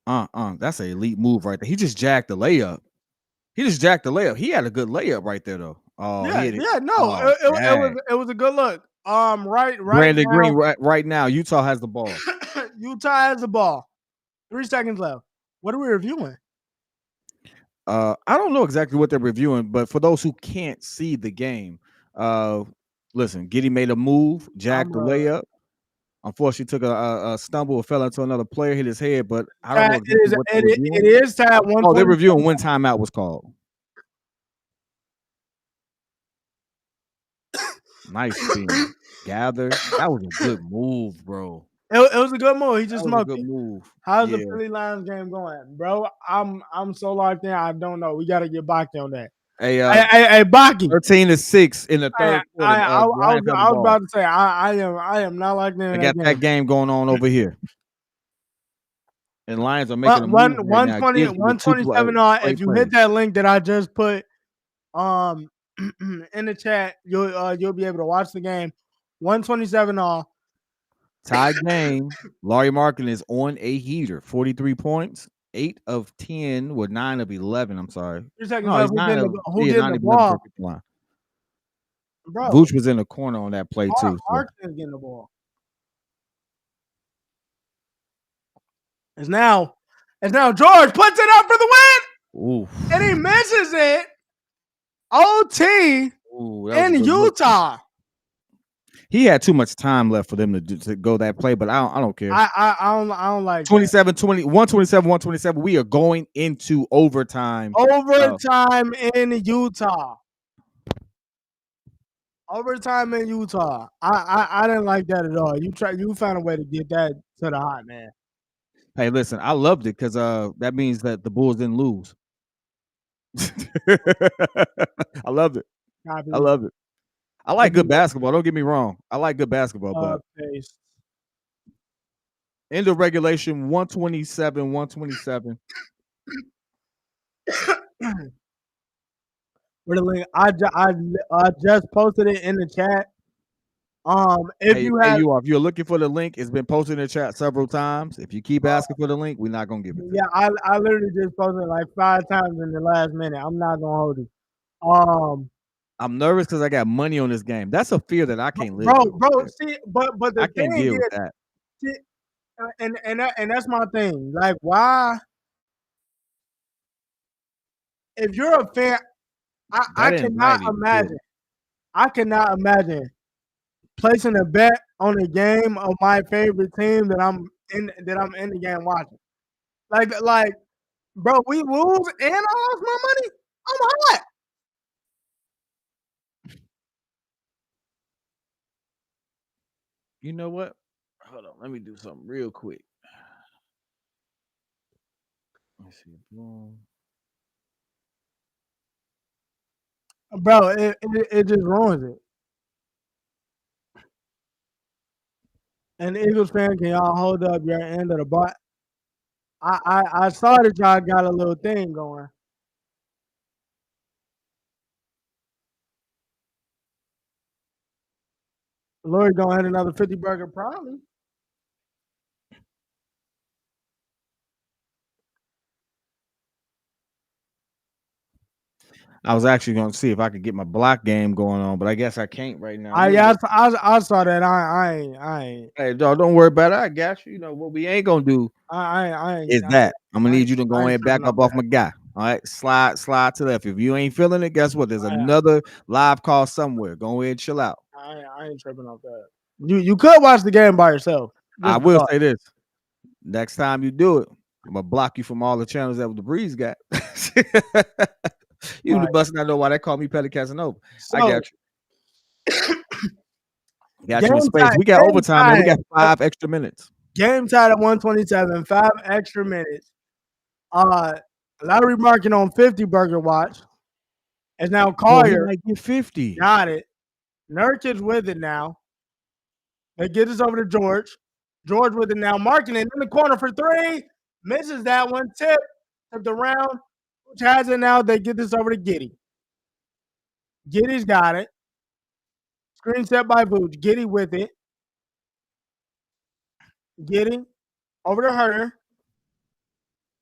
That's an elite move right there. He just jacked the layup. He had a good layup right there, though. Oh, Yeah. No, oh, it was a good look. Right Brandon now, Green. Right now, Utah has the ball. Utah has the ball. 3 seconds left. What are we reviewing? I don't know exactly what they're reviewing, but for those who can't see the game, listen, Giddy made a move, jacked the layup. Unfortunately, took a stumble, fell into another player, hit his head. But I don't know exactly what they're reviewing. It is tied 1. Oh, they're reviewing when timeout was called. Nice spin. Gather. That was a good move, bro. It was a good move. He just smoked a good it. move. How's the Philly Lions game going, bro? I'm so locked in. I don't know. We got to get Baki on that. Hey, Baki. 13-6 in the third quarter. I was about to say I am not locked in. I got that game going on over here. And Lions are making a move right now. 127 on. If you hit that link that I just put in the chat, you'll be able to watch the game. 127 on. Tie game. Laurie Markin is on a heater. 43 points. 8 of 10 with 9 of 11. I'm sorry. 3 seconds left. Who getting the ball? Bro, Vooch was in the corner on that play too. Mark is getting the ball. It's now George puts it up for the win. Ooh. And he misses it. OT in Utah. He had too much time left for them to go that play, but I don't care. I don't like 27-20, 127. We are going into overtime. Overtime in Utah. Overtime in Utah. I didn't like that at all. You found a way to get that to the hot man. Hey, listen, I loved it because that means that the Bulls didn't lose. I loved it. I love it. I like good basketball. Don't get me wrong. I like good basketball, but end of regulation 127. Where the link? I just posted it in the chat. If you're looking for the link, it's been posted in the chat several times. If you keep asking for the link, we're not gonna give it. Yeah, I literally just posted it like 5 times in the last minute. I'm not gonna hold you. I'm nervous because I got money on this game. That's a fear that I can't live with. Bro. See, but the I can't deal with that. See, and that's my thing. Like, why? If you're a fan, I cannot imagine. I cannot imagine placing a bet on a game of my favorite team that I'm in the game watching. Like, bro, we lose and I lost my money. I'm hot. You know what? Hold on. Let me do something real quick. Let's see. Bro, it just ruins it. And the Eagles fan, can y'all hold up your end of the bar? I saw that y'all got a little thing going. Lori gonna hit another 50 burger probably. I was actually going to see if I could get my block game going on, but I guess I can't right now. I saw that. I ain't. Hey, dog, don't worry about it. I got you. You know what we ain't gonna do. I ain't. Is that I'm gonna need you to go ahead and back up off my guy. All right, slide to left. If you ain't feeling it, guess what? There's another live call somewhere. Go ahead and chill out. I ain't tripping off that. You could watch the game by yourself. I will say this: next time you do it, I'm gonna block you from all the channels that the Breeze got. You the bust not know why they call me Petty Casanova. I got you. Got you in space. We got overtime, and we got 5 extra minutes. Game tied at 127, 5 extra minutes. Larry Markin on 50 burger watch. It's now Oh, he Collier. might get 50. Got it. Nurkic with it now. They get this over to George. George with it now. Markkanen in the corner for three. Misses that one. Tipped around. Which has it now. They get this over to Giddey. Giddey's got it. Screen set by Vooch. Giddey with it. Giddey over to Herter.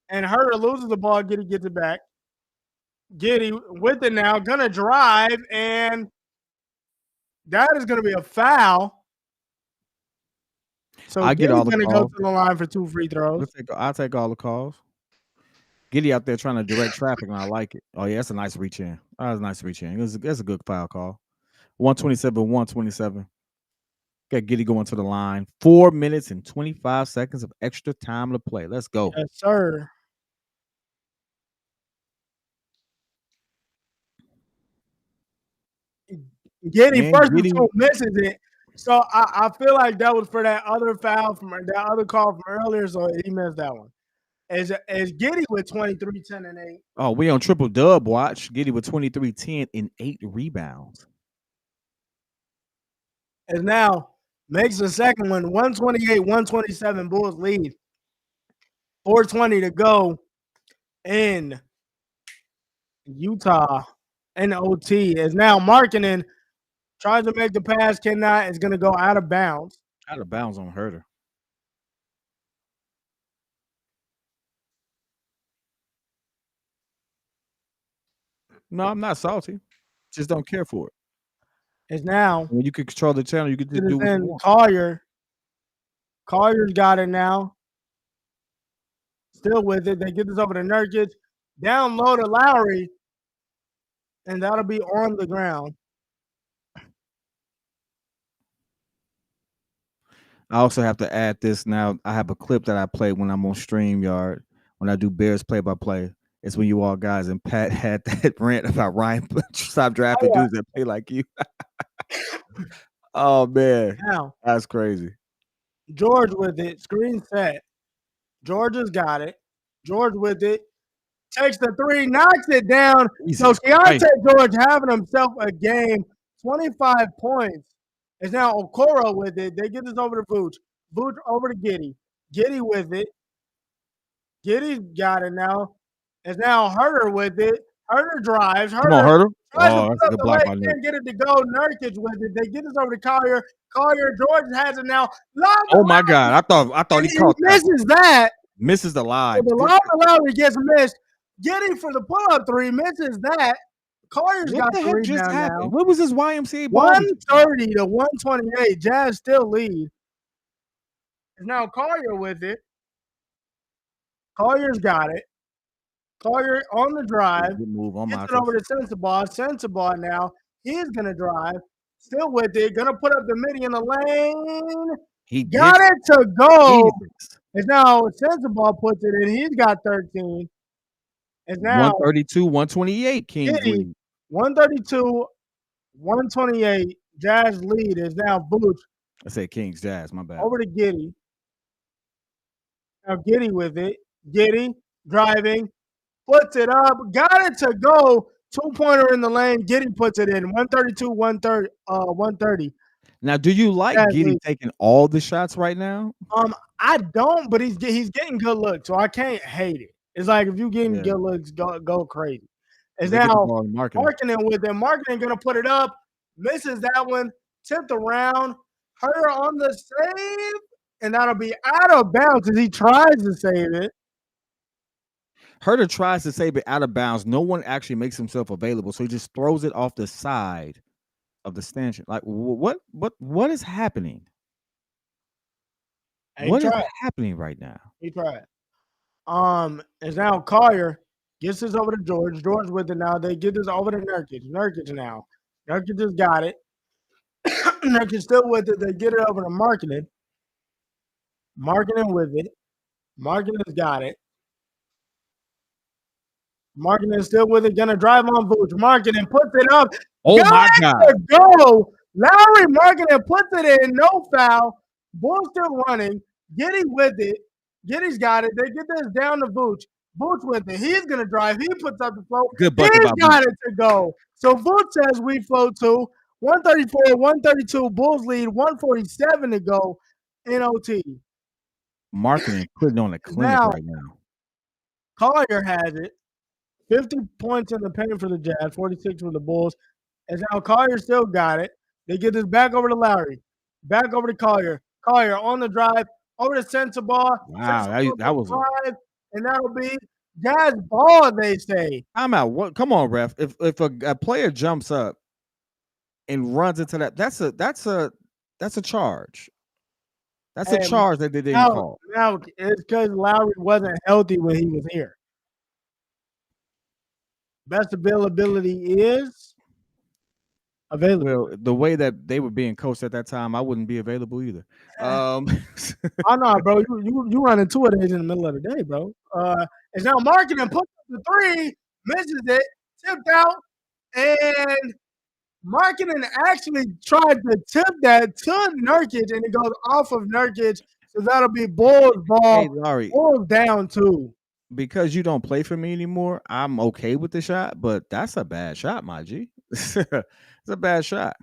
And Herter loses the ball. Giddey gets it back. Giddey with it now. Gonna drive. And that is going to be a foul. So I get all the going to calls. go to the line for 2 free throws. I'll take all the calls. Giddey out there trying to direct traffic, and I like it. Oh, yeah, that's a nice reach in. That was a nice reach in. That's a good foul call. 127. Got Giddey going to the line. 4 minutes and 25 seconds of extra time to play. Let's go. Yes, sir. Giddey first and two misses it. So I feel like that was for that other foul from that other call from earlier. So he missed that one. As Giddey with 23, 10, and 8. Oh, we on triple dub watch. Giddey with 23, 10, and 8 rebounds. As now makes the second one, 128, 127. Bulls lead. 4:20 to go in Utah. And OT is now Markkanen tries to make the pass, cannot. It's going to go out of bounds. Out of bounds on Herter. No, I'm not salty. Just don't care for it. It's now. When you can control the channel, you can just do what you want. Collier. Collier's got it now. Still with it. They get this over to Nurkic. Down low to Lowry. And that'll be on the ground. I also have to add this now. I have a clip that I play when I'm on StreamYard. When I do Bears play-by-play. It's when you all guys and Pat had that rant about Ryan stop drafting dudes that play like you. Oh, man. Now, that's crazy. George with it. Screen set. George has got it. George with it. Takes the three, knocks it down. Jesus so Keontae Christ. George having himself a game. 25 points. It's now Okoro with it. They get this over to Vooch. Vooch over to Giddey. Giddey with it. Giddey's got it now. It's now Herter with it. Herter drives. Come on, Herter. Oh, that's a good block by Nurkic. Can't get it to go. Nurkic with it. They get this over to Collier. Collier, George has it now. Oh my God! I thought he caught that. Misses that. Misses the line. So the Lowry gets missed. Giddey for the pull-up three misses that. Collier's got the rebound now. What was this YMCA? 130 to 128. Jazz still lead. Now Collier with it. Collier's got it. Collier on the drive. Good move on Gets it over to Sensabaugh. Sensabaugh now. He's going to drive. Still with it. Going to put up the midi in the lane. He got it to go. It's now Sensabaugh puts it in. He's got 13. It's now 132, 128. Kings 132, 128. Jazz lead is now Vooch. I said Kings Jazz. My bad. Over to Giddey. Now Giddey with it. Giddey driving. Puts it up. Got it to go. 2-pointer in the lane. Giddey puts it in. 132, 130. Now, do you like Giddey taking all the shots right now? I don't, but he's getting good looks, so I can't hate it. It's like if you getting good looks, go crazy. It's now Markkanen with it. Markkanen gonna put it up. Misses that one. Tipped around. Herter on the save, and that'll be out of bounds as he tries to save it. Herter tries to save it out of bounds. No one actually makes himself available, so he just throws it off the side of the stanchion. Like what is happening? What is happening right now? He tried. It's now Collier gets this over to George. George with it now. They get this over to Nurkic. Nurkic now. Nurkic just got it. Nurkic still with it. They get it over to Markkanen. Markkanen with it. Markkanen's got it. Markkanen still with it. Gonna drive on Vooch. Markkanen puts it up. Oh my God. Go. Lowry Markkanen puts it in. No foul. Bull still running. Giddey with it. Giddey's got it. They get this down to Vooch. Vooch with it. He's going to drive. He puts up the float. Good bucket. He's got it to go. So Voot says we float to 134, 132. Bulls lead 147 to go in OT. Marketing putting on a clinic Now, right now. Collier has it. 50 points in the paint for the Jazz, 46 for the Bulls. And now Collier still got it. They get this back over to Lowry. Back over to Collier. Collier on the drive. Over to Sensabaugh. Wow, that was drive. And that'll be Jazz ball, they say. I'm out. What? Come on, ref. If a player jumps up and runs into that's a charge. That's a charge that they didn't call. Now it's because Lowry wasn't healthy when he was here. Best availability is available. Well, the way that they were being coached at that time, I wouldn't be available either. I know, bro. You running 2 of these in the middle of the day, bro. It's now Marketing puts up the 3, misses it, tipped out, and Marketing actually tried to tip that to Nurkic, and it goes off of Nurkic, so that'll be Bulls ball. Hey, Larry, Bulls down 2. Because you don't play for me anymore, I'm okay with the shot, but that's a bad shot, my G. It's a bad shot.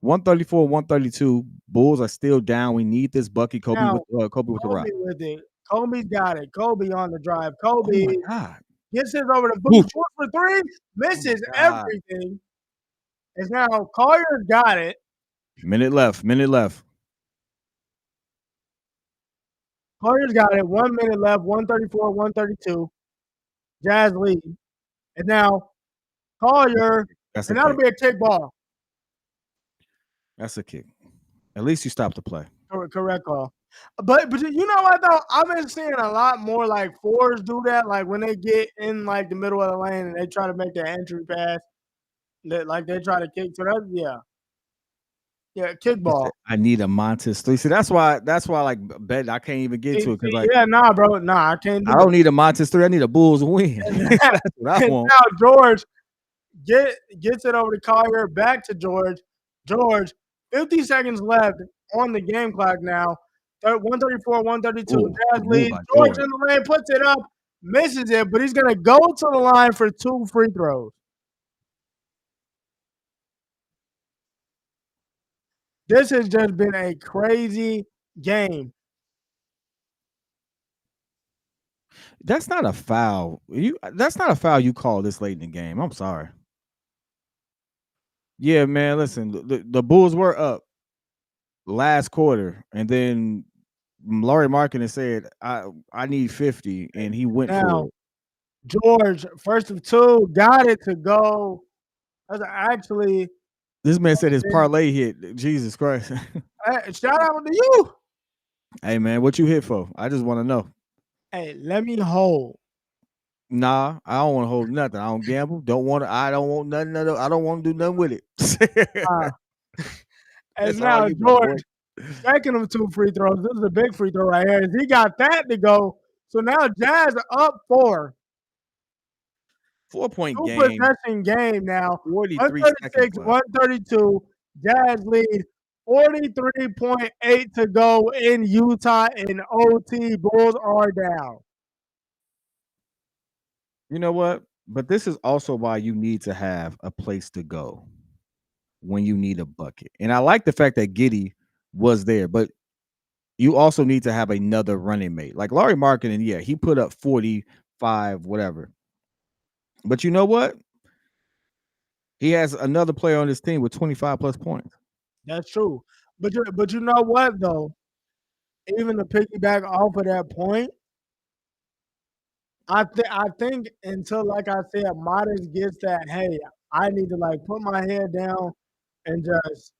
134, 132. Bulls are still down. We need this bucket. Kobe with the rock. With it. Kobe's got it. Kobe on the drive. Kobe gets it over the boot. Shoots for 3. Misses everything. It's now Collier's got it. Minute left. Collier's got it. 1 minute left. 134, 132. Jazz lead. And now Collier. And that'll be a kick ball. That's a kick. At least you stopped the play. Correct call. But you know what though? I've been seeing a lot more like 4s do that. Like when they get in like the middle of the lane and they try to make that entry pass. Like they try to kick. So that's kick ball. I need a Montes 3. See, that's why like bet I can't even get to it because like bro, I can't. I don't need a Montes 3. I need a Bulls win. That's what I want. Now George gets it over to Collier, back to George. George, 50 seconds left on the game clock now. 134, 132. Jazz lead. George in the lane, puts it up, misses it, but he's going to go to the line for 2 free throws. This has just been a crazy game. That's not a foul. That's not a foul you call this late in the game. I'm sorry. Yeah, man, listen, the Bulls were up last quarter, and then Larry Marketing said, I need 50, and he went for it. George, first of 2, got it to go. That's actually... This man said his parlay hit. Jesus Christ. Hey, shout out to you. Hey, man, what you hit for? I just want to know. Hey, let me hold. Nah, I don't want to hold nothing. I don't gamble. I don't want nothing. I don't want to do nothing with it. And now George, second of 2 free throws. This is a big free throw right here. He got that to go. So now Jazz are up 4. 4-point game. Possession game now. 43 136, 132. Jazz lead. 43.8 to go in Utah in OT. Bulls are down. You know what? But this is also why you need to have a place to go when you need a bucket. And I like the fact that Giddey was there, but you also need to have another running mate. Like Larry Marketing, he put up 45, whatever. But you know what? He has another player on his team with 25 plus points. That's true. But you know what, though? Even to piggyback off of that point, I think until, like I said, Modest gets that, hey, I need to, like, put my head down and just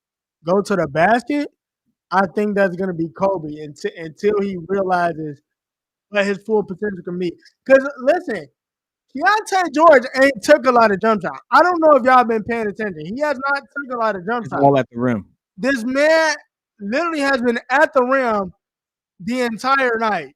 go to the basket, I think that's going to be Kobe until he realizes what his full potential can be. Because, listen, Keontae George ain't took a lot of jump shots. I don't know if y'all been paying attention. He has not took a lot of jump shots. All at the rim. This man literally has been at the rim the entire night.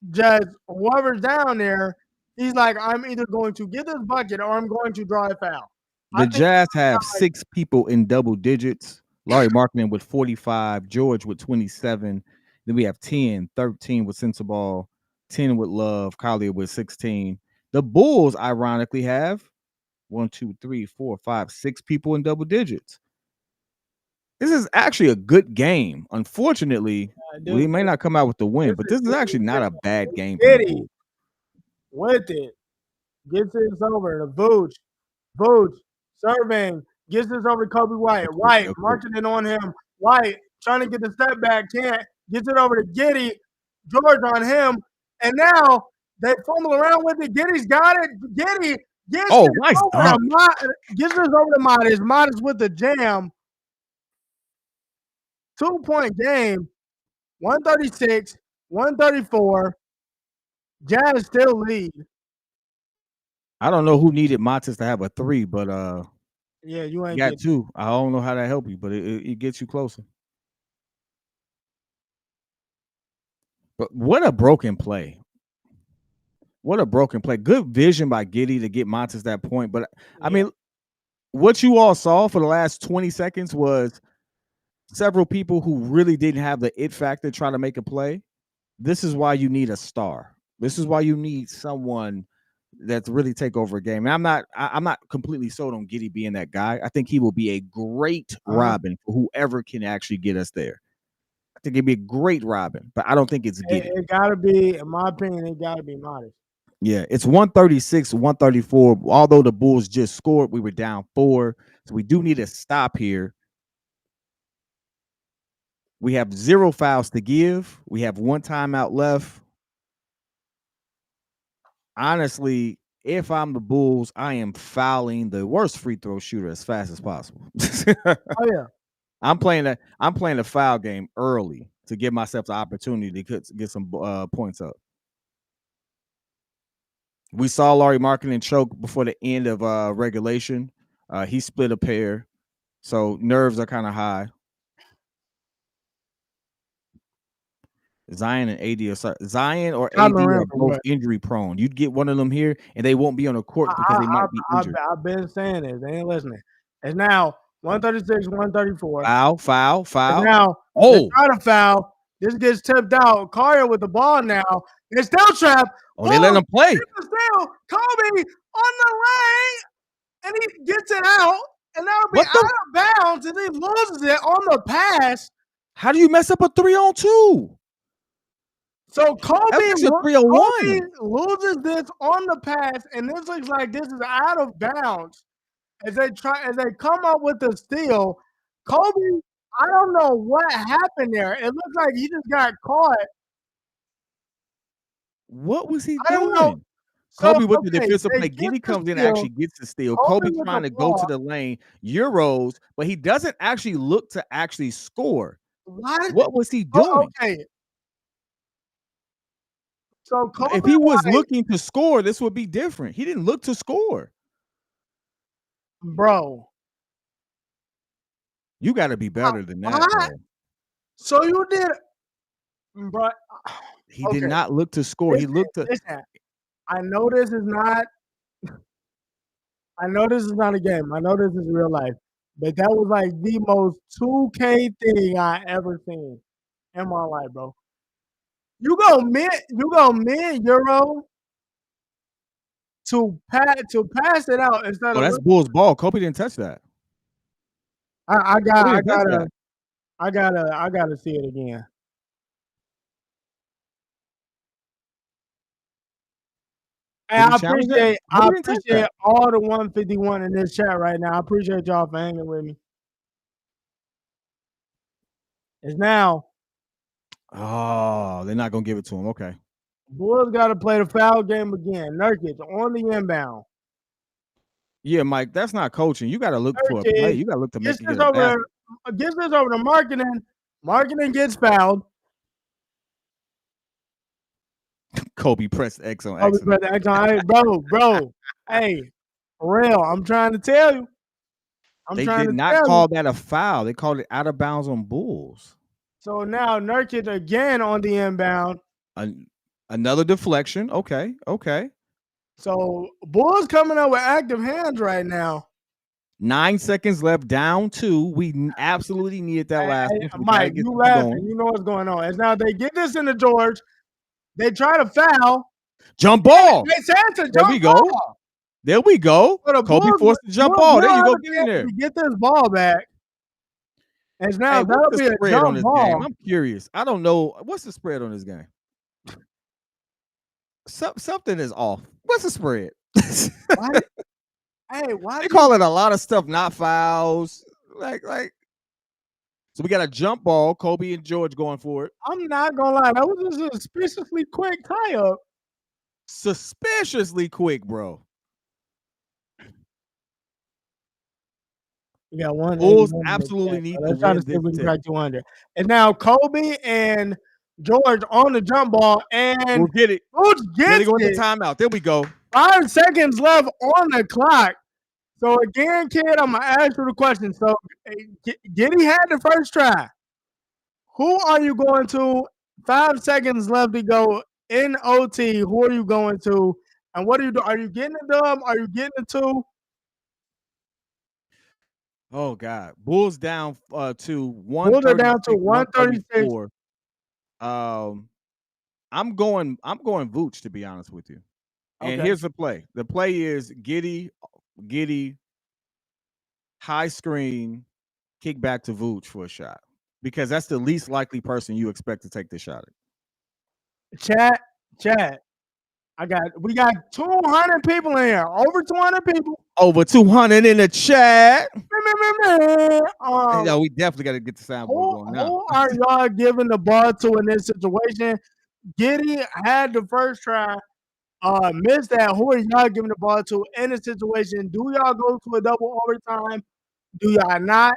Just whoever's down there, he's like, I'm either going to get this bucket or I'm going to draw a foul. The Jazz have 6 people in double digits. Larry Marketing with 45, George with 27. Then we have 10, 13 with Sensabaugh, 10 with Love, Collier with 16. The Bulls, ironically, have 1, 2, 3, 4, 5, 6 people in double digits. This is actually a good game. Unfortunately, we may not come out with the win, but this is actually not a bad game for the Bulls. With it. Gets this over to Vooch. Vooch serving. Gets this over to Kobe White. White marking it on him. White trying to get the step back. Can't. Gets it over to Giddey. George on him. And now they fumble around with it. Giddey's got it. Giddey gets nice gets this over to Modest. Modest with the jam. 2-point game. 136, 134. Jazz still lead. I don't know who needed Matas to have a 3, but yeah, you ain't got 2. I don't know how that helped you, but it gets you closer. But what a broken play. What a broken play. Good vision by Giddey to get Matas that point. But I mean, what you all saw for the last 20 seconds was several people who really didn't have the it factor try to make a play. This is why you need a star. This is why you need someone that's really take over a game. And I'm not completely sold on Giddey being that guy. I think he will be a great Robin for whoever can actually get us there. I think it'd be a great Robin, but I don't think it's Giddey. It gotta be, in my opinion, it gotta be Modest. Yeah, it's 136, 134. Although the Bulls just scored, we were down 4. So we do need a stop here. We have 0 fouls to give. We have 1 timeout left. Honestly, if I'm the Bulls, I am fouling the worst free throw shooter as fast as possible. Oh yeah. I'm playing a foul game early to give myself the opportunity to get some points up. We saw Lauri Markkanen choke before the end of regulation. He split a pair, so nerves are kind of high. Zion and AD or AD are both injury prone. You'd get one of them here, and they won't be on the court because they might be injured. I've been saying this. They ain't listening. It's now 136, 134. Foul. And now, they try to foul. This gets tipped out. Collier with the ball now. It's still trapped. Oh, they let him play. Still, Kobe on the lane, and he gets it out, and that'll be out of bounds, and he loses it on the pass. How do you mess up a 3-on-2? So Kobe loses this on the pass, and this looks like this is out of bounds. As they come up with the steal, Kobe, I don't know what happened there. It looks like he just got caught. What was he doing? I don't know. Kobe with the defensive play. Giddey comes in and actually gets the steal. Kobe trying to go to the lane, Euros, but he doesn't actually look to actually score. What was he doing? Okay. So Kobe, if he was looking to score, this would be different. He didn't look to score. Bro. You got to be better than that, bro. So you did, bro. He did not look to score. He looked to. Listen, I know this is not a game. I know this is real life. But that was like the most 2K thing I ever seen in my life, bro. You go mid Euro to pass it out instead of that's Bulls ball. Kobe didn't touch that. I gotta see it again. And I appreciate all the 151 in this chat right now. I appreciate y'all for hanging with me. It's now. Oh, they're not gonna give it to him. Okay. Bulls got to play the foul game again. Nurkic on the inbound. Yeah, Mike, that's not coaching. You got to look for a play. You got to look to make it get gets this over to Markkanen. Markkanen gets fouled. Kobe pressed X on X. Hey, bro. Hey, for real, I'm trying to tell you. They did not call that a foul. They called it out of bounds on Bulls. So now Nurkic again on the inbound. Another deflection. Okay. So Bulls coming up with active hands right now. 9 seconds left, down 2. We absolutely needed that last one. Mike, you laughing. You know what's going on. It's now they get this into George. They try to foul. Jump ball. They said to there we go. There we go. So the Kobe Bulls forced the jump Bulls ball. There will you go. have Get in there. to get this ball back. And now Hey, that'll what's be the a spread on jump this ball. game? I'm curious. I don't know. What's the spread on this game? Something is off. What's the spread? Why? Hey, why They call it a lot of stuff, not fouls. Like. So we got a jump ball. Kobe and George going for it. I'm not gonna lie, that was a suspiciously quick tie up. Suspiciously quick, bro. We got one. Bulls absolutely need to Let's try to win see if we this can tip. crack 200. And now Kobe and George on the jump ball, and We'll get it. George Then they gets go into it. timeout. There we go. 5 seconds left on the clock. So again, kid, I'm gonna ask you the question. So Giddy had the first try. Who are you going to? 5 seconds left to go in OT. Who are you going to? And what are you doing? Are you getting a dub? Are you getting a 2? Oh God, Bulls down to 136, Bulls are down to 136. 134. I'm going Vooch, to be honest with you. And Okay. here's the play. The play is Giddy, high screen, kick back to Vooch for a shot. Because that's the least likely person you expect to take the shot. Chat. We got 200 people in here. Over 200 people. Over 200 in the chat. No, we definitely got to get the soundboard going now. Who are y'all giving the ball to in this situation? Giddy had the first try. Missed that. Who are y'all giving the ball to in this situation? Do y'all go to a double overtime? Do y'all not?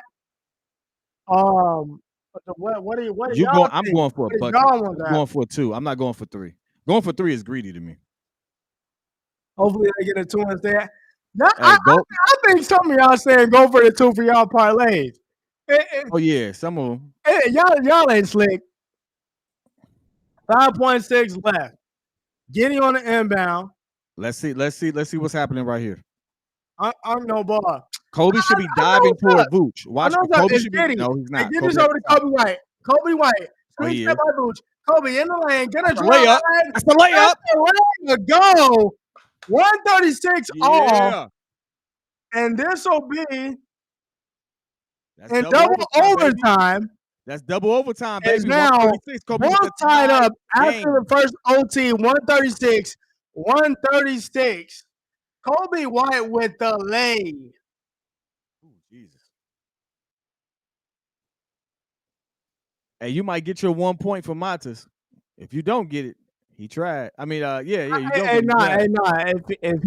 What are y'all I'm think? going for a What bucket. y'all want I'm going for a 2. I'm not going for 3. Going for 3 is greedy to me. Hopefully they get a 2 instead. Hey, I think some of y'all saying go for the 2 for y'all parlays. Oh yeah, some of them. Y'all ain't slick. 5.6 left. Getting on the inbound. Let's see what's happening right here. I'm no ball. Kobe should be diving toward Vooch. Watch. Kobe should be. No, he's not. Get this over to Kobe White. Kobe White. Screen step by Vooch. Kobe in the lane. Get a layup. That's the layup. That's the go. 136 off. And this will be in double overtime. That's double overtime, baby. It's now both tied up after the first OT. 136. 136. Kobe White with the lay. Ooh, Jesus. Hey, you might get your 1 point for Matas. If you don't get it, he tried. I mean, you don't get it. If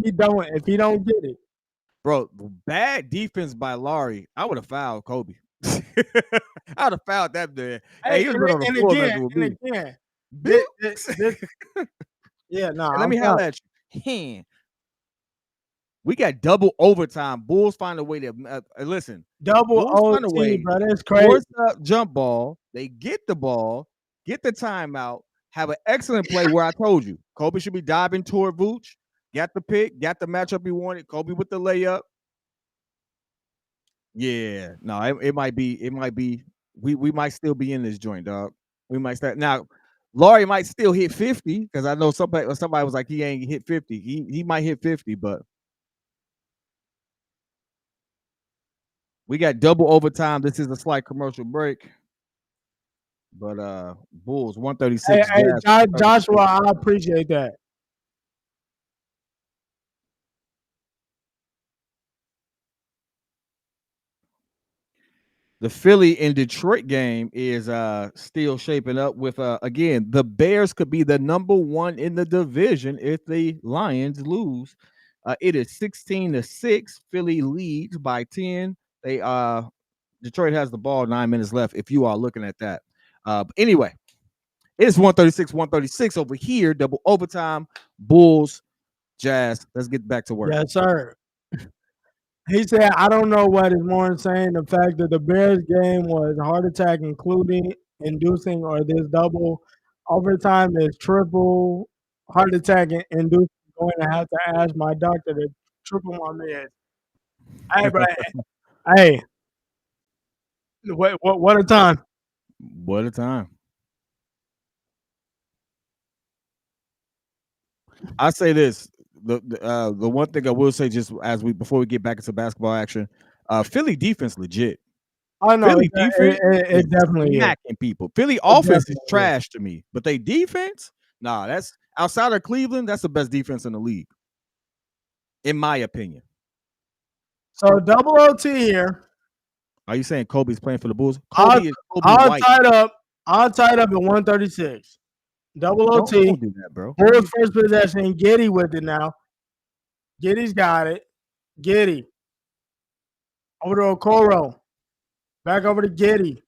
he don't get it. Bro, bad defense by Laurie. I would have fouled Kobe. I would have fouled that man. Hey, he was on the floor messing with me. Let me holler at you. We got double overtime. Bulls find a way to listen. Double OT, bro. That's crazy. Force up jump ball. They get the ball, get the timeout, have an excellent play where I told you Kobe should be diving toward Vooch. Got the pick, got the matchup he wanted. Kobe with the layup. Yeah, no, it might be. We might still be in this joint, dog. We might start now. Laurie might still hit 50 because I know somebody was like he ain't hit 50. He might hit 50, but we got double overtime. This is a slight commercial break. But Bulls 136. Hey, Joshua, I appreciate that. The Philly and Detroit game is still shaping up with again, the Bears could be the number 1 in the division if the Lions lose. It is 16-6. Philly leads by 10. Detroit has the ball, 9 minutes left if you are looking at that. But anyway, it's 136 over here, double overtime. Bulls, Jazz. Let's get back to work. Yes, sir. He said, I don't know what is more insane, the fact that the Bears game was heart attack inducing, or this double overtime is triple heart attack inducing. Going to have to ask my doctor to triple my meds. Hey, bro. Hey. What a time. What a time. I say this. the one thing I will say, just before we get back into basketball action, Philly defense legit. Oh no, Philly defense it definitely is. smacking people. Philly offense is trash to me, but they defense, nah, that's outside of Cleveland, that's the best defense in the league, in my opinion. So double OT here. Are you saying Kobe's playing for the Bulls? Kobe I'll tied up at 136. Double OT. Don't do that, bro. Bulls first possession. Giddey with it now. Giddey's got it. Giddey. Over to Okoro. Back over to Giddey.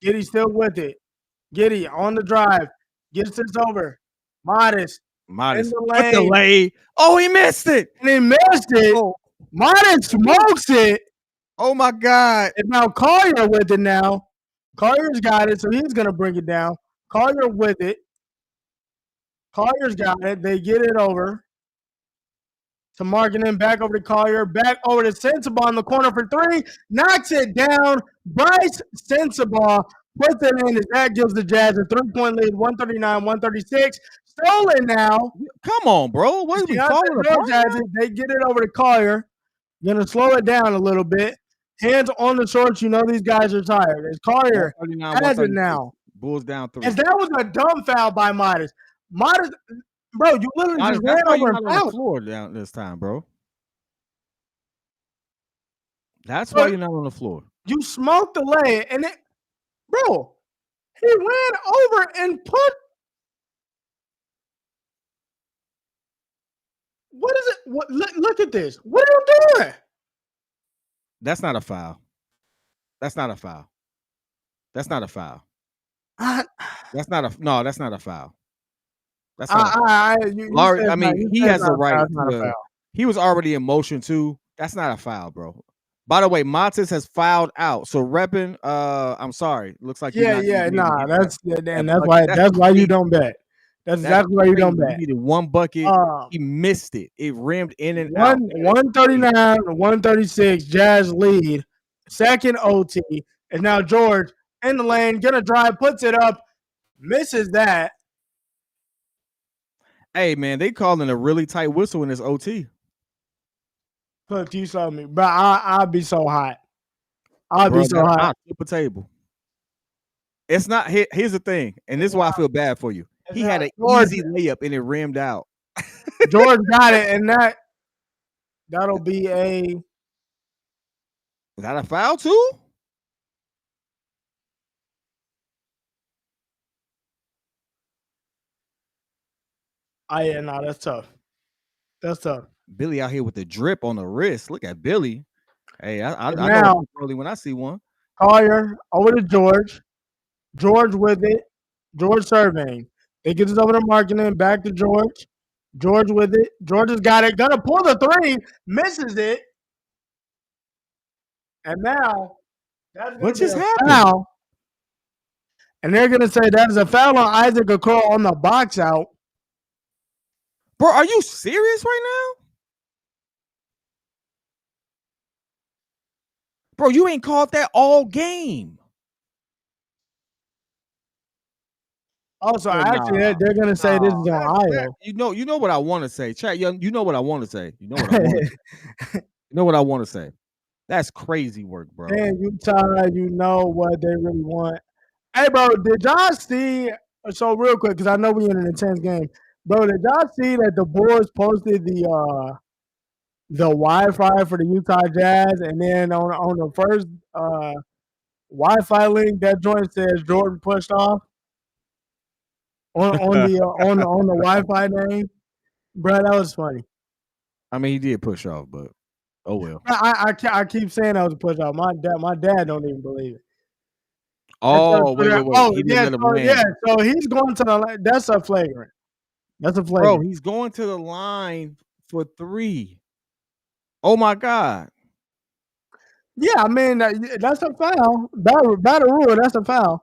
Giddey still with it. Giddey on the drive. Gets this over. Modest. What the lay? Oh, he missed it. And he missed it. Oh. Modest smokes it. Oh, my God. And now Collier with it now. Collier's got it, so he's going to bring it down. Collier with it. Collier's got it. They get it over to Markkanen, back over to Collier, back over to Sensabaugh in the corner for three, knocks it down. Bryce Sensabaugh puts it in, as that gives the Jazz a 3-point lead, 139-136. Stolen now. Come on, bro. What are we falling apart? They get it over to Collier. Going to slow it down a little bit. Hands on the shorts. You know these guys are tired. As Collier has it now. Bulls down 3. And that was a dumb foul by Modest. Modest, bro, you literally just ran over and fouled. On the floor down this time, bro. That's why you're not on the floor. You smoked the lay, and it, bro, he ran over and put. What is it? What? Look at this. What are you doing? That's not a foul. That's not a foul. That's not a foul. That's not a foul. That's not Laurie, I mean, he has a right. He was already in motion too. That's not a foul, bro. By the way, Montes has fouled out. So repping, I'm sorry. Looks like that's why you don't bet. That's exactly why you don't bet. He needed one bucket. He missed it. It rimmed in and out. 139-136. Jazz lead. Second OT. And now George in the lane, gonna drive, puts it up, misses that. Hey man, they calling a really tight whistle in this OT. Look, you saw me, but I'll be so hot. I'll be so hot. Flip a table. It's not. Here's the thing, and this is why I feel bad for you. He had an easy layup and it rimmed out. George got it, and that'll be a. Is that a foul too? Oh yeah, no, that's tough. That's tough. Billy out here with the drip on the wrist. Look at Billy. Hey, I know early when I see one. Collier over to George. George with it. George surveying. They get this over to Markkanen. Back to George. George with it. George has got it. Gonna pull the three. Misses it. And now that's what just happened? Foul. And they're gonna say that is a foul on Isaac Okoro on the box out. Bro, are you serious right now? Bro, you ain't called that all game. Oh, so actually, they're gonna say this is on IO. You know what I want to say, chat. You know what I want to say. You know what I want. You know what I want to say. That's crazy work, bro. Man, Utah, you know what they really want. Hey, bro, did y'all see? So real quick, because I know we in an intense game, bro. Did y'all see that the Bulls posted the Wi-Fi for the Utah Jazz, and then on the first Wi-Fi link, that joint says Jordan pushed off on the Wi-Fi name, bro. That was funny. I mean, he did push off, but oh well. I keep saying that was a push off. My dad don't even believe it. Oh wait. Oh yeah, so he's going to the. That's a flagrant. That's a flagrant. Bro, he's going to the line for 3. Oh my God. Yeah, I mean that's a foul. By the rule, that's a foul.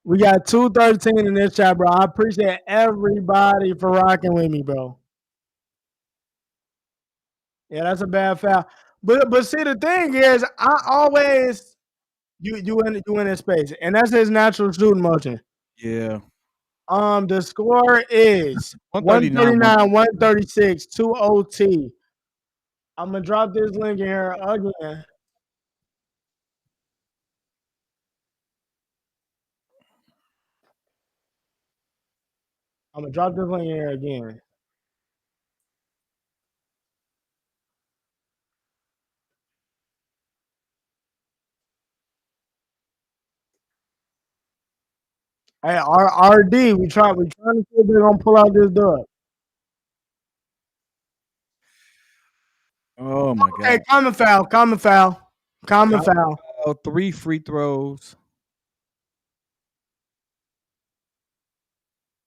We got 213 in this chat, bro. I appreciate everybody for rocking with me, bro. Yeah, that's a bad foul. But see, the thing is, I always you in his space, and that's his natural shooting motion. Yeah. The score is 139, 136, 2 OT. I'm gonna drop this link in here again. I'm gonna drop this link in here again. Hey, RD, we trying to see if they're gonna pull out this dub. Oh my Okay, God. common foul. 3 free throws.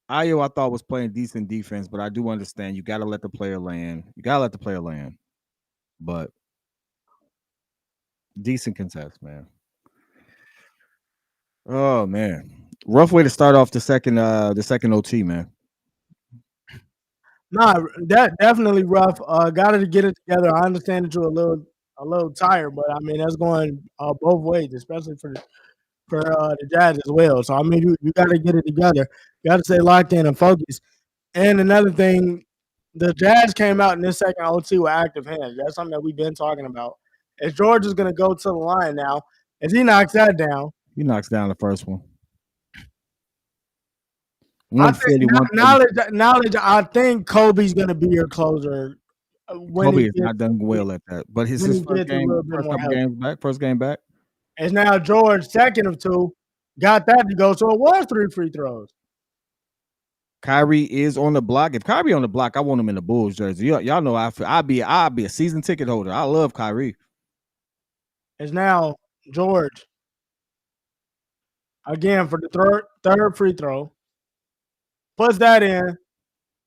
Ayo, I thought was playing decent defense, but I do understand you got to let the player land. But decent contest, man. Oh man, rough way to start off the second OT, man. Nah, that definitely rough. Got to get it together. I understand that you're a little tired, but I mean that's going both ways, especially for the Jazz as well. So I mean you got to get it together. You got to stay locked in and focused. And another thing, the Jazz came out in this second OT with active hands. That's something that we've been talking about. As George is going to go to the line now, as he knocks that down, he knocks down the first one. I think knowledge. I think Kobe's going to be your closer. Kobe is not done well at that, but his first game back. And now George, second of two, got that to go. So it was 3 free throws. Kyrie is on the block. If Kyrie on the block, I want him in the Bulls jersey. Y'all know I'll be a season ticket holder. I love Kyrie. It's now George again for the third free throw. Puts that in.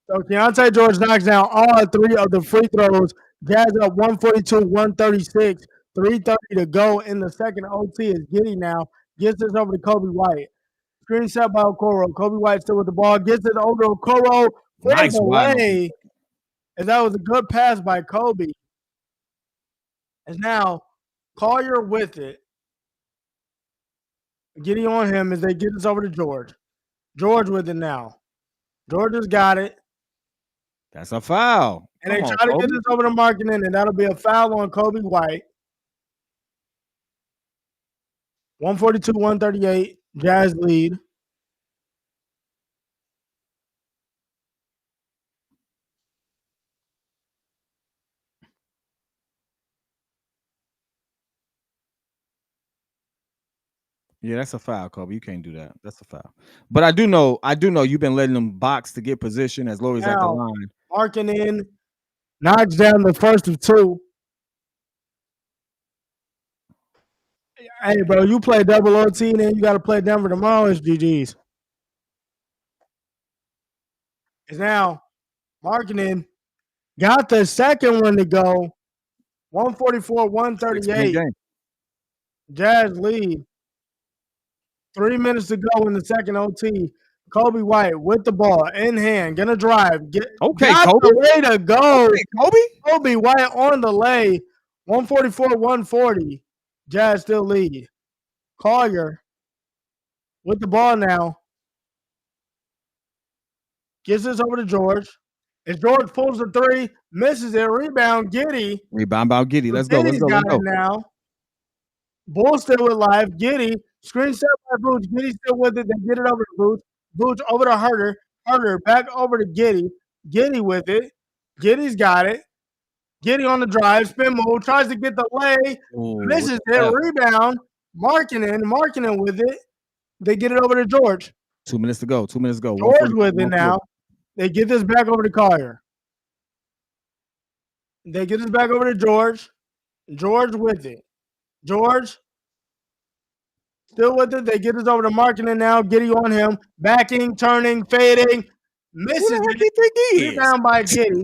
So Keontae George knocks down all 3 of the free throws. Jazz up 142, 136, 3:30 to go in the second OT. Is Giddey now. Gets this over to Kobe White. Screen set by Okoro. Kobe White still with the ball. Gets it over to Okoro. Nice away. And that was a good pass by Kobe. And now Collier with it. Giddey on him as they get this over to George. George with it now. George has got it. That's a foul. And they try to get this over to Markkanen, and that'll be a foul on Kobe White. 142, 138. Jazz lead. Yeah, that's a foul, Kobe. You can't do that. That's a foul. But I do know you've been letting them box to get position as Lori's at the line. Markkanen knocks down the first of 2. Hey, bro, you play double OT, and then you got to play Denver tomorrow. It's GG's. It's now Markkanen got the second one to go. 144, 138. Jazz lead. 3 minutes to go in the second OT. Kobe White with the ball in hand, gonna drive. Kobe. The way to go. Okay, Kobe. Kobe White on the lay. 144, 140. Jazz still lead. Collier with the ball now. Gives this over to George. As George pulls the 3, misses it. Rebound, Giddey. Rebound by Giddey. Let's go. It now. Bull still with live. Giddey. Screen set by Booch. Giddey still with it. They get it over to Booch. Booch over to Herter. Herter back over to Giddey. Giddey with it. Giddey's got it. Giddey on the drive. Spin move. Tries to get the lay. Misses it. Rebound. Markkanen with it. They get it over to George. 2 minutes to go. George with it now. They get this back over to Collier. They get this back over to George. George with it. George still with it. They get this over to Markkanen now. Giddey on him. Backing, turning, fading. Misses it. Rebound by Giddey.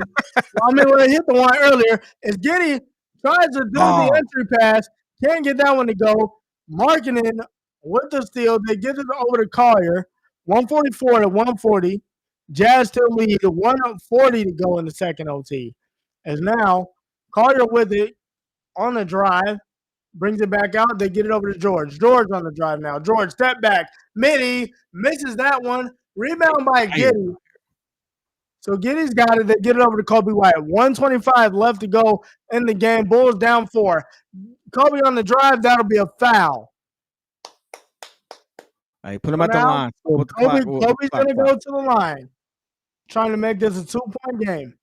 When I hit the one earlier, as Giddey tries to do the entry pass, can't get that one to go. Markkanen with the steal. They get it over to Collier. 144 to 140. Jazz still lead. 140 to go in the second OT. As now, Collier with it on the drive. Brings it back out. They get it over to George. George on the drive now. George, step back. Midi misses that one. Rebound by Giddey. So Giddey's got it. They get it over to Kobe White. 1:25 left to go in the game. Bulls down 4. Kobe on the drive. That'll be a foul. Hey, put him at the line. Kobe's going to go to the line. Trying to make this a 2-point game.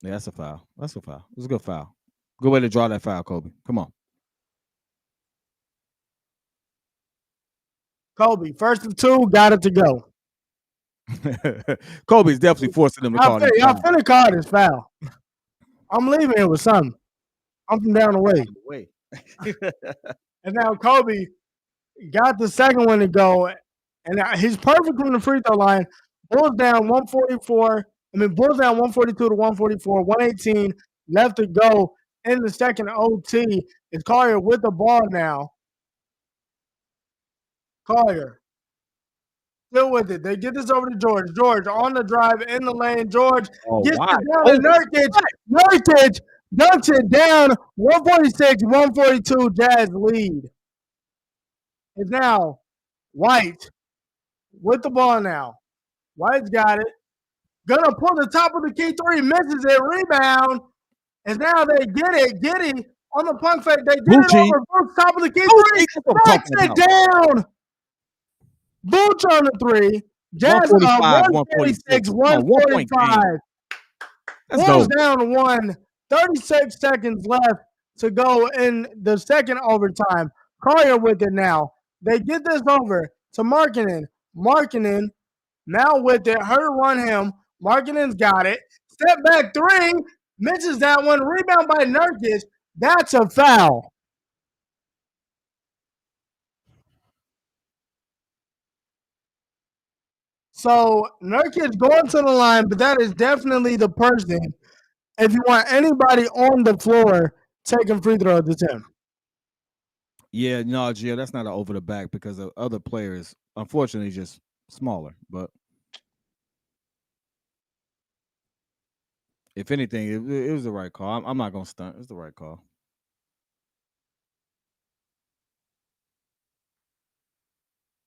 Yeah, that's a foul. That's a foul. It's a good foul. Good way to draw that foul, Kobe. Come on. Kobe, first of 2, got it to go. Kobe's definitely forcing them to call it. Y'all finna call this foul. I'm leaving here with something. I'm from down the way. And now Kobe got the second one to go. And he's perfect from the free throw line. Bulls down 144. Bulls down 142 to 144. 118 left to go in the second OT. It's Collier with the ball now. Collier. Still with it. They get this over to George. George on the drive in the lane. George gets it down to Nurkic. Nurkic dunks it down. 146-142. Jazz lead. It's now White with the ball now. White's got it. Gonna pull the top of the key 3. Misses it. Rebound. And now they get it. Giddey on the punk fake. They get it over Booch. Top of the key 3. Knocks it down. Booch on the 3. Jazz 146, 145. Bulls down 1. 36 seconds left to go in the second overtime. Collier with it now. They get this over to Markkanen. Markkanen now with it. Her run him. Markkanen's got it. Step back 3. Misses that one. Rebound by Nurkic. That's a foul. So Nurkic going to the line, but that is definitely the person. If you want anybody on the floor taking free throws, it's him. Yeah, no, Gio, that's not an over the back because the other players, unfortunately, just smaller. But if anything, it was the right call. I'm not gonna stunt. It's the right call.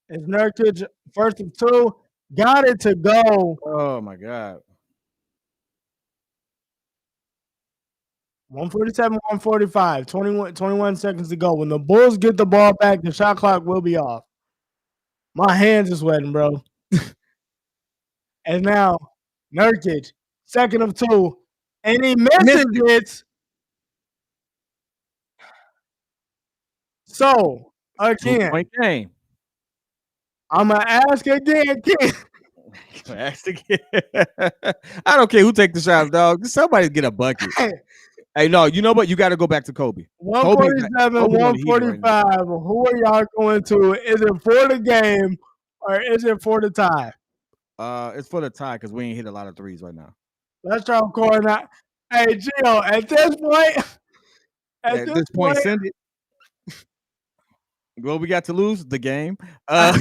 It's Nurkic, first of 2. Got it to go. Oh my God. 147, 145, 21 seconds to go. When the Bulls get the ball back, the shot clock will be off. My hands are sweating, bro. And now, Nurkic, second of 2. And he misses it. So, again, 2-point game. I'm going to ask again. Ask again. I don't care who take the shots, dog. Somebody get a bucket. Hey, no, you know what? You got to go back to Kobe. 147, 145. Who are y'all going to? Is it for the game or is it for the tie? It's for the tie because we ain't hit a lot of threes right now. Let's try calling that. Hey, Gio, at this point, send it. Well, we got to lose the game. Hey, I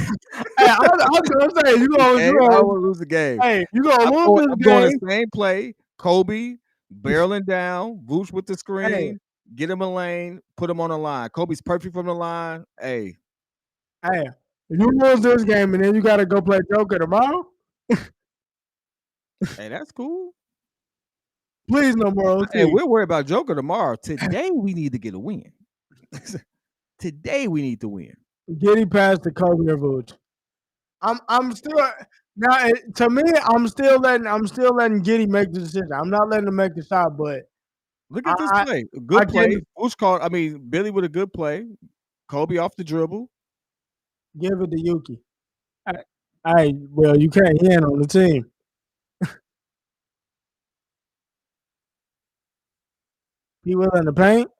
was gonna say you gonna lose the game. Hey, you gonna lose this game? Going the same play. Kobe barreling down, Vooch with the screen, get him a lane, put him on the line. Kobe's perfect from the line. Hey, if you lose this game and then you got to go play Joker tomorrow. Hey, that's cool. Please, no more OT. Hey, we'll worry about Joker tomorrow. Today we need to get a win. Today we need to win. Giddey past the Kobe or Vooch. I'm still now. To me, I'm still letting Giddey make the decision. I'm not letting him make the shot, but look at this play. Good play. Vooch called. Billy with a good play. Kobe off the dribble. Give it to Yuki. Well, you can't. He ain't on the team. He was in the paint.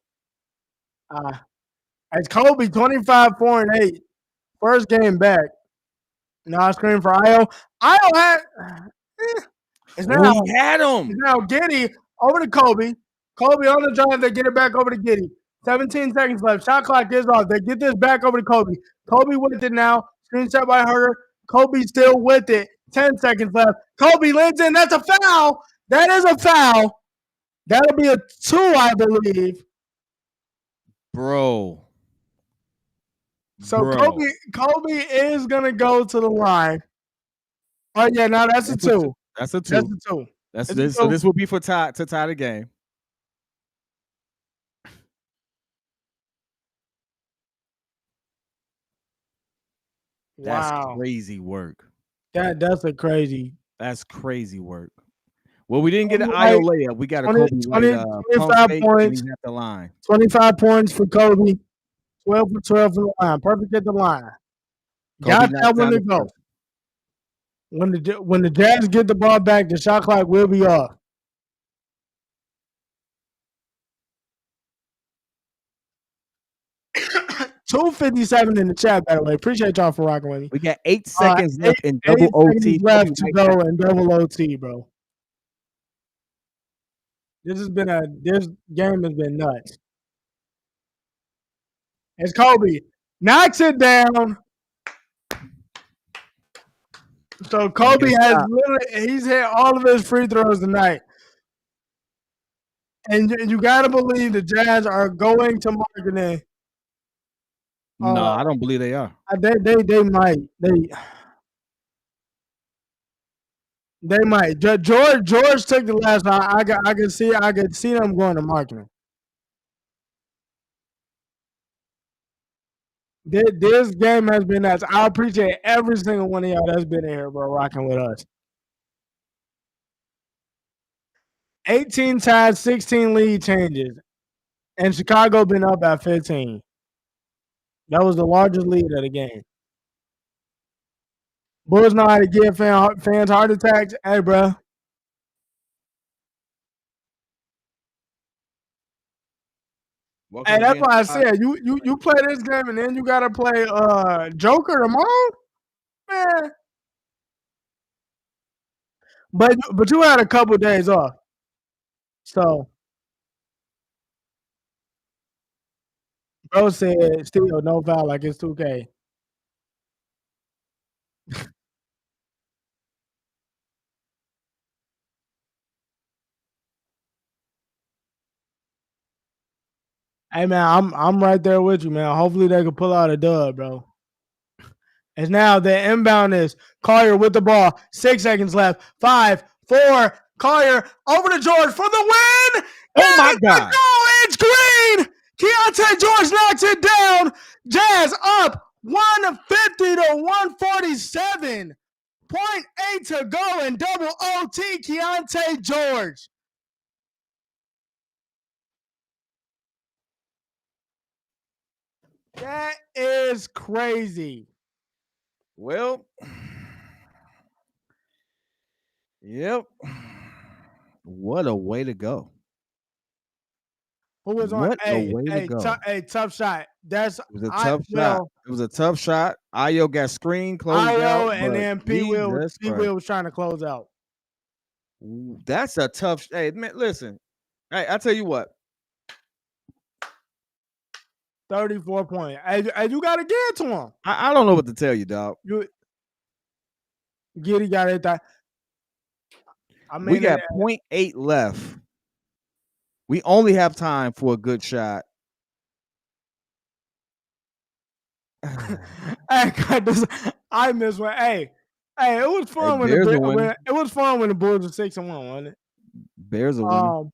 It's Kobe 25, 4, and 8. First game back. Now I scream for Io. Io had it's now he had him. It's now Giddey over to Kobe. Kobe on the drive. They get it back over to Giddey. 17 seconds left. Shot clock is off. They get this back over to Kobe. Kobe with it now. Screenshot by Herter. Kobe still with it. 10 seconds left. Kobe lands in. That's a foul. That is a foul. That'll be a 2, I believe. Bro. So Bro. Kobe is gonna go to the line. Oh yeah, now that's a two. That's a two. That's a two. That's It's a this. So two. this will be for tie the game. That's Wow. crazy work. That's a crazy. That's crazy work. Well, we didn't get an Kobe IO White, layup. We got a 20, Kobe 20, White pump 25 fake, and points. he's at the line. 25 points for Kobe. 12 for 12 from the line. Perfect at the line. Got that one to go. When the Jazz get the ball back, the shot clock will be off. $2.57 in the chat, by the way. Appreciate y'all for rocking with me. We got 8 seconds left in double OT. Left to go in double OT, bro. This game has been nuts. It's Kobe. Knocks it down. So Kobe he's hit all of his free throws tonight. And you gotta believe the Jazz are going to marketing. No, I don't believe they are. They might. They might. George took the last night. I could see them going to marketing. This game has been nuts. I appreciate every single one of y'all that's been in here, bro, rocking with us. 18 ties, 16 lead changes. And Chicago been up at 15. That was the largest lead of the game. Bulls know how to give fans heart attacks. Hey, bro. Hey, that's why I said you play this game and then you gotta play Joker tomorrow, man. But you had a couple days off, so bro said still no foul like it's 2K. Hey man, I'm right there with you, man. Hopefully they can pull out a dub, bro. And now the inbound is Collier with the ball. 6 seconds left. 5, 4. Collier over to George for the win. Oh my God! It's green. Keontae George knocks it down. Jazz up 150 to 147. 0.8 to go in double OT. Keontae George. That is crazy. Well, yep. What a way to go. Who was on? Tough shot. It was a tough shot. It was a tough shot. Ayo got screen closed out, and then P. Will was trying to close out. That's a tough. Hey, man, listen. Hey, I tell you what. 34 points. Hey, you got to get it to him. I don't know what to tell you, dog. Giddy got it. We got 0.8 left. We only have time for a good shot. I miss one. Hey, it was fun when the Bulls were 6-1, wasn't it? Bears are winning.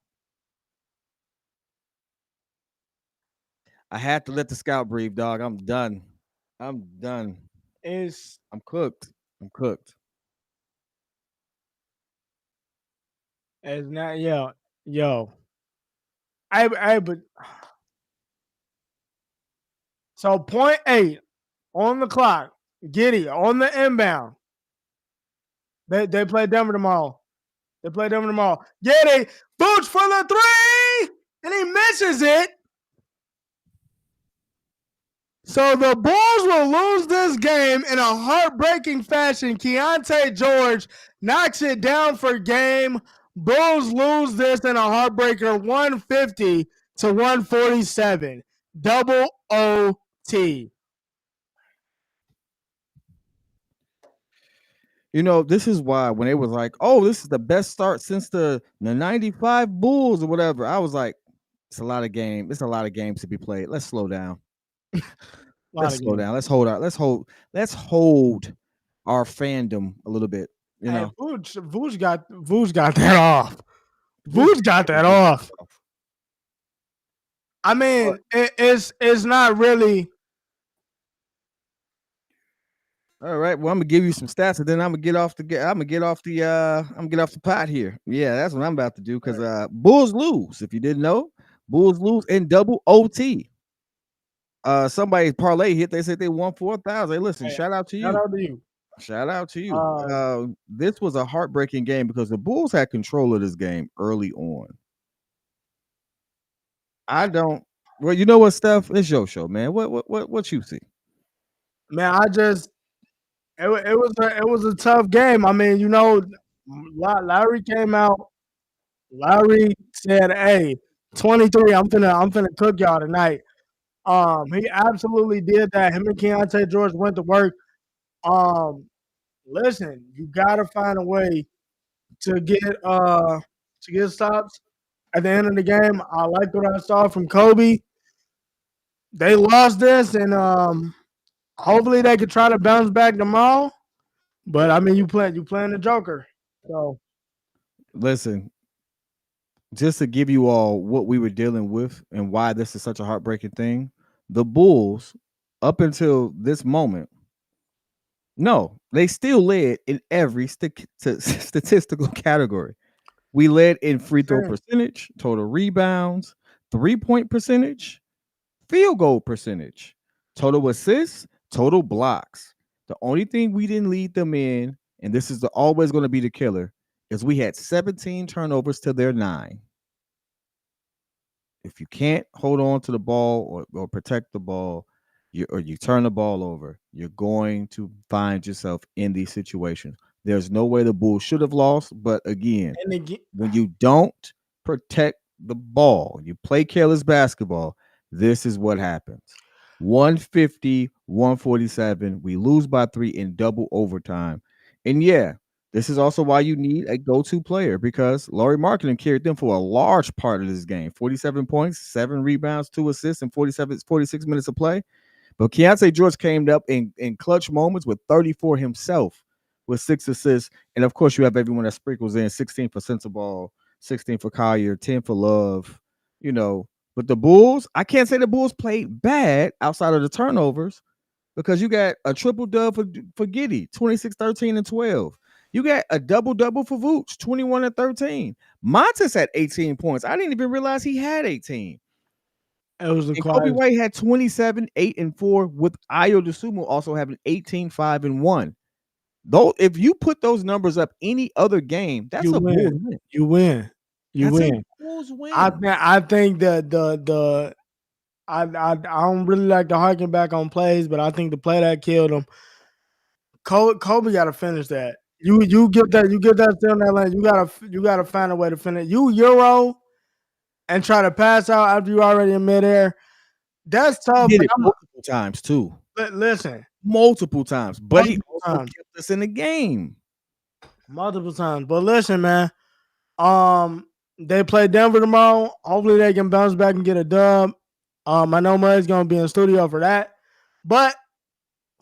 I had to let the scout breathe, dog. I'm done. I'm cooked. It's not yo. But so 0.8 on the clock. Giddy on the inbound. They play Denver tomorrow. Giddy boots for the 3, and he misses it. So the Bulls will lose this game in a heartbreaking fashion. Keontae George knocks it down for game. Bulls lose this in a heartbreaker, 150 to 147. Double OT. You know, this is why when they was like, oh, this is the best start since the 95 Bulls or whatever, I was like, it's a lot of games to be played. Let's slow down. Let's slow down. Let's hold our fandom a little bit. You know, Vooch got that off. Vooch got that off. I mean, it's not really. All right. Well, I'm gonna give you some stats, and then I'm gonna get off the pot here. Yeah, that's what I'm about to do because Bulls lose. If you didn't know, Bulls lose in double OT. Somebody parlay hit. They said they won 4,000. Hey, listen, shout out to you. Shout out to you. This was a heartbreaking game because the Bulls had control of this game early on. Well, you know what, Steph? It's your show, man. What you see? Man, it was a tough game. I mean, you know, Larry came out. Larry said, "Hey, 23. I'm finna cook y'all tonight." He absolutely did that. Him and Keontae George went to work. Listen, you gotta find a way to get stops at the end of the game. I like what I saw from Kobe. They lost this, and hopefully they could try to bounce back tomorrow. But I mean, you playing the Joker. So listen, just to give you all what we were dealing with and why this is such a heartbreaking thing, the Bulls, up until this moment, no, they still led in every statistical category. We led in free throw percentage, total rebounds, 3-point percentage, field goal percentage, total assists, total blocks. The only thing we didn't lead them in, and this is always going to be the killer, is we had 17 turnovers to their 9. If you can't hold on to the ball or protect the ball, you turn the ball over, you're going to find yourself in these situations. There's no way the Bulls should have lost, but again, when you don't protect the ball, you play careless basketball, this is what happens. 150, 147. We lose by 3 in double overtime. And yeah, this is also why you need a go-to player because Lauri Markkanen carried them for a large part of this game. 47 points, 7 rebounds, 2 assists, and 46 minutes of play. But Keontae George came up in clutch moments with 34 himself with 6 assists. And, of course, you have everyone that sprinkles in 16 for Sensabaugh, 16 for Collier, 10 for Love, you know. But the Bulls, I can't say the Bulls played bad outside of the turnovers because you got a triple-dub for Giddey, 26, 13, and 12. You got a double-double for Vooch, 21 and 13. Montes had 18 points. I didn't even realize he had 18. Kobe White had 27, 8, and 4, with Ayo Dosunmu also having 18, 5, and 1. Though, if you put those numbers up any other game, that's a Bulls win. You win. You win. Bulls win. I think that I don't really like to harken back on plays, but I think the play that killed him, Kobe got to finish that. You get that still in that lane. You gotta find a way to finish. You Euro and try to pass out after you already in midair. That's tough. He did it multiple times too. Listen, multiple times, but he also kept us in the game multiple times. But listen, man, they play Denver tomorrow. Hopefully, they can bounce back and get a dub. I know Murray's gonna be in studio for that, but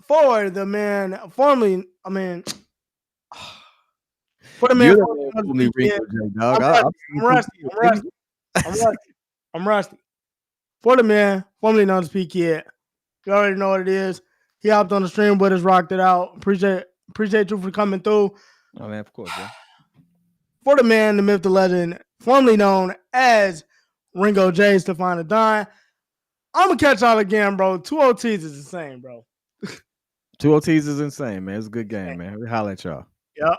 for the man, formerly, I mean. For the man, I'm rusty. For the man, formerly known as P Kid, you already know what it is. He hopped on the stream with us, rocked it out. Appreciate you for coming through. Oh man, of course, bro. For the man, the myth, the legend, formerly known as Ringo J. Stefan Adon. I'm gonna catch y'all again, bro. 2 OTs is insane, bro. 2 OTs is insane, man. It's a good game, man. We holla at y'all. Yep.